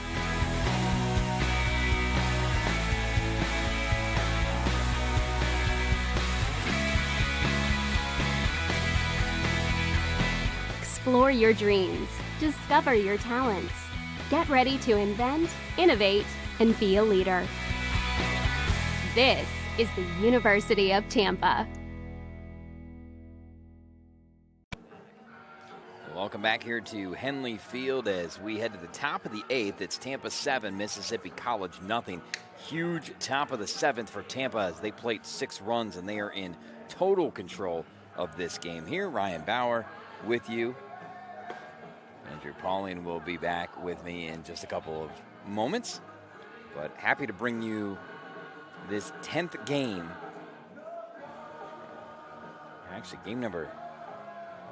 Explore your dreams. Discover your talents. Get ready to invent, innovate, and be a leader. This is the University of Tampa. Welcome back here to Henley Field as we head to the top of the 8th. It's Tampa 7, Mississippi College nothing. Huge top of the 7th for Tampa as they played 6 runs and they are in total control of this game here. Ryan Bauer with you. Andrew Pauling will be back with me in just a couple of moments, but happy to bring you this 10th game Actually, game number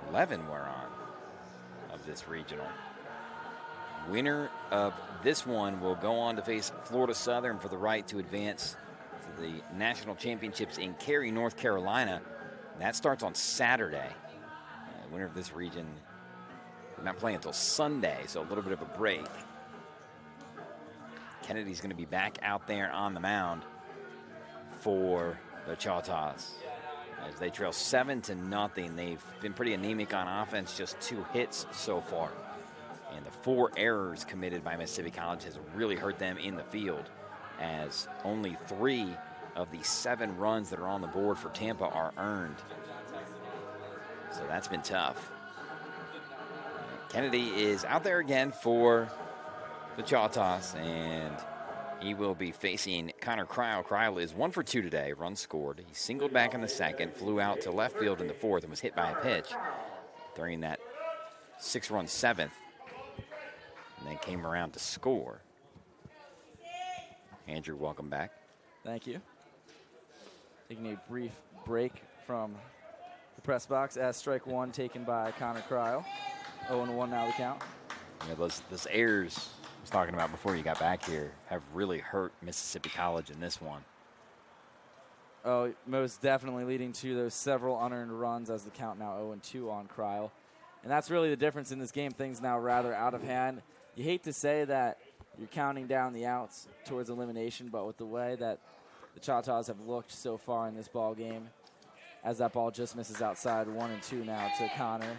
11 we're on of this regional. Winner of this one will go on to face Florida Southern for the right to advance to the national championships in Cary, North Carolina. That starts on Saturday. Winner of this region, we're not playing until Sunday, so a little bit of a break. Kennedy's going to be back out there on the mound for the Choctaws. As they trail 7-0, they've been pretty anemic on offense, just 2 hits so far. And the 4 errors committed by Mississippi College has really hurt them in the field, as only 3 of the 7 runs that are on the board for Tampa are earned. So that's been tough. Kennedy is out there again for the Choctaws, and he will be facing Connor Cryle. Cryle is 1 for 2 today, runs scored. He singled back in the second, flew out to left field in the 4th, and was hit by a pitch during that 6-run 7th, and then came around to score. Andrew, welcome back. Thank you. Taking a brief break from the press box as strike 1 taken by Connor Cryle. 0-1 now the count. Yeah, those errors I was talking about before you got back here have really hurt Mississippi College in this one. Oh, most definitely leading to those several unearned runs as the count now 0-2 on Cryle. And that's really the difference in this game. Things now rather out of hand. You hate to say that you're counting down the outs towards elimination, but with the way that the Choctaws have looked so far in this ball game, as that ball just misses outside, 1-2 now to Connor.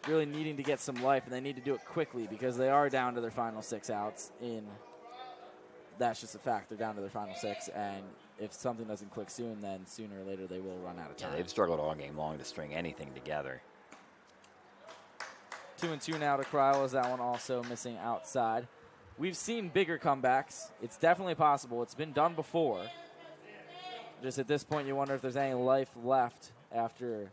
Really needing to get some life, and they need to do it quickly because they are down to their final 6 outs. That's just a fact. They're down to their final 6, and if something doesn't click soon, then sooner or later they will run out of time. Yeah, they've struggled all game long to string anything together. 2-2 now to Cryle, as that one also missing outside. We've seen bigger comebacks. It's definitely possible. It's been done before. Just at this point, you wonder if there's any life left after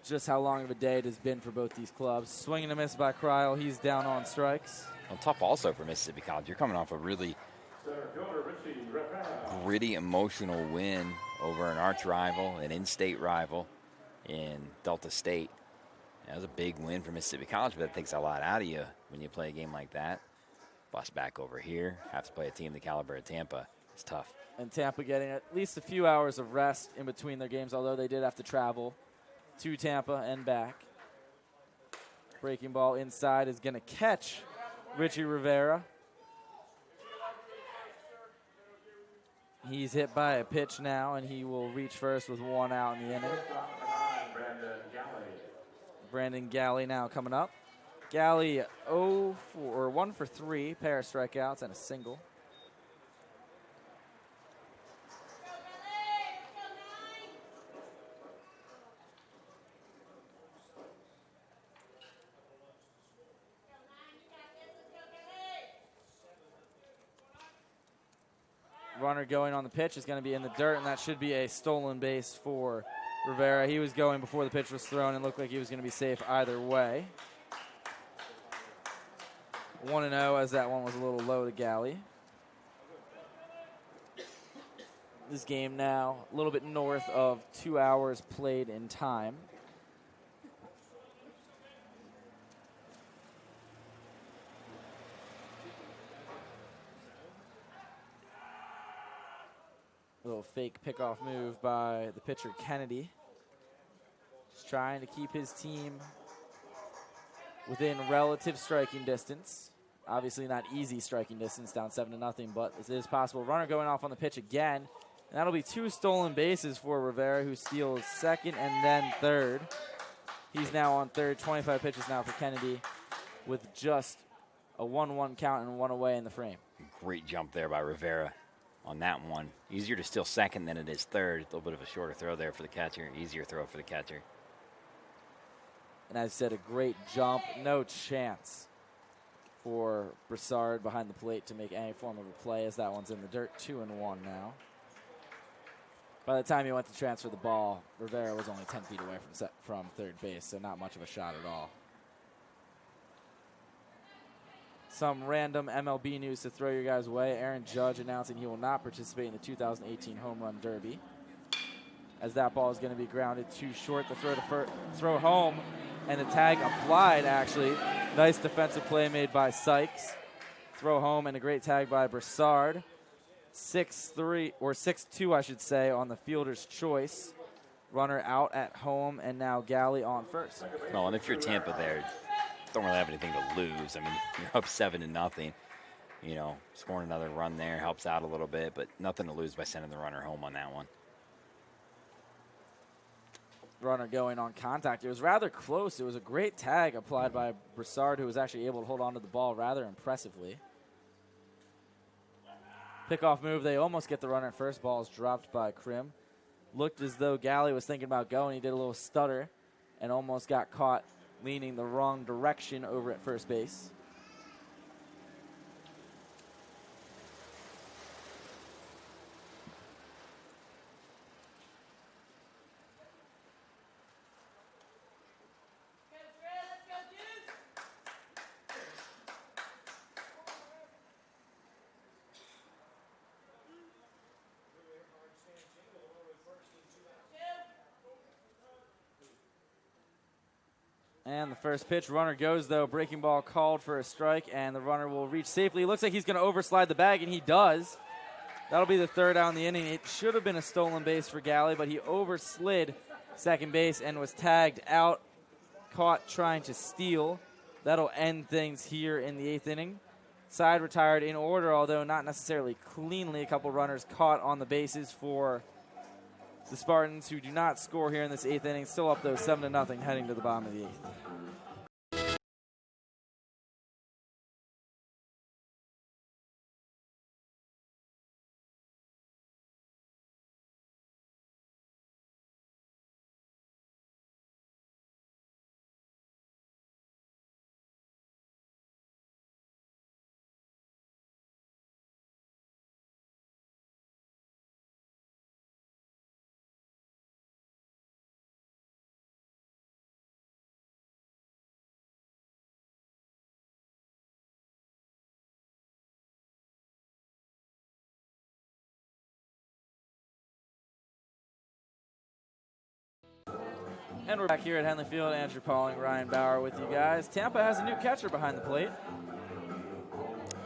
just how long of a day it has been for both these clubs. Swing and a miss by Cryle. He's down on strikes. Well, tough also for Mississippi College. You're coming off a really gritty, emotional win over an arch rival, an in-state rival in Delta State. That was a big win for Mississippi College, but that takes a lot out of you when you play a game like that. Bust back over here, have to play a team the caliber of Tampa. It's tough. And Tampa getting at least a few hours of rest in between their games, although they did have to travel to Tampa and back. Breaking ball inside is going to catch Richie Rivera. He's hit by a pitch now, and he will reach first with 1 out in the inning. Brandon Galley now coming up. Galley 1 for 3, pair of strikeouts and a single. Runner going on the pitch is going to be in the dirt, and that should be a stolen base for Rivera. He was going before the pitch was thrown and looked like he was going to be safe either way. 1-0 as that one was a little low to Galley. This game now a little bit north of 2 hours played in time. Little fake pickoff move by the pitcher Kennedy. Just trying to keep his team within relative striking distance. Obviously not easy striking distance, down 7-0, but it is possible. Runner going off on the pitch again. And that'll be 2 stolen bases for Rivera, who steals second and then third. He's now on third, 25 pitches now for Kennedy, with just a 1-1 count and 1 away in the frame. Great jump there by Rivera on that one. Easier to steal second than it is third. A little bit of a shorter throw there for the catcher. Easier throw for the catcher. And as I said, a great jump. No chance for Broussard behind the plate to make any form of a play, as that one's in the dirt. 2-1 now. By the time he went to transfer the ball, Rivera was only 10 feet away from third base, so not much of a shot at all. Some random MLB news to throw your guys away. Aaron Judge announcing he will not participate in the 2018 Home Run Derby. as that ball is going to be grounded too short. The throw home, and the tag applied, actually. Nice defensive play made by Sykes. Throw home and a great tag by Broussard. 6-3, or 6-2, I should say, on the fielder's choice. Runner out at home, and now Galley on first. Well, and if you're Tampa there, don't really have anything to lose. I mean, you're up 7-0. You know, scoring another run there helps out a little bit, but nothing to lose by sending the runner home on that one. Runner going on contact. It was rather close. It was a great tag applied by Broussard, who was actually able to hold on to the ball rather impressively. Pickoff move. They almost get the runner at first. Ball is dropped by Krim. Looked as though Galley was thinking about going. He did a little stutter and almost got caught leaning the wrong direction over at first base. And the first pitch, runner goes, though. Breaking ball called for a strike, and the runner will reach safely. Looks like he's going to overslide the bag, and he does. That'll be the third out in the inning. It should have been a stolen base for Galley, but he overslid second base and was tagged out, caught trying to steal. That'll end things here in the 8th inning. Side retired in order, although not necessarily cleanly. A couple runners caught on the bases for the Spartans, who do not score here in this 8th inning. Still up, though, 7-0, heading to the bottom of the 8th. And we're back here at Henley Field. Andrew Pauling, Ryan Bauer with you guys. Tampa has a new catcher behind the plate.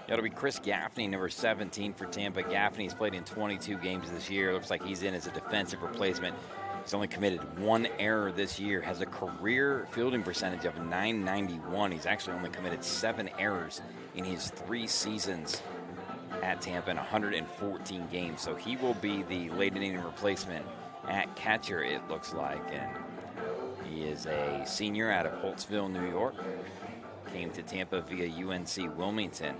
It'll be Chris Gaffney, number 17 for Tampa. Gaffney's played in 22 games this year. Looks like he's in as a defensive replacement. He's only committed one error this year. Has a career fielding percentage of .991. He's actually only committed 7 errors in his 3 seasons at Tampa in 114 games. So he will be the late inning replacement at catcher, it looks like. And he is a senior out of Holtzville, New York. Came to Tampa via UNC Wilmington.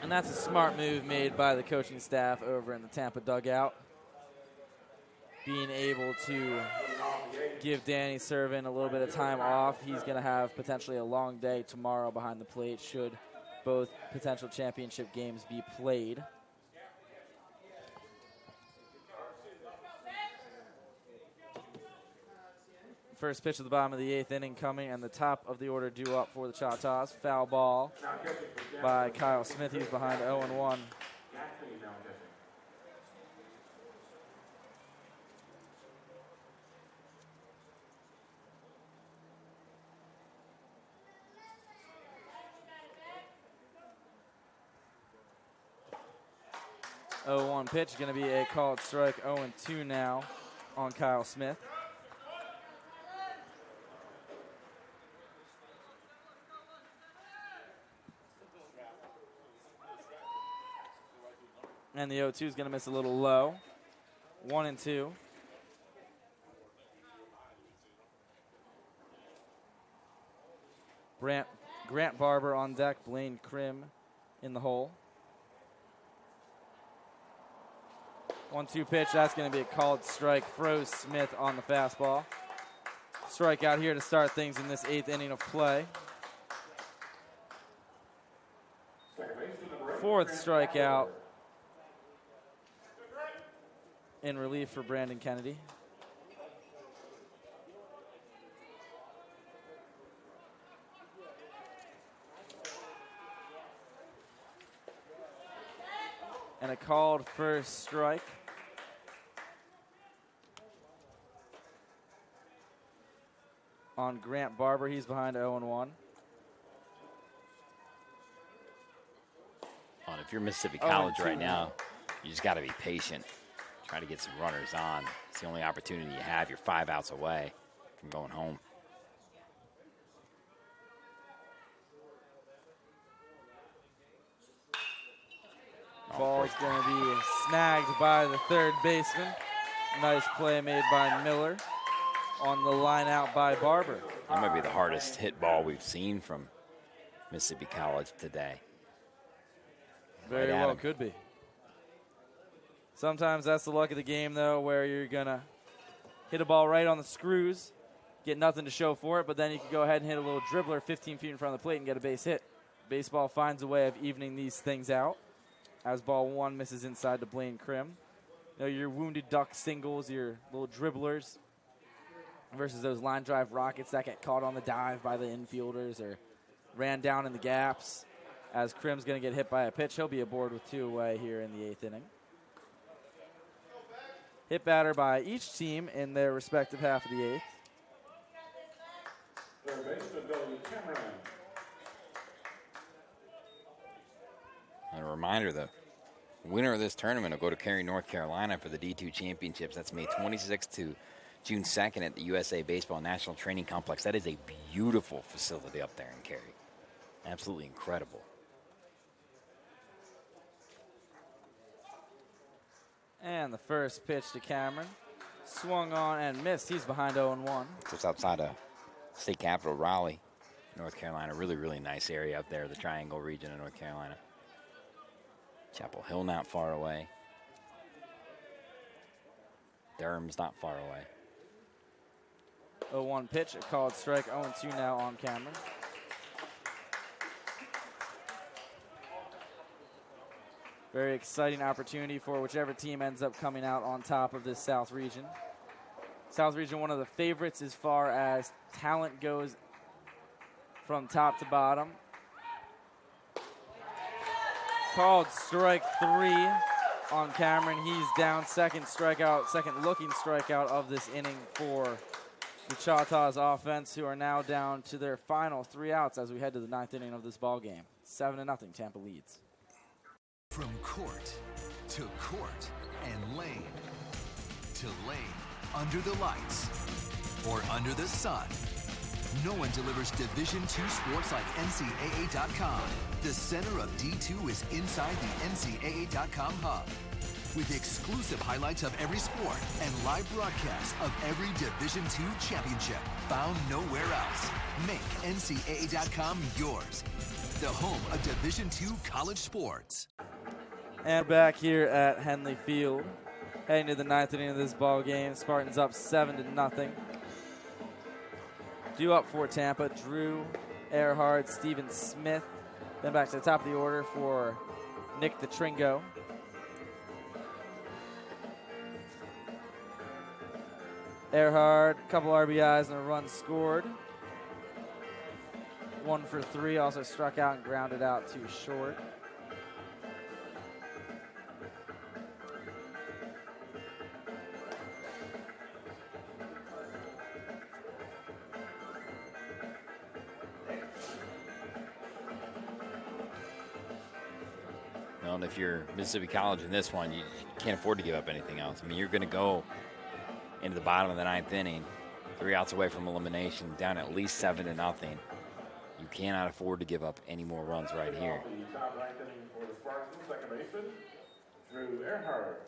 And that's a smart move made by the coaching staff over in the Tampa dugout. Being able to give Danny Servin a little bit of time off. He's going to have potentially a long day tomorrow behind the plate should both potential championship games be played. First pitch at the bottom of the 8th inning coming, and the top of the order due up for the Choctaws. Foul ball by Kyle Smith. He's behind 0-1. Pitch, going to be a called strike. 0-2 now on Kyle Smith. And the 0-2 is going to miss a little low. 1-2. Grant Barber on deck. Blaine Krim in the hole. 1-2 pitch. That's going to be a called strike. Froze Smith on the fastball. Strikeout here to start things in this 8th inning of play. 4th strikeout in relief for Brandon Kennedy. And a called first strike on Grant Barber. He's behind 0-1. Well, if you're Mississippi College right now, you just got to be patient. Try to get some runners on. It's the only opportunity you have. You're 5 outs away from going home. Ball's going to be snagged by the third baseman. Nice play made by Miller on the line out by Barber. That might be the hardest hit ball we've seen from Mississippi College today. Very Right well him. could be. Sometimes that's the luck of the game, though, where you're going to hit a ball right on the screws, get nothing to show for it, but then you can go ahead and hit a little dribbler 15 feet in front of the plate and get a base hit. Baseball finds a way of evening these things out as ball one misses inside to Blaine Krim. You know, your wounded duck singles, your little dribblers versus those line drive rockets that get caught on the dive by the infielders or ran down in the gaps. As Krim's going to get hit by a pitch, he'll be aboard with 2 away here in the 8th inning. Hit batter by each team in their respective half of the 8th. And a reminder, the winner of this tournament will go to Cary, North Carolina for the D2 Championships. That's May 26th to June 2nd at the USA Baseball National Training Complex. That is a beautiful facility up there in Cary. Absolutely incredible. And the first pitch to Cameron. Swung on and missed. He's behind 0-1. Just outside of state capital, Raleigh, North Carolina. Really, really nice area up there, the Triangle region of North Carolina. Chapel Hill not far away. Durham's not far away. 0-1 pitch, a called strike. 0-2 now on Cameron. Very exciting opportunity for whichever team ends up coming out on top of this South region. South region, one of the favorites as far as talent goes from top to bottom. Called strike 3 on Cameron. He's down. Second looking strikeout of this inning for the Choctaws offense, who are now down to their final 3 outs as we head to the 9th inning of this ball game. 7-0, Tampa leads. From court and lane to lane, under the lights or under the sun, no one delivers Division II sports like NCAA.com. The center of D2 is inside the NCAA.com hub, with exclusive highlights of every sport and live broadcasts of every Division II championship found nowhere else. Make NCAA.com yours, the home of Division II college sports. And back here at Henley Field, heading to the 9th inning of this ball game. Spartans up 7-0. Due up for Tampa, Drew, Earhart, Steven Smith. Then back to the top of the order for Nick DeTringo. Earhart, a couple RBIs and a run scored. 1 for 3, also struck out and grounded out too short. Well, if you're Mississippi College in this one, you can't afford to give up anything else. I mean, you're going to go into the bottom of the 9th inning, 3 outs away from elimination, down at least 7-0. You cannot afford to give up any more runs right here. The top ninth inning for the Spartans, second baseman, Drew Earhart.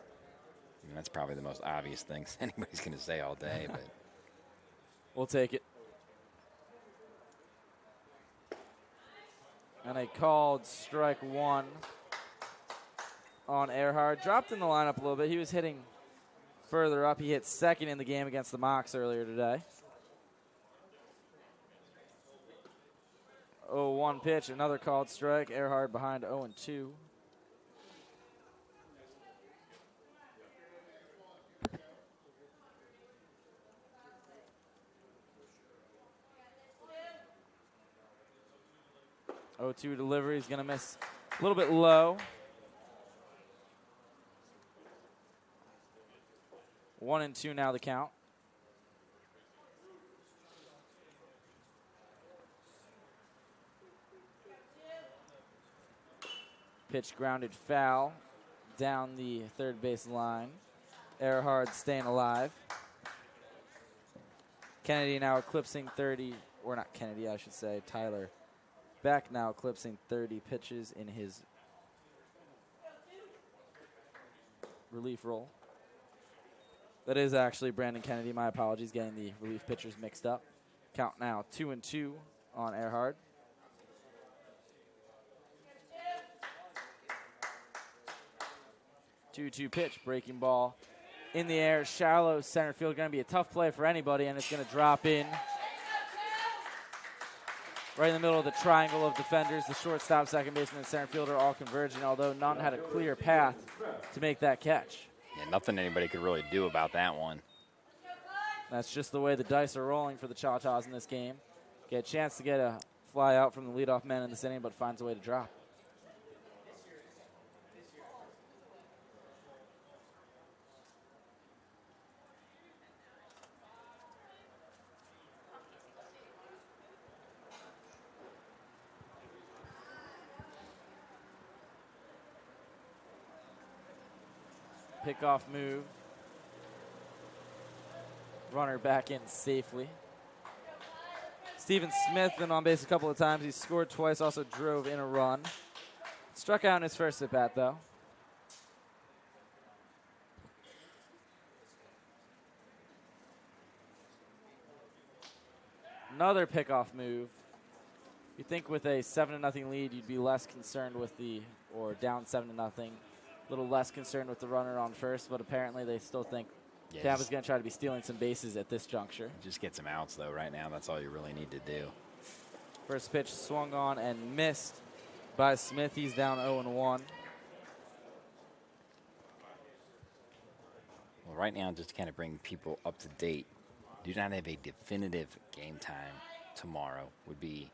I mean, that's probably the most obvious things anybody's going to say all day, but We'll take it. And a called strike 1 on Earhart. Dropped in the lineup a little bit. He was hitting further up. He hit second in the game against the Mocs earlier today. 0-1 pitch, another called strike. Earhart behind 0-2. Oh, 2 delivery. He's going to miss a little bit low. 1-2 now the count. Pitch grounded foul down the third base line. Earhart staying alive. Kennedy now eclipsing 30, or not Kennedy, I should say, Tyler Beck now eclipsing 30 pitches in his relief role. That is actually Brandon Kennedy. My apologies, getting the relief pitchers mixed up. Count now 2-2 on Earhart. Two pitch, breaking ball in the air, shallow center field. Going to be a tough play for anybody, and it's going to drop in right in the middle of the triangle of defenders. The shortstop, second baseman, and center fielder all converging, although none had a clear path to make that catch. Yeah, nothing anybody could really do about that one. That's just the way the dice are rolling for the Choctaws in this game. Get a chance to get a fly out from the leadoff man in this inning, but finds a way to drop. Pickoff move. Runner back in safely. Steven Smith been on base a couple of times. He scored twice, also drove in a run. Struck out in his first at-bat, though. Another pickoff move. You'd think with a 7-0 lead, you'd be less concerned with or down 7-0. A little less concerned with the runner on first, but apparently they still think Tampa's going to try to be stealing some bases at this juncture. Just get some outs, though, right now. That's all you really need to do. First pitch swung on and missed by Smith. He's down 0-1. Well, right now, just to kind of bring people up to date, do not have a definitive game time tomorrow. Would be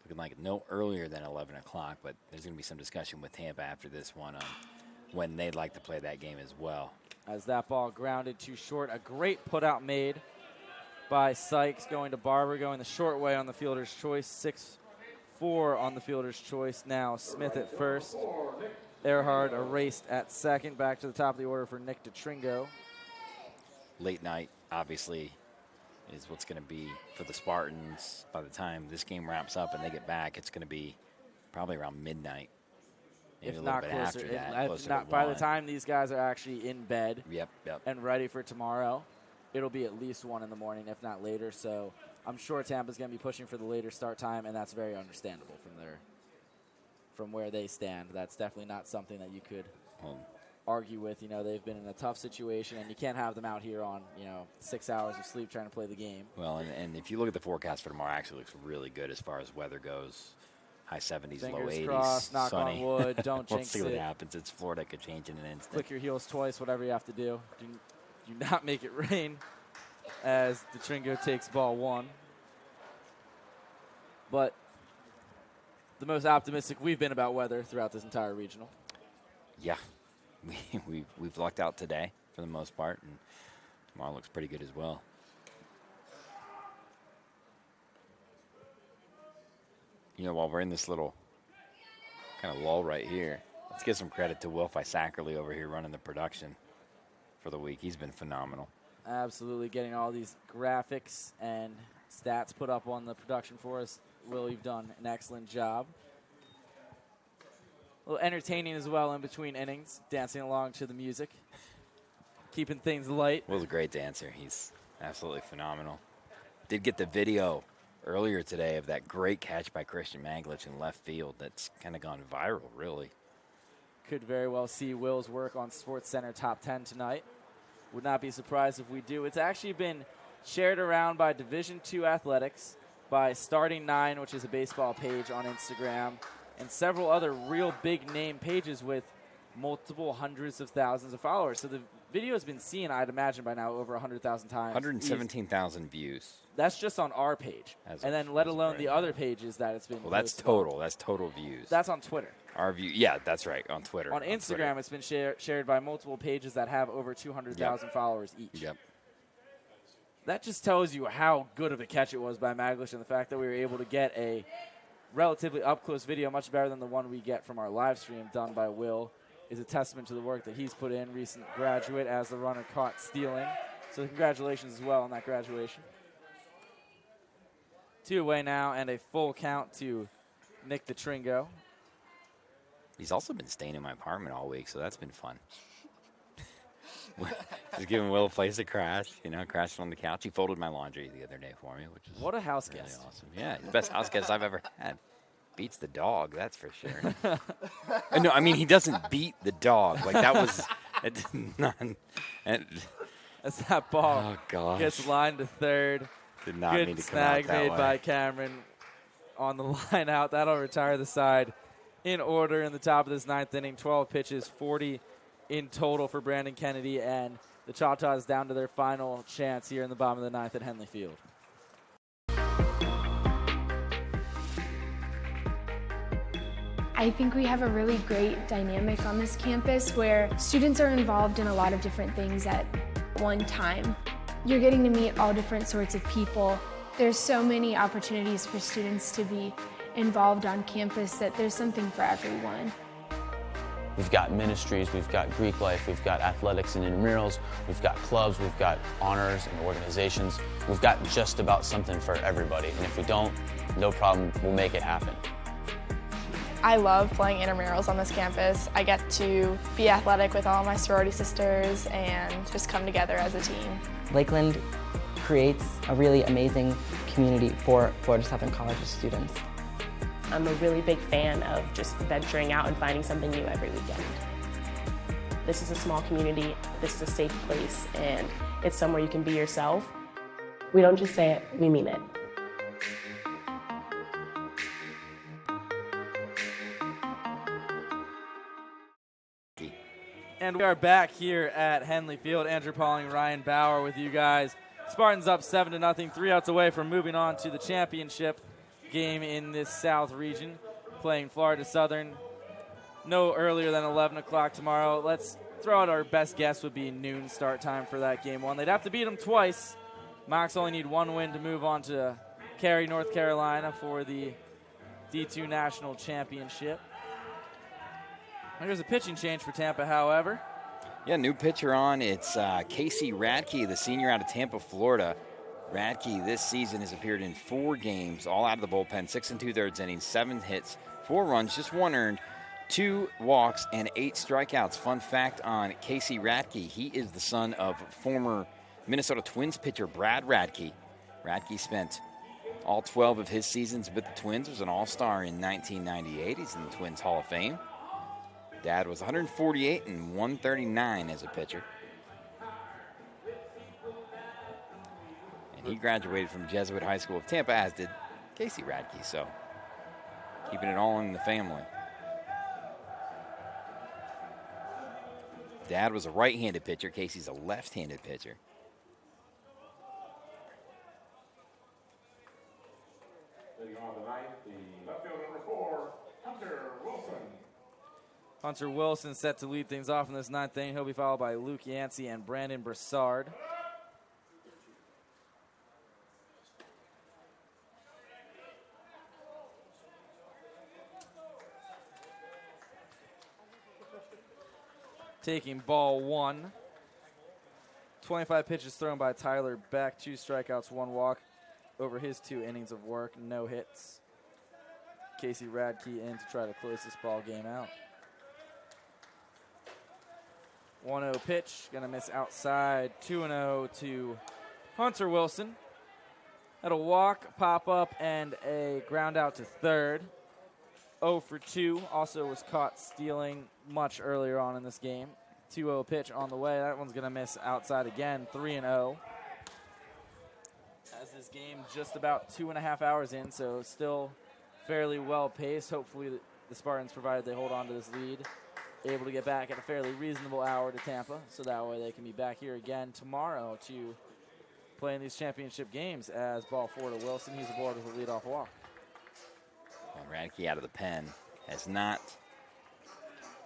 looking like no earlier than 11 o'clock, but there's going to be some discussion with Tampa after this one on when they'd like to play that game as well. As that ball grounded too short, a great put out made by Sykes, going to Barber, going the short way on the fielder's choice. 6-4 on the fielder's choice. Now Smith at first. Earhart erased at second. Back to the top of the order for Nick DeTringo. Late night, obviously, is what's going to be for the Spartans. By the time this game wraps up and they get back, it's going to be probably around midnight. Maybe If a little not bit closer, after that, if closer not to by 1. the time these guys are actually in bed Yep. and ready for tomorrow, it'll be at least 1 in the morning, if not later. So I'm sure Tampa's going to be pushing for the later start time, and that's very understandable from where they stand. That's definitely not something that you could argue with. You know, they've been in a tough situation, and you can't have them out here on 6 hours of sleep trying to play the game. Well, and if you look at the forecast for tomorrow, it actually looks really good as far as weather goes. High 70s, Fingers low 80s, crossed, knock sunny. on wood, don't We'll jinx see what it. happens. It's Florida, it could change in an instant. Click your heels twice, whatever you have to do. Do not make it rain as DeTringo takes ball 1. But the most optimistic we've been about weather throughout this entire regional. Yeah, we've lucked out today for the most part, and tomorrow looks pretty good as well. You know, while we're in this little kind of lull right here, let's give some credit to Will Sackerly over here running the production for the week. He's been phenomenal. Absolutely, getting all these graphics and stats put up on the production for us. Will, you've done an excellent job. A little entertaining as well in between innings, dancing along to the music, keeping things light. Will's a great dancer. He's absolutely phenomenal. Did get the video earlier today of that great catch by Christian Maglich in left field that's kind of gone viral, really. Could very well see Will's work on SportsCenter Top 10 tonight. Would not be surprised if we do. It's actually been shared around by Division II Athletics, by Starting 9, which is a baseball page on Instagram, and several other real big name pages with multiple hundreds of thousands of followers. So the video has been seen, I'd imagine, by now over 100,000 times. 117,000 views. That's just on our page. And then let alone the other pages that it's been Well, that's total. That's total views. That's on Twitter. Our view, yeah, that's right, on Twitter. On Instagram, it's been shared by multiple pages that have over 200,000 followers each. Yep. That just tells you how good of a catch it was by Maglich, and the fact that we were able to get a relatively up-close video, much better than the one we get from our live stream done by Will, is a testament to the work that he's put in. Recent graduate as the runner caught stealing. So congratulations as well on that graduation. 2 away now, and a full count to Nick DeTringo. He's also been staying in my apartment all week, so that's been fun. Just giving Will a place to crash, crashing on the couch. He folded my laundry the other day for me, which is what a house really guest. Awesome. Yeah, the best house guest I've ever had. Beats the dog, that's for sure. No, I mean, he doesn't beat the dog. Like, that was as that ball gets lined to third. Did not Good mean to come snag out that made way. by Cameron on the line out. That'll retire the side in order in the top of this 9th inning. 12 pitches, 40 in total for Brandon Kennedy, and the Choctaws down to their final chance here in the bottom of the 9th at Henley Field. I think we have a really great dynamic on this campus where students are involved in a lot of different things at one time. You're getting to meet all different sorts of people. There's so many opportunities for students to be involved on campus that there's something for everyone. We've got ministries, we've got Greek life, we've got athletics and intramurals, we've got clubs, we've got honors and organizations. We've got just about something for everybody. And if we don't, no problem, we'll make it happen. I love playing intramurals on this campus. I get to be athletic with all my sorority sisters and just come together as a team. Lakeland creates a really amazing community for Florida Southern College students. I'm a really big fan of just venturing out and finding something new every weekend. This is a small community, this is a safe place, and it's somewhere you can be yourself. We don't just say it, we mean it. And we are back here at Henley Field. Andrew Pauling, Ryan Bauer with you guys. Spartans up 7-0, 3 outs away from moving on to the championship game in this South region, playing Florida Southern no earlier than 11 o'clock tomorrow. Let's throw out our best guess would be noon start time for that game one. They'd have to beat them twice. Mocs only need one win to move on to Cary, North Carolina for the D2 National Championship. There's a pitching change for Tampa, however. Yeah, new pitcher on. It's Casey Radke, the senior out of Tampa, Florida. Radke this season has appeared in 4 games, all out of the bullpen, 6 2/3 innings, 7 hits, 4 runs, just 1 earned, 2 walks, and 8 strikeouts. Fun fact on Casey Radke, he is the son of former Minnesota Twins pitcher Brad Radke. Radke spent all 12 of his seasons with the Twins, was an all-star in 1998. He's in the Twins Hall of Fame. Dad was 148 and 139 as a pitcher. And he graduated from Jesuit High School of Tampa, as did Casey Radke, so keeping it all in the family. Dad was a right-handed pitcher. Casey's a left-handed pitcher. Leading on tonight, the left field number 4, Hunter Wilson. Hunter Wilson set to lead things off in this 9th inning. He'll be followed by Luke Yancey and Brandon Broussard. Taking ball 1. 25 pitches thrown by Tyler Beck. 2 strikeouts, 1 walk over his 2 innings of work. No hits. Casey Radke in to try to close this ball game out. 1-0 pitch, gonna miss outside. 2-0 to Hunter Wilson. Had a walk, pop up, and a ground out to third. 0 for 2, also was caught stealing much earlier on in this game. 2-0 pitch on the way, that one's gonna miss outside again. 3-0. As this game just about 2.5 hours in, so still fairly well paced. Hopefully the Spartans, provided they hold on to this lead, able to get back at a fairly reasonable hour to Tampa, so that way they can be back here again tomorrow to play in these championship games. As ball 4 to Wilson, he's aboard with a leadoff walk. Well, Radke out of the pen has not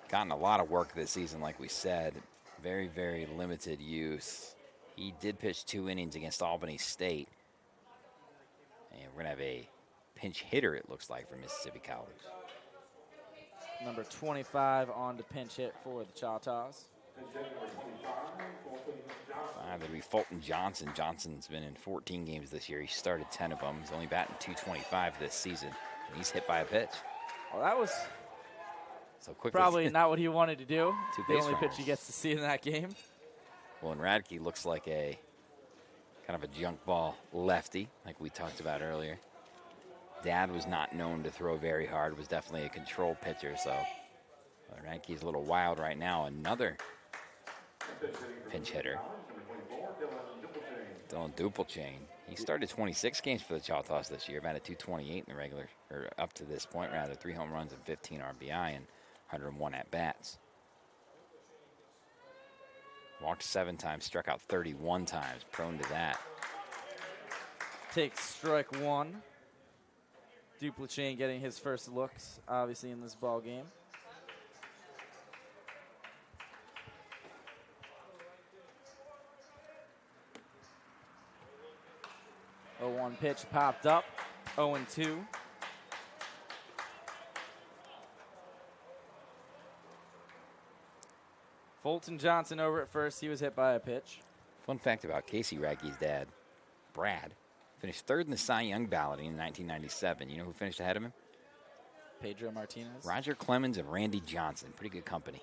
gotten a lot of work this season, like we said. Very, very limited use. He did pitch 2 innings against Albany State. And we're going to have a pinch hitter, it looks like, for Mississippi College. Number 25 on to pinch hit for the Choctaws. That'd be Fulton Johnson. Johnson's been in 14 games this year. He started 10 of them. He's only batting .225 this season. And he's hit by a pitch. Well, that was so quickly. Probably not what he wanted to do. The only pitch runners. he gets to see in that game. Well, and Radke looks like a kind of a junk ball lefty, like we talked about earlier. Dad was not known to throw very hard, was definitely a control pitcher, so Radke's a little wild right now. Another pinch hitter, Dylan Duplechain. He started 26 games for the Choctaws this year, batted .228 in the regular, or up to this point, rather, 3 home runs and 15 RBI and 101 at-bats. Walked 7 times, struck out 31 times, prone to that. Takes strike 1. Duplechain getting his first looks, obviously, in this ball game. Oh, 1 pitch popped up. 0-2. Fulton Johnson over at first. He was hit by a pitch. Fun fact about Casey Radke's dad, Brad, finished 3rd in the Cy Young balloting in 1997. You know who finished ahead of him? Pedro Martinez. Roger Clemens and Randy Johnson. Pretty good company.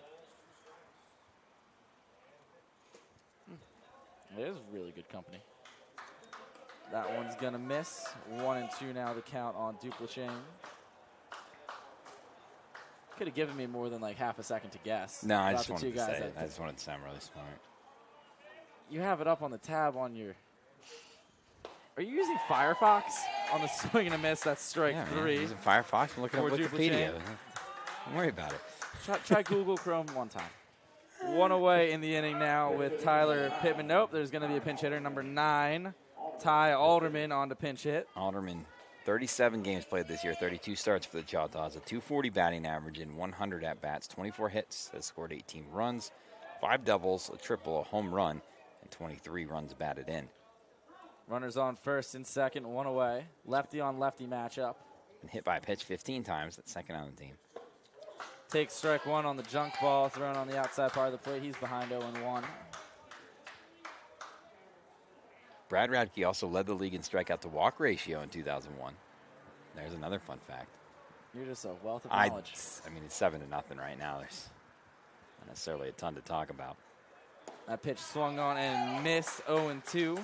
It is really good company. That one's going to miss. 1-2 now the count on Duplechain. Could have given me more than like half a second to guess. No, I just wanted to say it. I just wanted to sound really smart. You have it up on the tab on your... Are you using Firefox on the swing and a miss? That's strike 3. Man, using Firefox. I'm looking up Wikipedia. Duplechain. Don't worry about it. Try Google Chrome one time. 1 away in the inning now with Tyler Pittman. Nope, there's going to be a pinch hitter, number 9. Ty Alderman on to pinch hit. Alderman, 37 games played this year, 32 starts for the Choctaws, a .240 batting average in 100 at-bats, 24 hits, has scored 18 runs, 5 doubles, a triple, a home run, and 23 runs batted in. Runners on first and second, 1 away. Lefty on lefty matchup. Been hit by a pitch 15 times, that's second on the team. Takes strike 1 on the junk ball, thrown on the outside part of the plate. He's behind 0-1. Brad Radke also led the league in strikeout to walk ratio in 2001. There's another fun fact. You're just a wealth of knowledge. I mean, it's 7-0 right now. There's not necessarily a ton to talk about. That pitch swung on and missed, 0-2.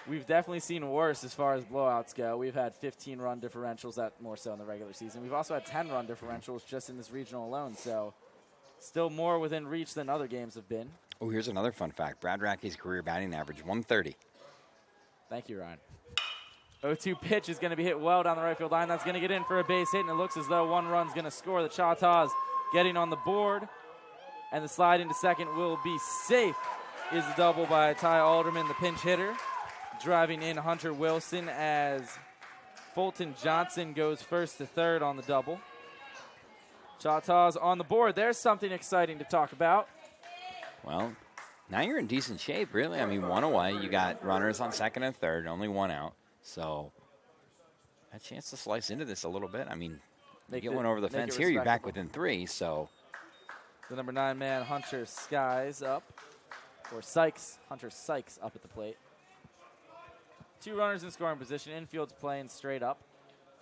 We've definitely seen worse as far as blowouts go. We've had 15-run differentials, that more so in the regular season. We've also had 10-run differentials just in this regional alone, so still more within reach than other games have been. Oh, here's another fun fact. Brad Radke's career batting average, 130. Thank you, Ryan. 0-2 pitch is going to be hit well down the right field line. That's going to get in for a base hit, and it looks as though 1 run's going to score. The Choctaws getting on the board, and the slide into second will be safe. Is the double by Ty Alderman, the pinch hitter. Driving in Hunter Wilson as Fulton Johnson goes first to third on the double. Choctaws on the board. There's something exciting to talk about. Well, now you're in decent shape, really. I mean, 1 away. You got runners on second and third, only 1 out. So a chance to slice into this a little bit. I mean, you get one over the fence here, you're back within 3. So the number 9 man, Hunter Skies up, or Sykes, Hunter Sykes up at the plate. 2 runners in scoring position. Infield's playing straight up.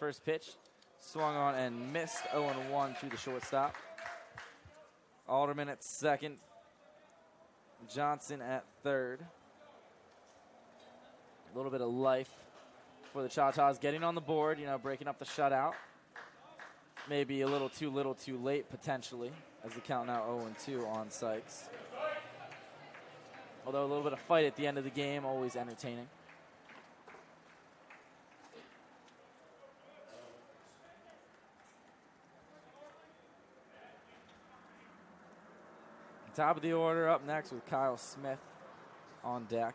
First pitch, swung on and missed, 0-1 to the shortstop. Alderman at second. Johnson at third. A little bit of life for the Choctaws getting on the board, breaking up the shutout. Maybe a little too late, potentially, as the count now 0-2 on Sykes. Although a little bit of fight at the end of the game, always entertaining. Top of the order up next with Kyle Smith on deck.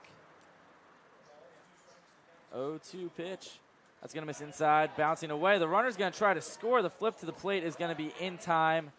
0-2 pitch. That's going to miss inside, bouncing away. The runner's going to try to score. The flip to the plate is going to be in time.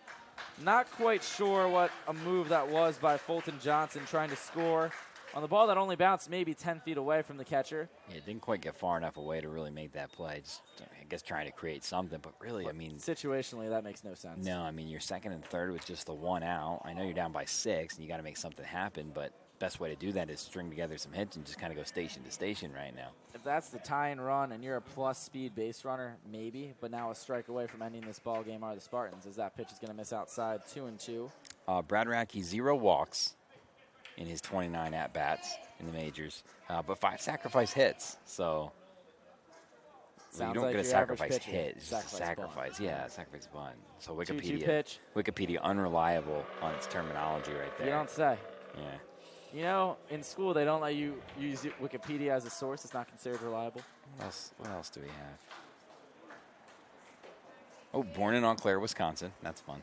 Not quite sure what a move that was by Fulton Johnson trying to score. on the ball that only bounced maybe 10 feet away from the catcher. Yeah, it didn't quite get far enough away to really make that play. Just, I guess, trying to create something. But really, I mean, situationally, that makes no sense. No, I mean, you're second and third with just the one out. I know you're down by 6, and you got to make something happen. But best way to do that is string together some hits and just kind of go station to station right now. If that's the tie and run and you're a plus speed base runner, maybe. But now a strike away from ending this ball game are the Spartans, as that pitch is going to miss outside 2-2. Brad Radke, 0 walks in his 29 at-bats in the majors, but 5 sacrifice hits. So you don't like get a your sacrifice average pitcher. hit. It's just a sacrifice. Yeah, sacrifice bunt. So 2-2 pitch. Wikipedia unreliable on its terminology right there. You don't say. Yeah. You know, in school, they don't let you use Wikipedia as a source. It's not considered reliable. What else do we have? Oh, born in Eau Claire, Wisconsin. That's fun.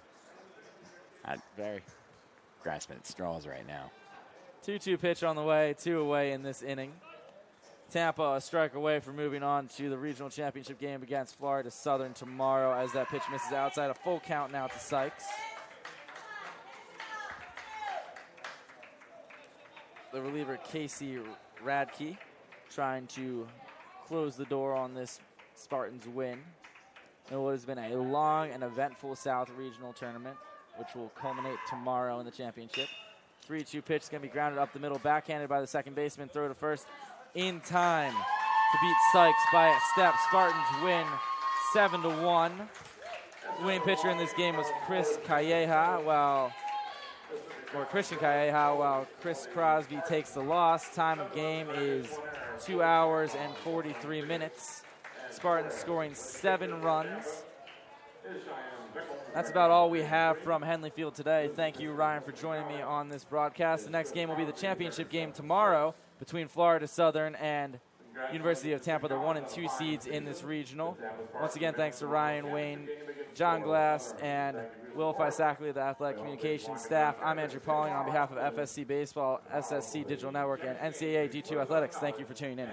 Very. Grasping at straws right now. 2-2 pitch on the way, 2 away in this inning. Tampa a strike away from moving on to the regional championship game against Florida Southern tomorrow, as that pitch misses outside. A full count now to Sykes. The reliever, Casey Radke, trying to close the door on this Spartans win in what has been a long and eventful South Regional tournament, which will culminate tomorrow in the championship. 3-2 pitch is going to be grounded up the middle, backhanded by the second baseman. Throw to first in time to beat Sykes by a step. Spartans win 7-1. The winning pitcher in this game was Christian Calleja, while Chris Crosby takes the loss. Time of game is 2 hours and 43 minutes. Spartans scoring 7 runs. That's about all we have from Henley Field today. Thank you, Ryan, for joining me on this broadcast. The next game will be the championship game tomorrow between Florida Southern and University of Tampa, the 1 and 2 seeds in this regional. Once again, thanks to Ryan, Wayne, John Glass, and Will Fisackley of the Athletic Communications staff. I'm Andrew Pauling on behalf of FSC Baseball, SSC Digital Network, and NCAA D2 Athletics. Thank you for tuning in.